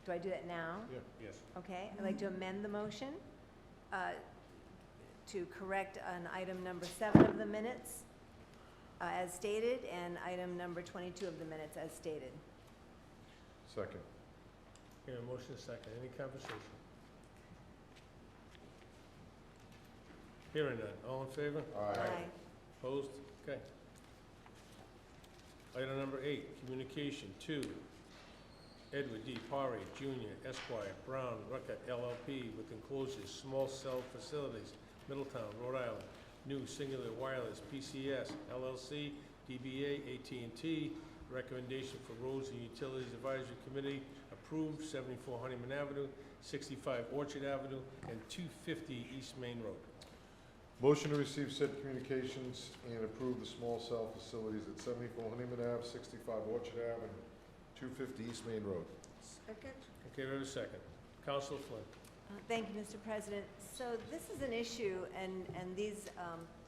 Do I do that now? Yeah, yes. Okay, I'd like to amend the motion to correct on item number 7 of the minutes as stated, and item number 22 of the minutes as stated. Second. Here, a motion is second. Any conversation? Hearing none. All in favor? Aye. Opposed? Okay. Item number 8, communication 2. Edward D. Parry, Jr., Esquire, Brown, Ruckert, LLP, with enclosures, small cell facilities, Middletown, Rhode Island. New Singular Wireless, PCS, LLC, DBA, AT&T. Recommendation for Roads and Utilities Advisory Committee, approved 74 Honeyman Avenue, 65 Orchard Avenue, and 250 East Main Road. Motion to receive said communications and approve the small cell facilities at 74 Honeyman Ave, 65 Orchard Ave, and 250 East Main Road. Second? Okay, we have a second. Councilor Flynn. Thank you, Mr. President. So this is an issue, and these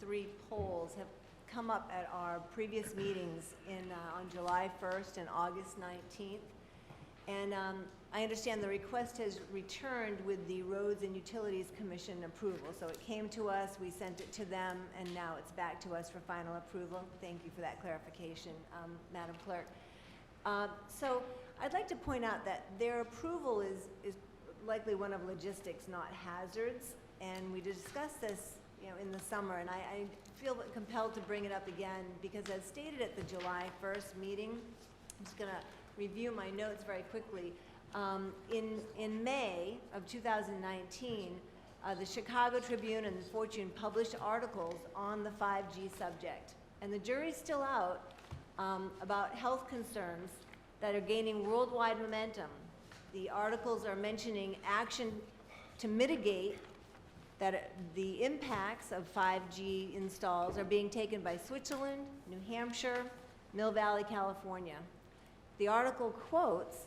three polls have come up at our previous meetings on July 1st and August 19th. And I understand the request has returned with the Roads and Utilities Commission approval. So it came to us, we sent it to them, and now it's back to us for final approval. Thank you for that clarification, Madam Clerk. So I'd like to point out that their approval is likely one of logistics, not hazards. And we discussed this, in the summer, and I feel compelled to bring it up again because as stated at the July 1st meeting, I'm just gonna review my notes very quickly. In May of 2019, the Chicago Tribune and Fortune published articles on the 5G subject. And the jury's still out about health concerns that are gaining worldwide momentum. The articles are mentioning action to mitigate that the impacts of 5G installs are being taken by Switzerland, New Hampshire, Mill Valley, California. The article quotes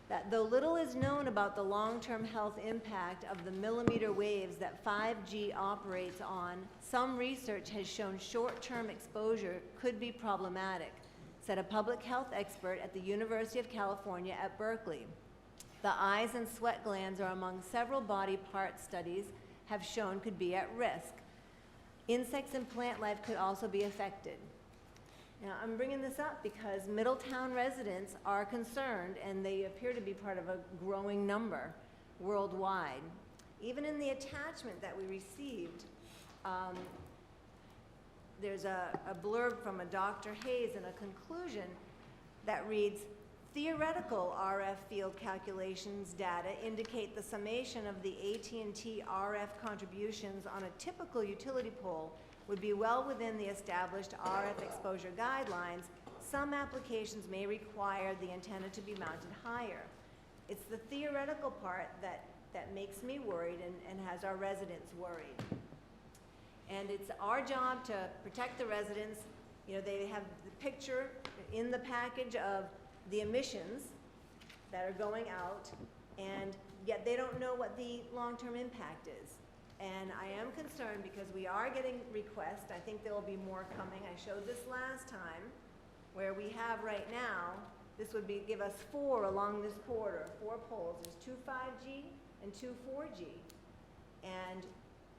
that though little is known about the long-term health impact of the millimeter waves that 5G operates on, some research has shown short-term exposure could be problematic, said a public health expert at the University of California at Berkeley. The eyes and sweat glands are among several body part studies have shown could be at risk. Insects and plant life could also be affected. Now, I'm bringing this up because Middletown residents are concerned, and they appear to be part of a growing number worldwide. Even in the attachment that we received, there's a blurb from a Dr. Hayes and a conclusion that reads, theoretical RF field calculations data indicate the summation of the AT&T RF contributions on a typical utility pole would be well within the established RF exposure guidelines. Some applications may require the antenna to be mounted higher. It's the theoretical part that makes me worried and has our residents worried. And it's our job to protect the residents. They have the picture in the package of the emissions that are going out, and yet they don't know what the long-term impact is. And I am concerned because we are getting requests. I think there will be more coming. I showed this last time, where we have right now, this would give us 4 along this corridor, 4 poles. There's 2 5G and 2 4G. And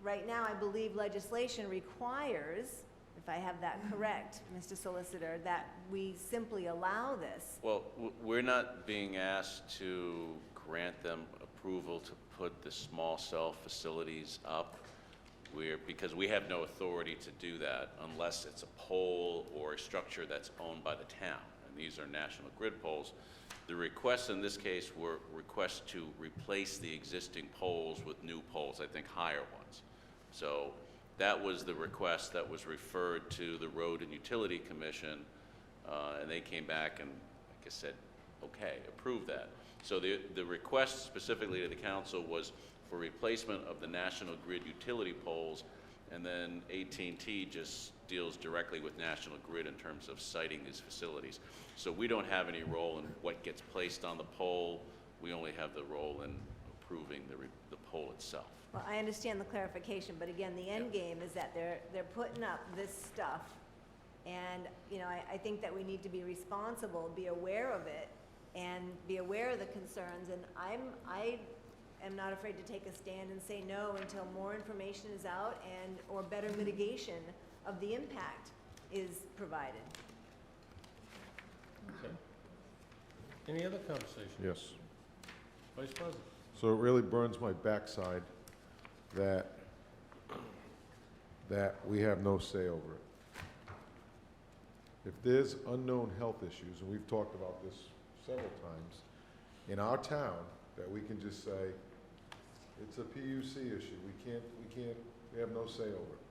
right now, I believe legislation requires, if I have that correct, Mr. Solicitor, that we simply allow this. Well, we're not being asked to grant them approval to put the small cell facilities up. Because we have no authority to do that unless it's a pole or a structure that's owned by the town. And these are National Grid poles. The requests in this case were requests to replace the existing poles with new poles, I think higher ones. So that was the request that was referred to the Road and Utility Commission, and they came back and, like I said, okay, approve that. So the request specifically to the council was for replacement of the National Grid utility poles, and then AT&T just deals directly with National Grid in terms of siting these facilities. So we don't have any role in what gets placed on the pole. We only have the role in approving the pole itself. Well, I understand the clarification, but again, the end game is that they're putting up this stuff, and I think that we need to be responsible, be aware of it, and be aware of the concerns. And I am not afraid to take a stand and say no until more information is out or better mitigation of the impact is provided. Okay. Any other conversation? Yes. Vice President? So it really burns my backside that we have no say over it. If there's unknown health issues, and we've talked about this several times, in our town, that we can just say, it's a PUC issue, we have no say over it.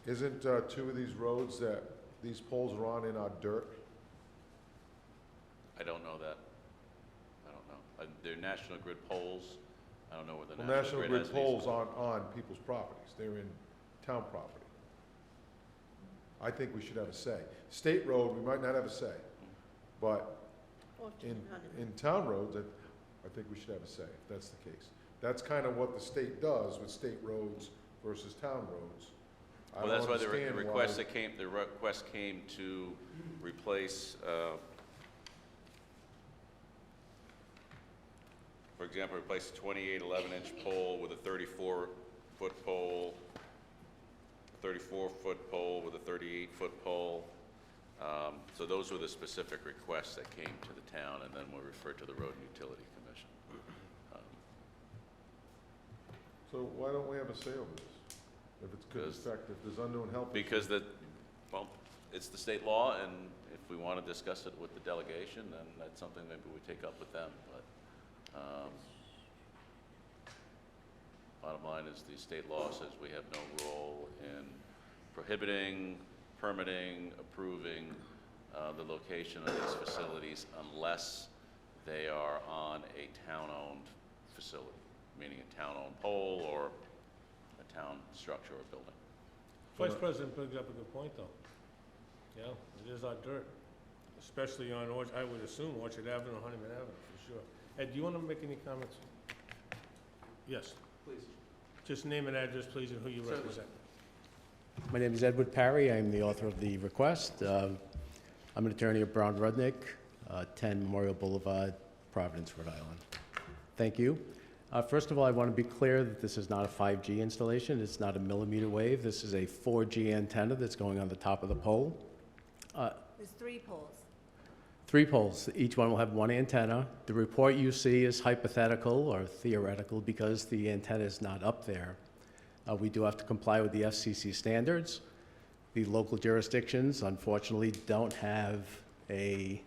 Isn't two of these roads that these poles are on in our dirt? I don't know that. I don't know. They're National Grid poles. I don't know where the Well, National Grid has these. poles aren't on people's properties, they're in town property. I think we should have a say. State road, we might not have a say, but in town roads, I think we should have a say, if that's the case. That's kind of what the state does with state roads versus town roads. I Well, don't that's why the understand request that came, the request came to replace, for example, replace a 28 11-inch pole with a 34-foot pole, a 34-foot pole with a 38-foot pole. So those were the specific requests that came to the town, and then were referred to the Road and Utility Commission. So why don't we have a say over this? If it's good Because- effect, if there's unknown help. Because well, it's the state law, and if we want to discuss it with the delegation, then that's something maybe we take up with them, but, bottom line is the state law says we have no role in prohibiting, permitting, approving, the location of these facilities unless they are on a town-owned facility, meaning a town-owned pole or a town structure or building. Vice President brings up a good point, though. Yeah, it is our dirt, especially on, I would assume, Orchard Avenue and Honeyman Avenue, for sure. Ed, do you want to make any comments? Yes. Please. Just name and address, please, and who you represent. My name is Edward Parry. I'm the author of the request. I'm an attorney at Brown Rudnick, 10 Memorial Boulevard, Providence, Rhode Island. Thank you. First of all, I want to be clear that this is not a 5G installation. It's not a millimeter wave. This is a 4G antenna that's going on the top of the pole. There's 3 poles. 3 poles. Each one will have 1 antenna. The report you see is hypothetical or theoretical because the antenna is not up there. We do have to comply with the FCC standards. The local jurisdictions, unfortunately, don't have any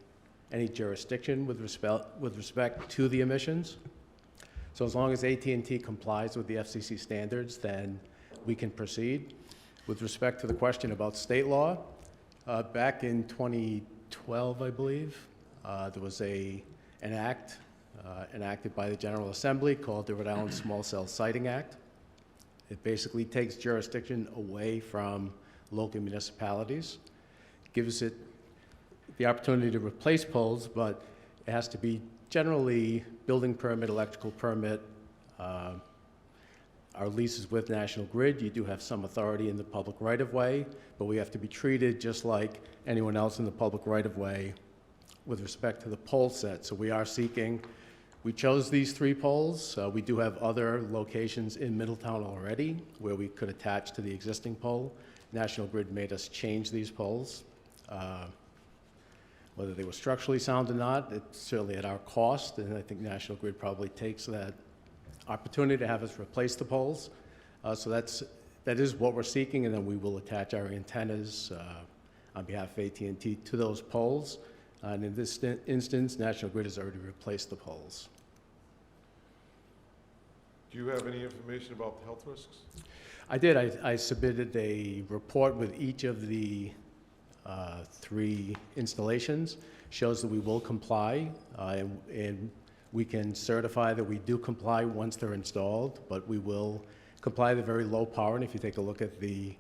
jurisdiction with respect to the emissions. So as long as AT&T complies with the FCC standards, then we can proceed. With respect to the question about state law, back in 2012, I believe, there was an act enacted by the General Assembly called the Rhode Island Small Cell Siting Act. It basically takes jurisdiction away from local municipalities, gives it the opportunity to replace poles, but it has to be generally building permit, electrical permit. Our lease is with National Grid. You do have some authority in the public right-of-way, but we have to be treated just like anyone else in the public right-of-way with respect to the pole set. So we are seeking, we chose these 3 poles. We do have other locations in Middletown already where we could attach to the existing pole. National Grid made us change these poles. Whether they were structurally sound or not, it's certainly at our cost, and I think National Grid probably takes that opportunity to have us replace the poles. So that is what we're seeking, and then we will attach our antennas on behalf of AT&T to those poles. And in this instance, National Grid has already replaced the poles. Do you have any information about the health risks? I did. I submitted a report with each of the 3 installations. Shows that we will comply, and we can certify that we do comply once they're installed, but we will comply at a very low power. And if you take a look at the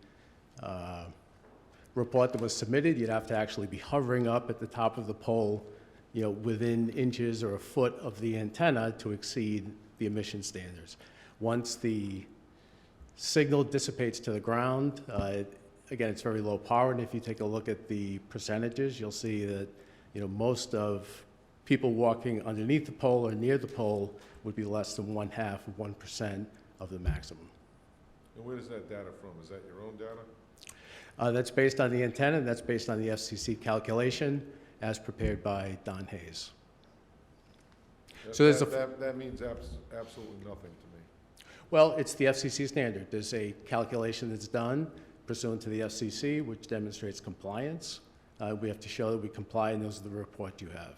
report that was submitted, you'd have to actually be hovering up at the top of the pole, within inches or a foot of the antenna to exceed the emission standards. Once the signal dissipates to the ground, again, it's very low power, and if you take a look at the percentages, you'll see that, most of people walking underneath the pole or near the pole would be less than 1/2 of 1% of the maximum. And where does that data from? Is that your own data? That's based on the antenna, and that's based on the FCC calculation as prepared by Don Hayes. So there's that means absolutely nothing to me. Well, it's the FCC standard. There's a calculation that's done pursuant to the FCC, which demonstrates compliance. We have to show that we comply, and those are the reports you have.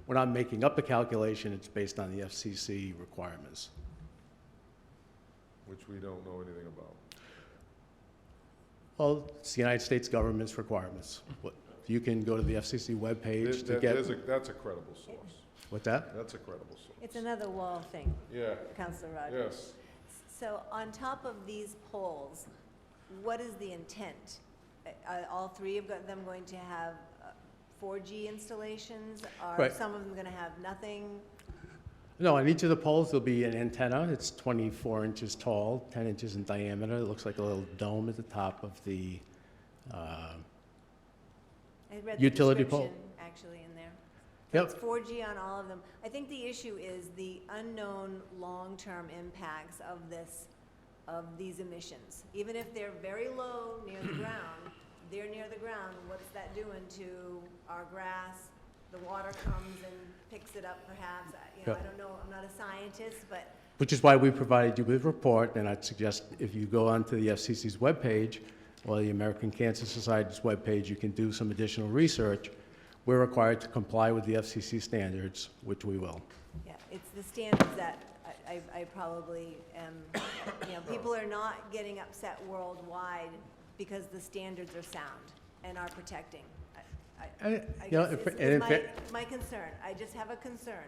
We're not making up a calculation. It's based on the FCC requirements. Which we don't know anything about. Well, it's the United States government's requirements. You can go to the FCC webpage to get, That's a credible source. what's that? That's a credible source. It's another wall thing, Yeah, Counselor Rogers. yes. So on top of these poles, what is the intent? Are all three of them going to have 4G installations? Are Right. some of them going to have nothing? No, on each of the poles, there'll be an antenna. It's 24 inches tall, 10 inches in diameter. It looks like a little dome at the top of the, I read the Utility pole. description actually in there. Yep. It's 4G on all of them. I think the issue is the unknown long-term impacts of these emissions. Even if they're very low near the ground, they're near the ground, what's that doing to our grass? The water comes and picks it up perhaps. I Yep. don't know, I'm not a scientist, but which is why we provided you with a report, and I'd suggest if you go onto the FCC's webpage or the American Cancer Society's webpage, you can do some additional research. We're required to comply with the FCC standards, which we will. yeah, it's the standards that I probably am, people are not getting upset worldwide because the standards are sound and are protecting. I You know, guess and is in fa- my concern. I just have a concern.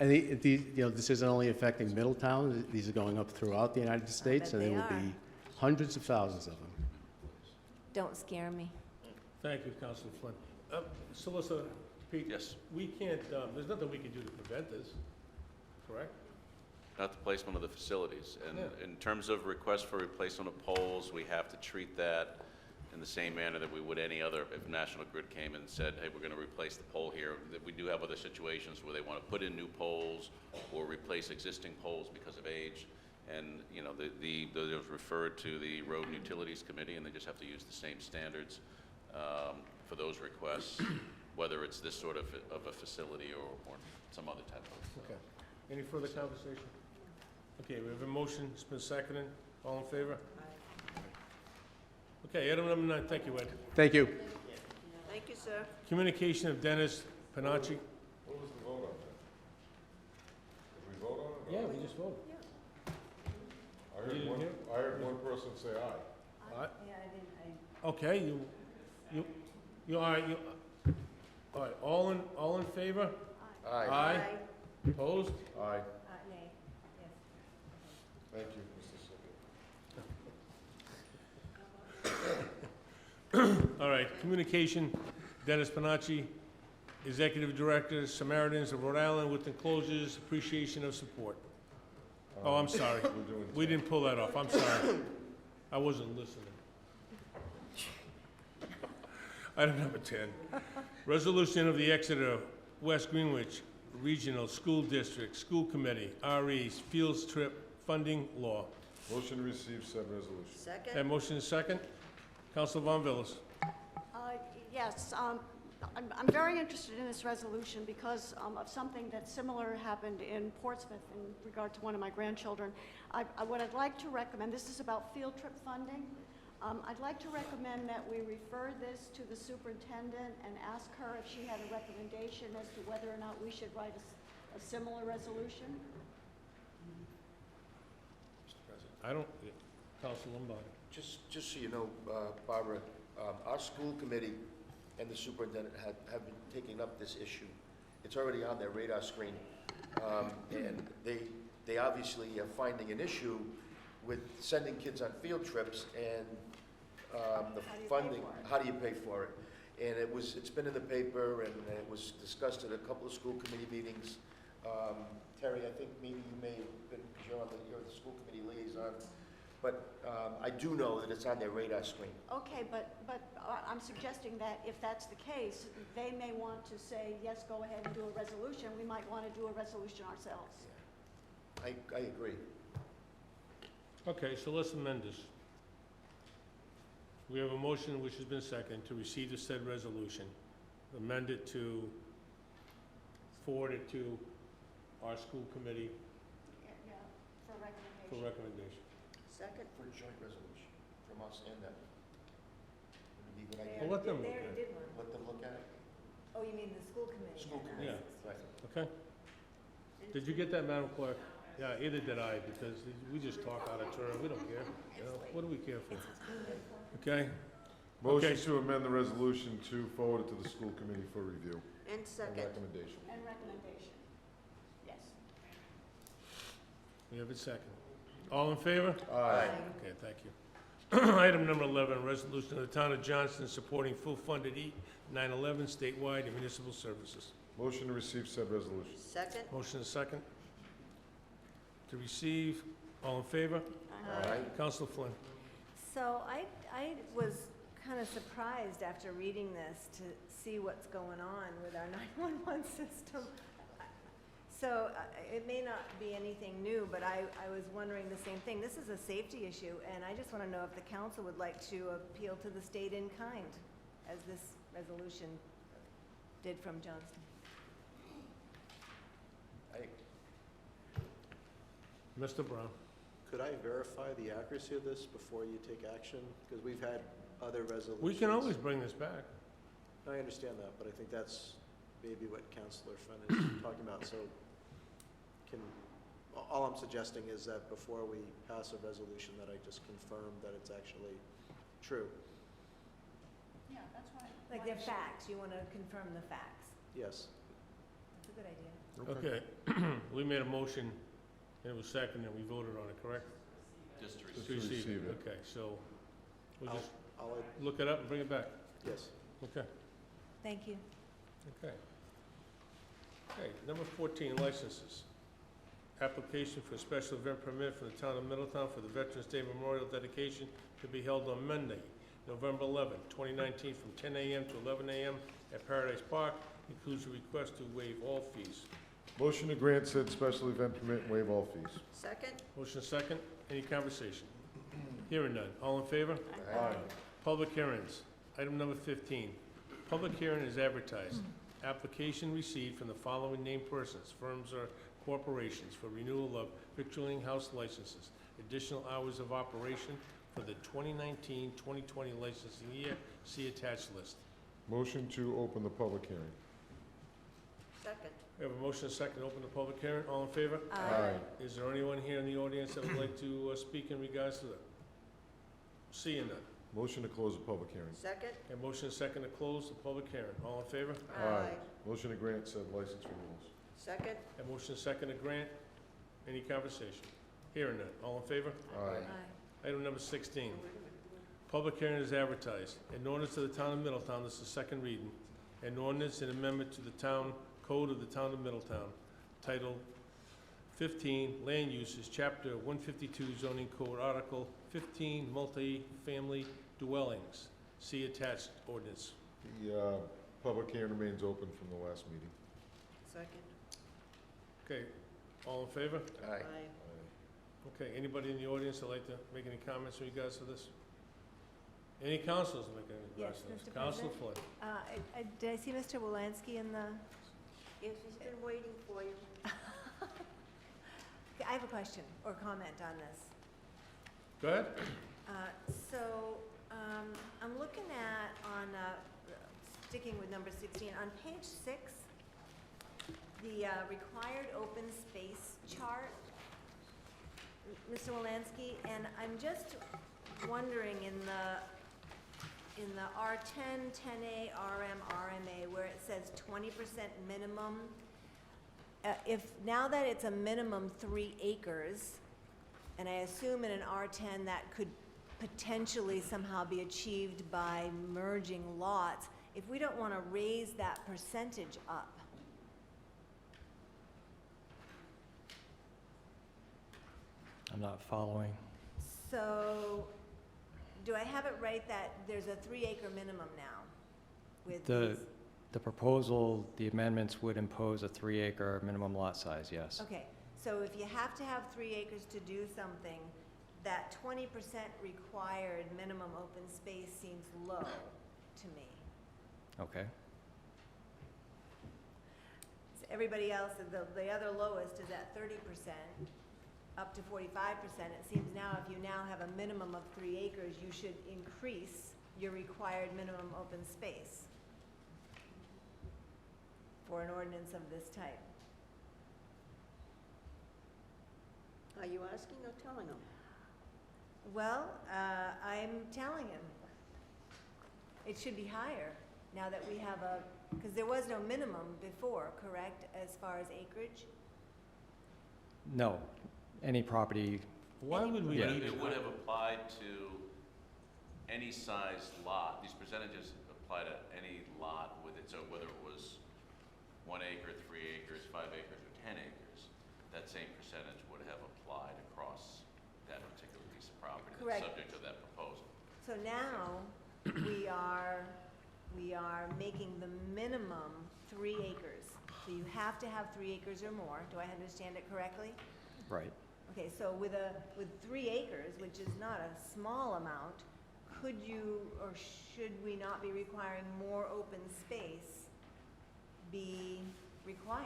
And this isn't only affecting Middletown, these are going up throughout the United States, and bet there they will are. be hundreds of thousands of them. Don't scare me. Thank you, Councilor Flynn. Solicitor Pete? Yes. We can't, there's nothing we can do to prevent this, correct? Not the placement of the facilities. And Yeah. in terms of requests for replacement of poles, we have to treat that in the same manner that we would any other, if National Grid came and said, hey, we're going to replace the pole here. That we do have other situations where they want to put in new poles or replace existing poles because of age. And, those referred to the Road and Utilities Committee, and they just have to use the same standards for those requests, whether it's this sort of a facility or some other type of. Okay. Any further conversation? Okay, we have a motion, it's been seconded. All in favor? Okay, item number 9, thank you, Ed. Thank you. Thank you, sir. Communication of Dennis Panacci. What was the vote on that? Did we vote on it? Yeah, we just voted. You didn't hear? I heard one person say aye. Aye. Yeah, I didn't, Okay, all right, all in favor? Aye. Aye. Opposed? Aye. nay, yes. Thank you, Mr. Sickett. All right, communication, Dennis Panacci, Executive Director, Samaritans of Rhode Island, with enclosures, appreciation of support. Oh, I'm sorry. We're doing We didn't pull that off, I'm sorry. I wasn't listening. Item number 10, resolution of the Exeter West Greenwich Regional School District School Committee, RE's Fields Trip Funding Law. Motion to receive said resolution. Second? Have motion is second. Council Von Villas. Yes, I'm very interested in this resolution because of something that similar happened in Portsmouth in regard to one of my grandchildren. What I'd like to recommend, this is about field trip funding. I'd like to recommend that we refer this to the superintendent and ask her if she had a recommendation as to whether or not we should write a similar resolution. Mr. President. I don't, Council Lombardi. Just so you know, Barbara, our school committee and the superintendent have been taking up this issue. It's already on their radar screen. And they obviously are finding an issue with sending kids on field trips and the funding. How do you pay for it? And it's been in the paper and it was discussed at a couple of school committee meetings. Terry, I think maybe you may have been, because you're the school committee liaison. But I do know that it's on their radar screen. Okay, but I'm suggesting that if that's the case, they may want to say, yes, go ahead and do a resolution. We might want to do a resolution ourselves. I agree. Okay, so let's amend this. We have a motion which has been seconded to receive the said resolution, amend it to forward it to our school committee Yeah, for recommendation. for recommendation. Second? For a joint resolution from us and them. Would it be a good They idea? Well, let them they look already at it. did one. Let them look at it? Oh, you mean the school committee? School and us. committee. Right. Okay? Did you get that, Madam Clerk? Yeah, either did I, because we just talk out of turn, we don't care, what do we care for? Okay? Motion Okay. to amend the resolution to forward it to the school committee for review And and second. recommendation. And recommendation. Yes. We have a second. All in favor? Aye. Okay, thank you. Item number 11, resolution of the town of Johnston supporting full-funded E-911 statewide and municipal services. Motion to receive said resolution. Second. Motion is second. To receive, all in favor? Aye. Council Flynn. So I was kind of surprised after reading this to see what's going on with our 911 system. So it may not be anything new, but I was wondering the same thing. This is a safety issue, and I just want to know if the council would like to appeal to the state in kind, as this resolution did from Johnston. Mr. Brown. Could I verify the accuracy of this before you take action? Because we've had other resolutions. We can always bring this back. I understand that, but I think that's maybe what Councilor Flynn is talking about. So all I'm suggesting is that before we pass a resolution, that I just confirm that it's actually true. Yeah, that's right. Like they're facts, you want to confirm the facts. Yes. That's a good idea. Okay. We made a motion, and it was seconded, and we voted on it, correct? Just to Just receive. to receive it. Okay, so we'll just I'll look it up and bring it back. yes. Okay, Thank you. okay. Okay, number 14, licenses. Application for a special event permit for the town of Middletown for the Veterans Day Memorial Dedication to be held on Monday, November 11, 2019, from 10 a.m. to 11 a.m. at Paradise Park. Includes a request to waive all fees. Motion to grant said special event permit and waive all fees. Second. Motion second. Any conversation? Hearing none. All in favor? Aye. Public hearings. Item number 15. Public hearing is advertised. Application received from the following named persons, firms or corporations for renewal of victualling house licenses. Additional hours of operation for the 2019-2020 licensing year. See attached list. Motion to open the public hearing. Second. We have a motion second to open the public hearing. All in favor? Aye. Is there anyone here in the audience that would like to speak in regards to that? Seeing none. Motion to close the public hearing. Second. A motion second to close the public hearing. All in favor? Motion to grant said license renewals. Second. A motion second to grant. Any conversation? Hearing none. All in favor? Aye. Item number 16. Public hearing is advertised. An ordinance to the town of Middletown, this is second reading. An ordinance and amendment to the town code of the town of Middletown, Title 15, Land Uses, Chapter 152, Zoning Code, Article 15, Multi-Family Dwellings. See attached ordinance. The public hearing remains open from the last meeting. Second. Okay, all in favor? Aye. Okay, anybody in the audience that'd like to make any comments in regards to this? Any councilors making any regards Yes, to this? Mr. Council President? Flood. Did I see Mr. Wolanski in the, Yes, he's been waiting for you. Okay, I have a question or comment on this. Go ahead. So, I'm looking at, sticking with number 16, on page 6, the required open space chart, Mr. Wolanski, and I'm just wondering in the R10, 10A, RM, RMA, where it says 20% minimum, if, now that it's a minimum 3 acres, and I assume in an R10 that could potentially somehow be achieved by merging lots, if we don't want to raise that percentage up, I'm not following. so do I have it right that there's a 3 acre minimum now with The, these? the proposal, the amendments would impose a 3 acre minimum lot size, yes. Okay, so if you have to have 3 acres to do something, that 20% required minimum open space seems low to me. Okay. So everybody else, the other lowest is at 30%, up to 45%. It seems now if you now have a minimum of 3 acres, you should increase your required minimum open space for an ordinance of this type. Are you asking or telling him? Well, I'm telling him. it should be higher now that we have a, because there was no minimum before, correct, as far as acreage? No, any property, Why would we Yeah. need It would have applied to any size lot. These percentages apply to any lot with it, so whether it was 1 acre, 3 acres, 5 acres, or 10 acres, that same percentage would have applied across that particular piece of property. that's Correct. Subject to that proposal. So now, we are making the minimum 3 acres. So you have to have 3 acres or more. Do I understand it correctly? right. Okay, so with 3 acres, which is not a small amount, could you or should we not be requiring more open space be required?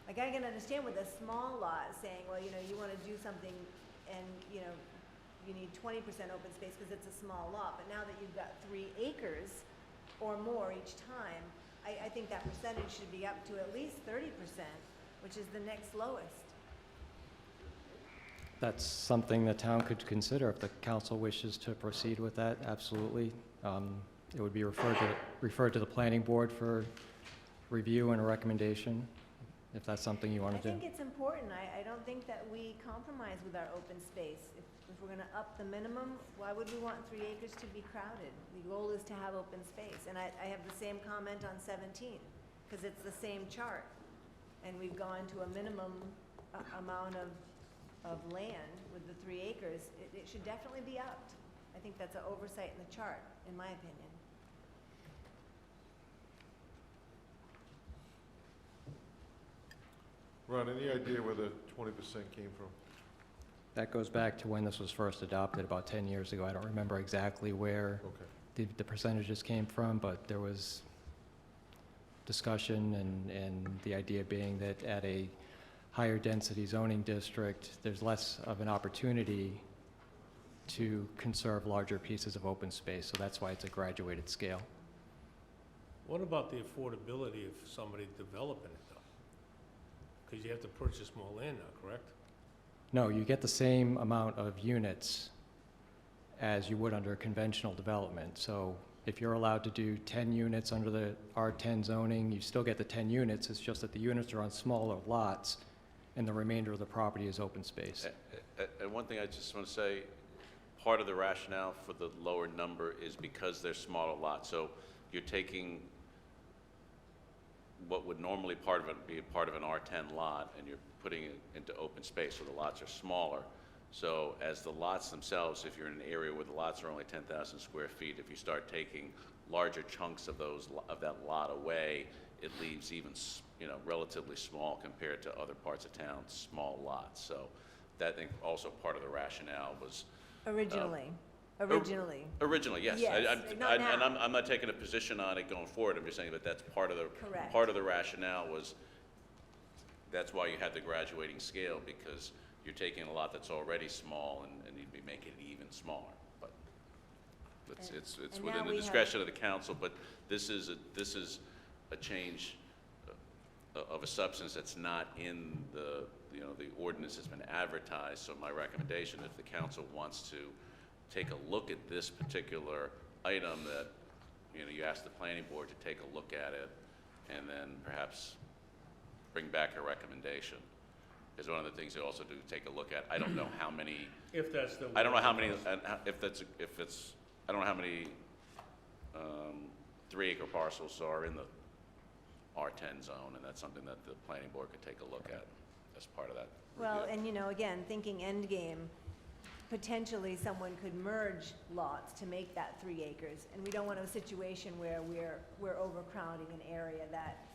Like, I can understand with a small lot saying, well, you know, you wanna do something and, you know, you need 20% open space because it's a small lot, but now that you've got 3 acres or more each time, I think that percentage should be up to at least 30%, which is the next lowest. That's something the town could consider if the council wishes to proceed with that, absolutely. It would be referred to the planning board for review and a recommendation, if that's something you I want to do. think it's important. I don't think that we compromise with our open space. If we're gonna up the minimum, why would we want 3 acres to be crowded? The goal is to have open space, and I have the same comment on 17, because it's the same chart. And we've gone to a minimum amount of land with the 3 acres. It should definitely be upped. I think that's an oversight in the chart, in my opinion. Ron, any idea where the 20% came from? That goes back to when this was first adopted, about 10 years ago. I don't remember exactly where Okay. the percentages came from, but there was discussion and the idea being that at a higher density zoning district, there's less of an opportunity to conserve larger pieces of open space, so that's why it's a graduated scale. What about the affordability of somebody developing it, though? Because you have to purchase more land now, correct? No, you get the same amount of units as you would under conventional development. So if you're allowed to do 10 units under the R10 zoning, you still get the 10 units. It's just that the units are on smaller lots, and the remainder of the property is open space. And one thing I just want to say, part of the rationale for the lower number is because they're smaller lots. So you're taking what would normally be a part of an R10 lot, and you're putting it into open space, so the lots are smaller. So as the lots themselves, if you're in an area where the lots are only 10,000 square feet, if you start taking larger chunks of that lot away, it leaves even, relatively small compared to other parts of town, small lots. So that, I think, also part of the rationale was. Originally. Originally, yes. Yes, not And now. I'm not taking a position on it going forward, I'm just saying that that's part of Correct. the rationale was, that's why you had the graduating scale, because you're taking a lot that's already small and you'd be making it even smaller. But it's and within now the we discretion of the council, but this is a change of a substance that's not in the ordinance that's been advertised. So my recommendation, if the council wants to take a look at this particular item, that, you ask the planning board to take a look at it and then perhaps bring back a recommendation. Is one of the things they also do take a look at. I don't know how many, If that's the. I don't know how many, I don't know how many 3-acre parcels are in the R10 zone, and that's something that the planning board could take a look at as part of that Well, review. and again, thinking end game, potentially someone could merge lots to make that 3 acres. And we don't want a situation where we're overcrowding an area that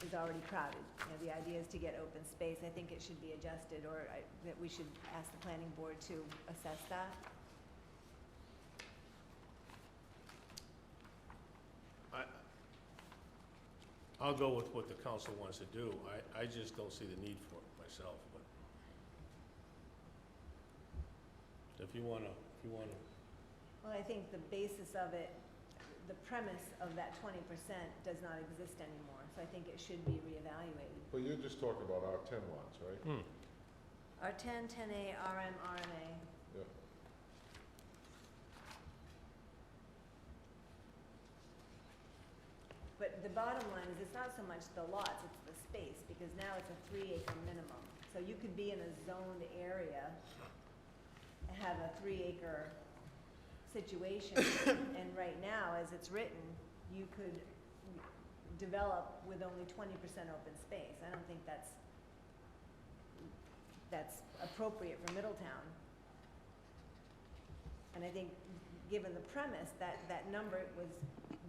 is already crowded. The idea is to get open space. I think it should be adjusted, or that we should ask the planning board to assess that. I'll go with what the council wants to do. I just don't see the need for it myself, but if you wanna. Well, I think the basis of it, the premise of that 20% does not exist anymore, so I think it should be reevaluated. But you're just talking about R10 lots, right? R10, 10A, RM, RMA. Yeah. the bottom line is, it's not so much the lots, it's the space, because now it's a 3-acre minimum. So you could be in a zoned area, and have a 3-acre situation, and right now, as it's written, you could develop with only 20% open space. I don't think that's appropriate for Middletown. And I think, given the premise that that number was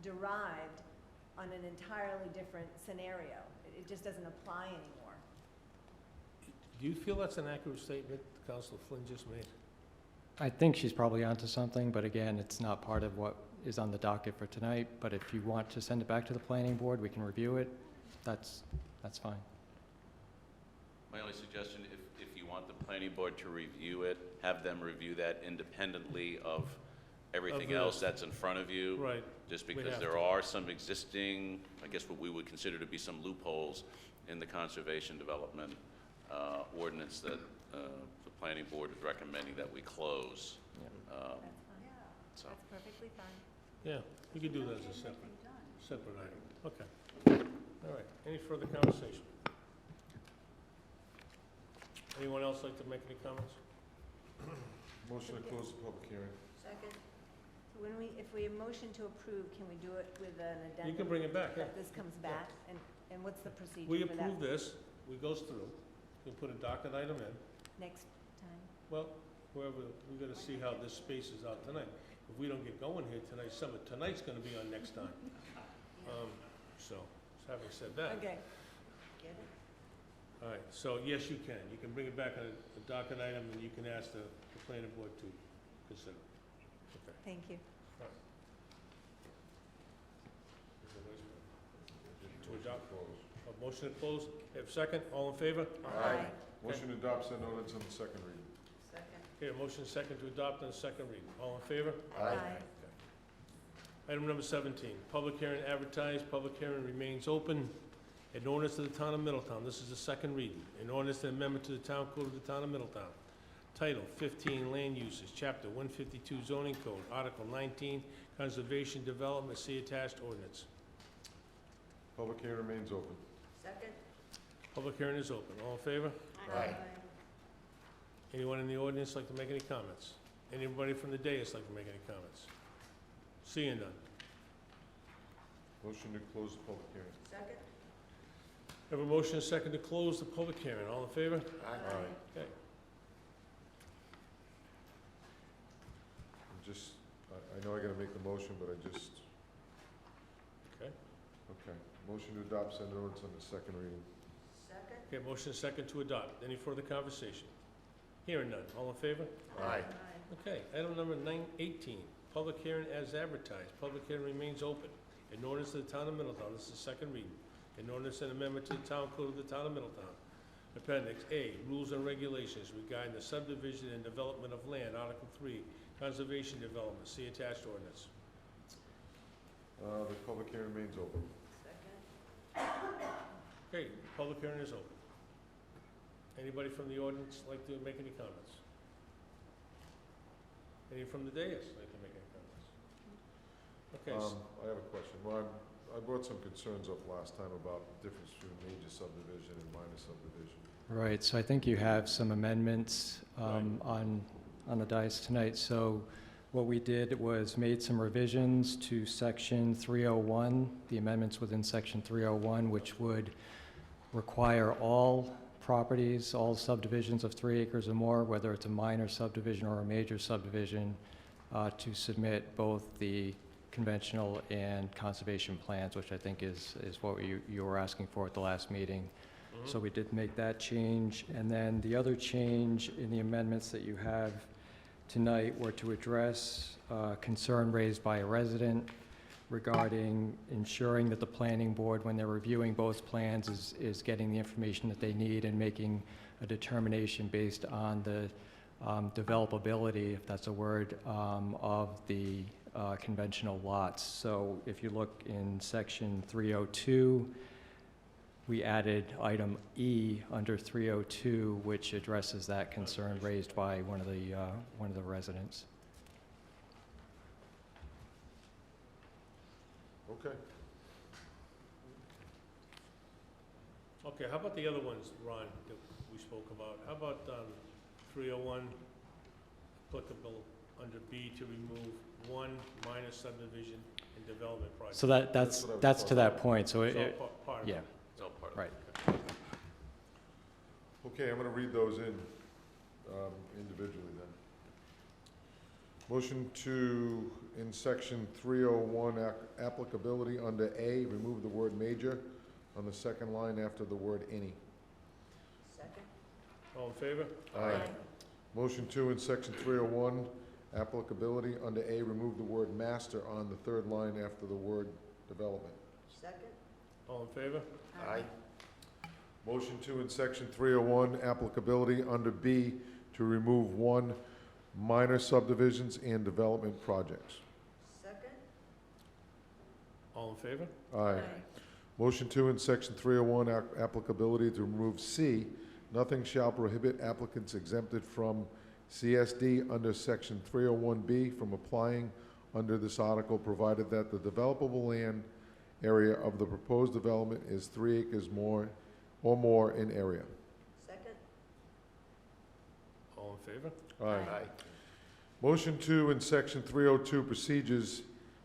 derived on an entirely different scenario, it just doesn't apply anymore. Do you feel that's an accurate statement Councilor Flynn just made? I think she's probably onto something, but again, it's not part of what is on the docket for tonight. But if you want to send it back to the planning board, we can review it. That's fine. My only suggestion, if you want the planning board to review it, have them review that independently of everything this. else that's in front of you. Right. Just We because have there to. are some existing, I guess what we would consider to be some loopholes in the conservation development ordinance that the planning board is recommending that we close. That's fine. So, That's perfectly fine. Yeah, you could do that as a separate item. Okay. All right, any further conversation? Anyone else like to make any comments? Motion to close the public hearing. Second? So if we motion to approve, can we do it with an addendum? You can bring it back, yeah. That this comes back, and what's the procedure We for that? approve this, we goes through, we put a docket item in. Next time? Well, wherever, we gotta see how this spaces out tonight. If we don't get going here tonight, tonight's gonna be on next time. So, having said that. Okay. Get it? All right, so yes, you can. You can bring it back on a docket item, and you can ask the planning board to consider. Okay. Thank you. To adopt. A motion to close. Have a second? All in favor? Aye. Motion to adopt said ordinance on the second reading. Second. Okay, a motion second to adopt on second reading. All in favor? Aye. Item number 17, public hearing advertised, public hearing remains open. An ordinance to the town of Middletown, this is the second reading. An ordinance to amendment to the town code of the town of Middletown. Title 15, Land Uses, Chapter 152 Zoning Code, Article 19, Conservation Development, see attached ordinance. Public hearing remains open. Second? Public hearing is open. All in favor? Aye. Anyone in the audience like to make any comments? Anybody from the dais like to make any comments? Seeing none. Motion to close the public hearing. Second? Have a motion and a second to close the public hearing. All in favor? Aye. Okay. I know I gotta make the motion, but I just, Okay. okay. Motion to adopt said ordinance on the second reading. Second? Okay, motion and second to adopt. Any further conversation? Hearing none. All in favor? Aye. Okay, item number 18, public hearing as advertised. Public hearing remains open. An ordinance to the town of Middletown, this is the second reading. An ordinance and amendment to the town code of the town of Middletown. Appendix A, rules and regulations regarding the subdivision and development of land. Article 3, conservation development, see attached ordinance. The public hearing remains open. Second? Okay, public hearing is open. Anybody from the audience like to make any comments? Any from the dais like to make any comments? Okay, I have a question. Ron, I brought some concerns up last time about the difference between major subdivision and minor subdivision. Right, so I think you have some amendments on the dais tonight. So what we did was made some revisions to section 301, the amendments within section 301, which would require all properties, all subdivisions of 3 acres or more, whether it's a minor subdivision or a major subdivision, to submit both the conventional and conservation plans, which I think is what you were asking for at the last meeting. So we did make that change. And then the other change in the amendments that you have tonight were to address concern raised by a resident regarding ensuring that the planning board, when they're reviewing both plans, is getting the information that they need and making a determination based on the developability, if that's a word, of the conventional lots. So if you look in section 302, we added item E under 302, which addresses that concern raised by one of the residents. Okay. Okay, how about the other ones, Ron, that we spoke about? How about 301, applicable under B to remove 1 minor subdivision and development project? So That's what I was that's to talking that about. point, so It's all it, part of it. yeah, It's all part of it. right. Okay, I'm gonna read those in, individually then. Motion to, in section 301, applicability under A, remove the word major on the second line after the word any. Second? All in favor? Aye. Motion 2, in section 301, applicability under A, remove the word master on the third line after the word development. Second? All in favor? Aye. Motion 2, in section 301, applicability under B, to remove 1 minor subdivisions and development projects. Second? All in favor? Aye. Motion 2, in section 301, applicability to remove C, nothing shall prohibit applicants exempted from CSD under section 301B from applying under this article, provided that the developable land area of the proposed development is 3 acres or more in area. Second? All in favor? Aye. Motion 2, in section 302, procedures,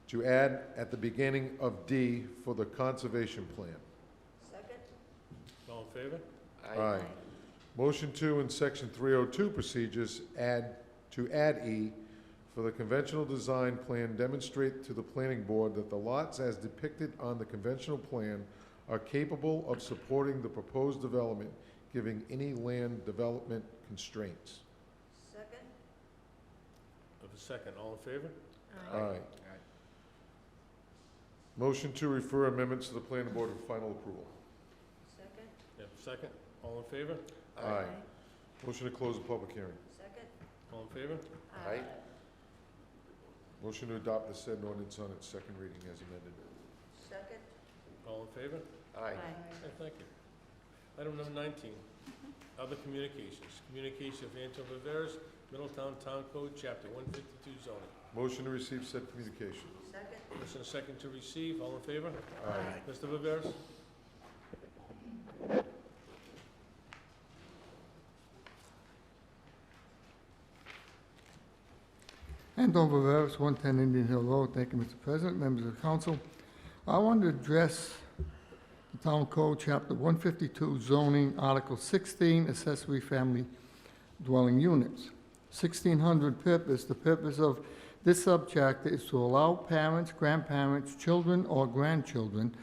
to add at the beginning of D for the conservation plan. Second? All in favor? Aye. Motion 2, in section 302, procedures, to add E for the conventional design plan, demonstrate to the planning board that the lots as depicted on the conventional plan are capable of supporting the proposed development, giving any land development constraints. Second? Of a second, all in favor? Aye. Motion to refer amendments to the planning board for final approval. Second? Yep, second, all in favor? Aye. Motion to close the public hearing. Second? All in favor? Aye. Motion to adopt the said ordinance on its second reading as amended. Second? All in favor? Aye. Okay, thank you. Item number 19, other communications. Communication of Anton Viveras, Middletown Town Code, Chapter 152 zoning. Motion to receive said communication. Second? Motion and second to receive, all in favor? Aye. Mr. Viveras? Anton Viveras, 110 Indian Hill Road. Thank you, Mr. President, members of the council. I want to address the Town Code, Chapter 152, zoning, Article 16, accessory family dwelling units. 1600 purpose, the purpose of this subchapter is to allow parents, grandparents, children, or grandchildren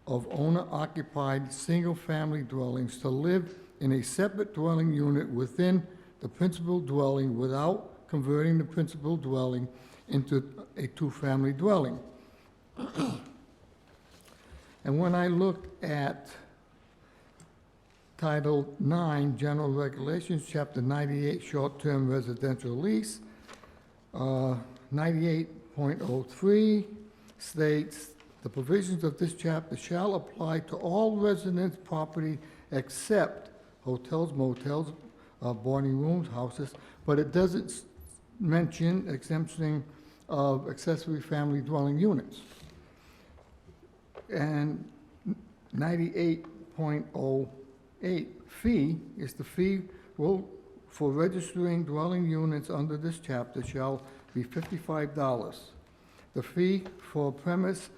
of owner-occupied single-family dwellings to live in a separate dwelling unit within the principal dwelling without converting the principal dwelling into a two-family dwelling. And when I look at Title 9, General Regulations, Chapter 98, Short-Term Residential Lease, 98.03 states, the provisions of this chapter shall apply to all residence property except hotels, motels, boarding rooms, houses, but it doesn't mention exemption of accessory family dwelling units. And 98.08 fee is the fee for registering dwelling units under this chapter shall be $55. The fee for premises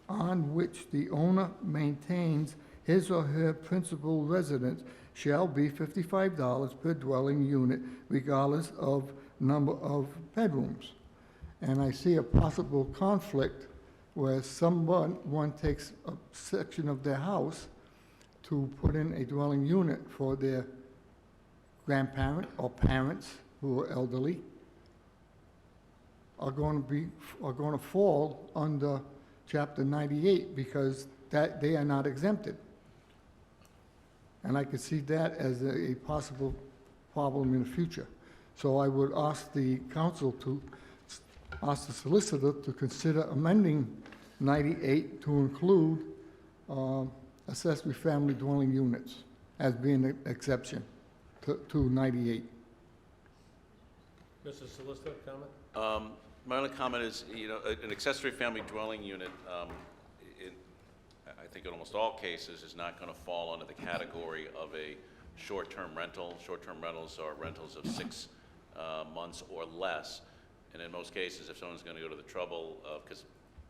on which the owner maintains his or her principal residence shall be $55 per dwelling unit, regardless of number of bedrooms. And I see a possible conflict where one takes a section of their house to put in a dwelling unit for their grandparent or parents who are elderly, are going to fall under Chapter 98 because they are not exempted. And I could see that as a possible problem in the future. So I would ask the council to ask the solicitor to consider amending 98 to include accessory family dwelling units as being an exception to 98. Mr. Solicitor, comment? My only comment is, an accessory family dwelling unit, I think in almost all cases, is not going to fall under the category of a short-term rental. Short-term rentals are rentals of 6 months or less. And in most cases, if someone's going to go to the trouble of, because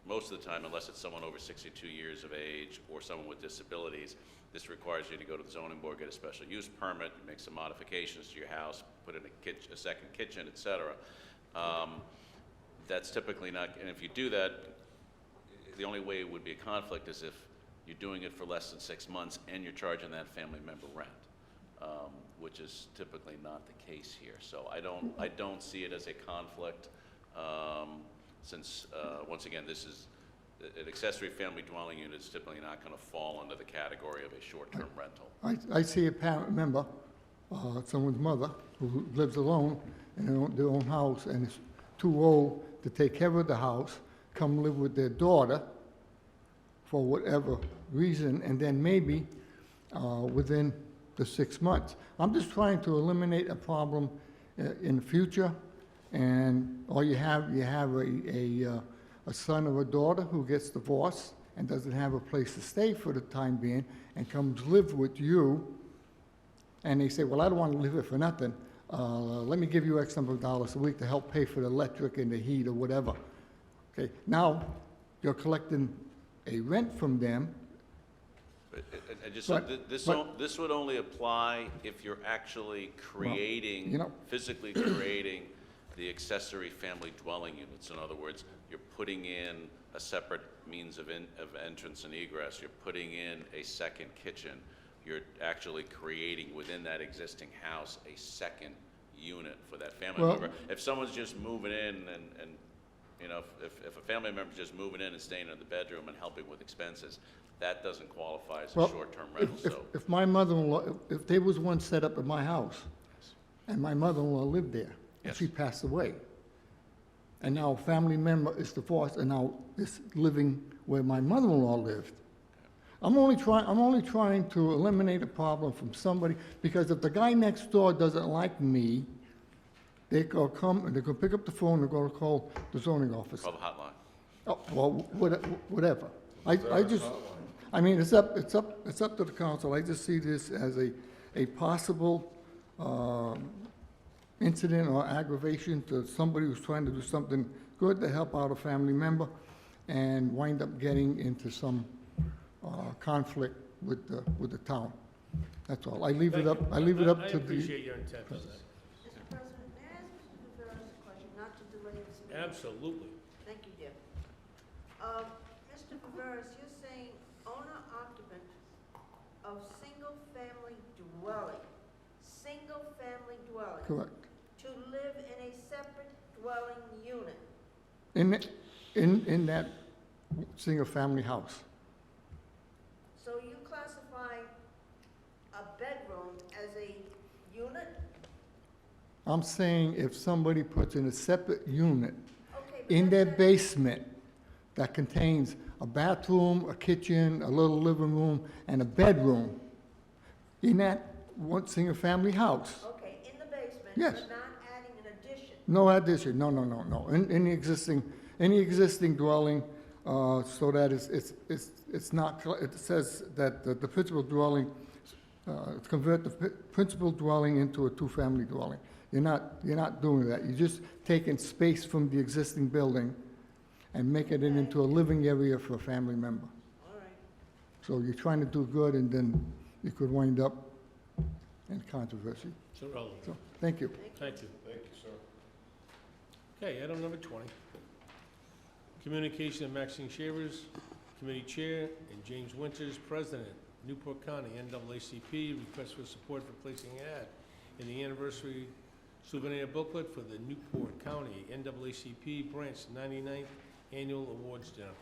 most of the time, unless it's someone over 62 years of age or someone with disabilities, this requires you to go to the zoning board, get a special use permit, make some modifications to your house, put in a second kitchen, et cetera. That's typically not, and if you do that, the only way it would be a conflict is if you're doing it for less than 6 months and you're charging that family member rent, which is typically not the case here. So I don't see it as a conflict, since, once again, this is, an accessory family dwelling unit is typically not going to fall under the category of a short-term rental. I see a parent member, someone's mother, who lives alone in their own house and is too old to take care of the house, come live with their daughter for whatever reason, and then maybe within the 6 months. I'm just trying to eliminate a problem in the future, and all you have a son or a daughter who gets divorced and doesn't have a place to stay for the time being and comes live with you, and they say, well, I don't want to live here for nothing. Let me give you X number of dollars a week to help pay for the electric and the heat or whatever. Okay, now you're collecting a rent from them. This would only apply if you're actually creating, physically creating the accessory family dwelling units. In other words, you're putting in a separate means of entrance and egress. You're putting in a second kitchen. You're actually creating within that existing house a second unit for that family member. If someone's just moving in and you know, if a family member's just moving in and staying in the bedroom and helping with expenses, that doesn't qualify as a short-term rental. If my mother-in-law, if there was one set up at my house, and my mother-in-law lived there, and she passed away, and now a family member is divorced and now is living where my mother-in-law lived, I'm only trying to eliminate a problem from somebody, because if the guy next door doesn't like me, they go come and they go pick up the phone and go to call the zoning office. Call the hotline. Oh, well, whatever. I mean, it's up to the council. I just see this as a possible incident or aggravation to somebody who's trying to do something good to help out a family member and wind up getting into some conflict with the town. That's all. I leave it up to the. I appreciate your intent on that. Mr. President, may I ask Mr. Viveras a question, not to delay this meeting? Absolutely. Thank you, dear. Mr. Viveras, you're saying owner-occupant of single-family dwelling, Correct. to live in a separate dwelling unit. In that single-family house. So you classify a bedroom as a unit? I'm saying if somebody puts in a separate unit Okay, but in their that's basement that contains a bathroom, a kitchen, a little living room, and a bedroom, in that one single-family house. okay, in the basement, Yes. but not adding an addition. No addition, no. In the existing dwelling, so that it's not, it says that the principal dwelling, convert the principal dwelling into a two-family dwelling. You're not doing that. You're just taking space from the existing building and making it into a living area for a family member. All right. So you're trying to do good, and then you could wind up in controversy. It's irrelevant. So, thank you. Thank you. Thank you, sir. Okay, item number 20. Communication of Maxine Shavers, Committee Chair, and James Winters, President, Newport County NAACP, request for support for placing an ad in the anniversary souvenir booklet for the Newport County NAACP Branch 99th Annual Awards Dinner.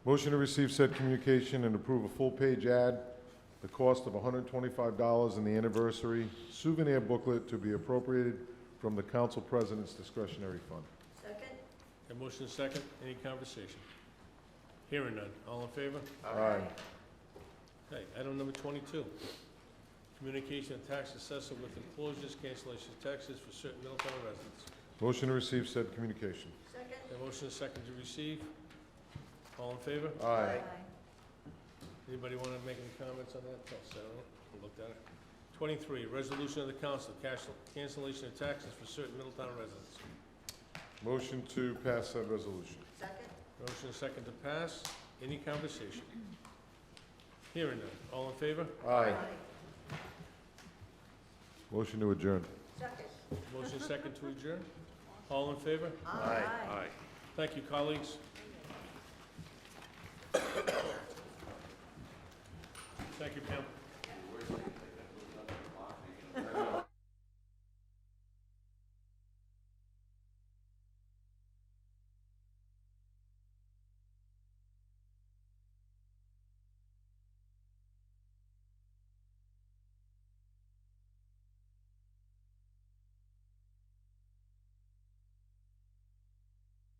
Motion to receive said communication and approve a full-page ad, the cost of $125 in the anniversary souvenir booklet to be appropriated from the council president's discretionary fund. Second? A motion is second. Any conversation? Hearing none. All in favor? Aye. Okay, item number 22. Communication of tax assessor with enclosures, cancellation of taxes for certain Middletown residents. Motion to receive said communication. Second? A motion is second to receive. All in favor? Aye. Anybody want to make any comments on that? All set on it? We looked at it. 23, resolution of the council, cancellation of taxes for certain Middletown residents. Motion to pass that resolution. Second? Motion and second to pass. Any conversation? Hearing none. All in favor? Aye. Motion to adjourn. Second. Motion and second to adjourn. All in favor? Aye. Aye. Thank you, colleagues. Thank you, Pam.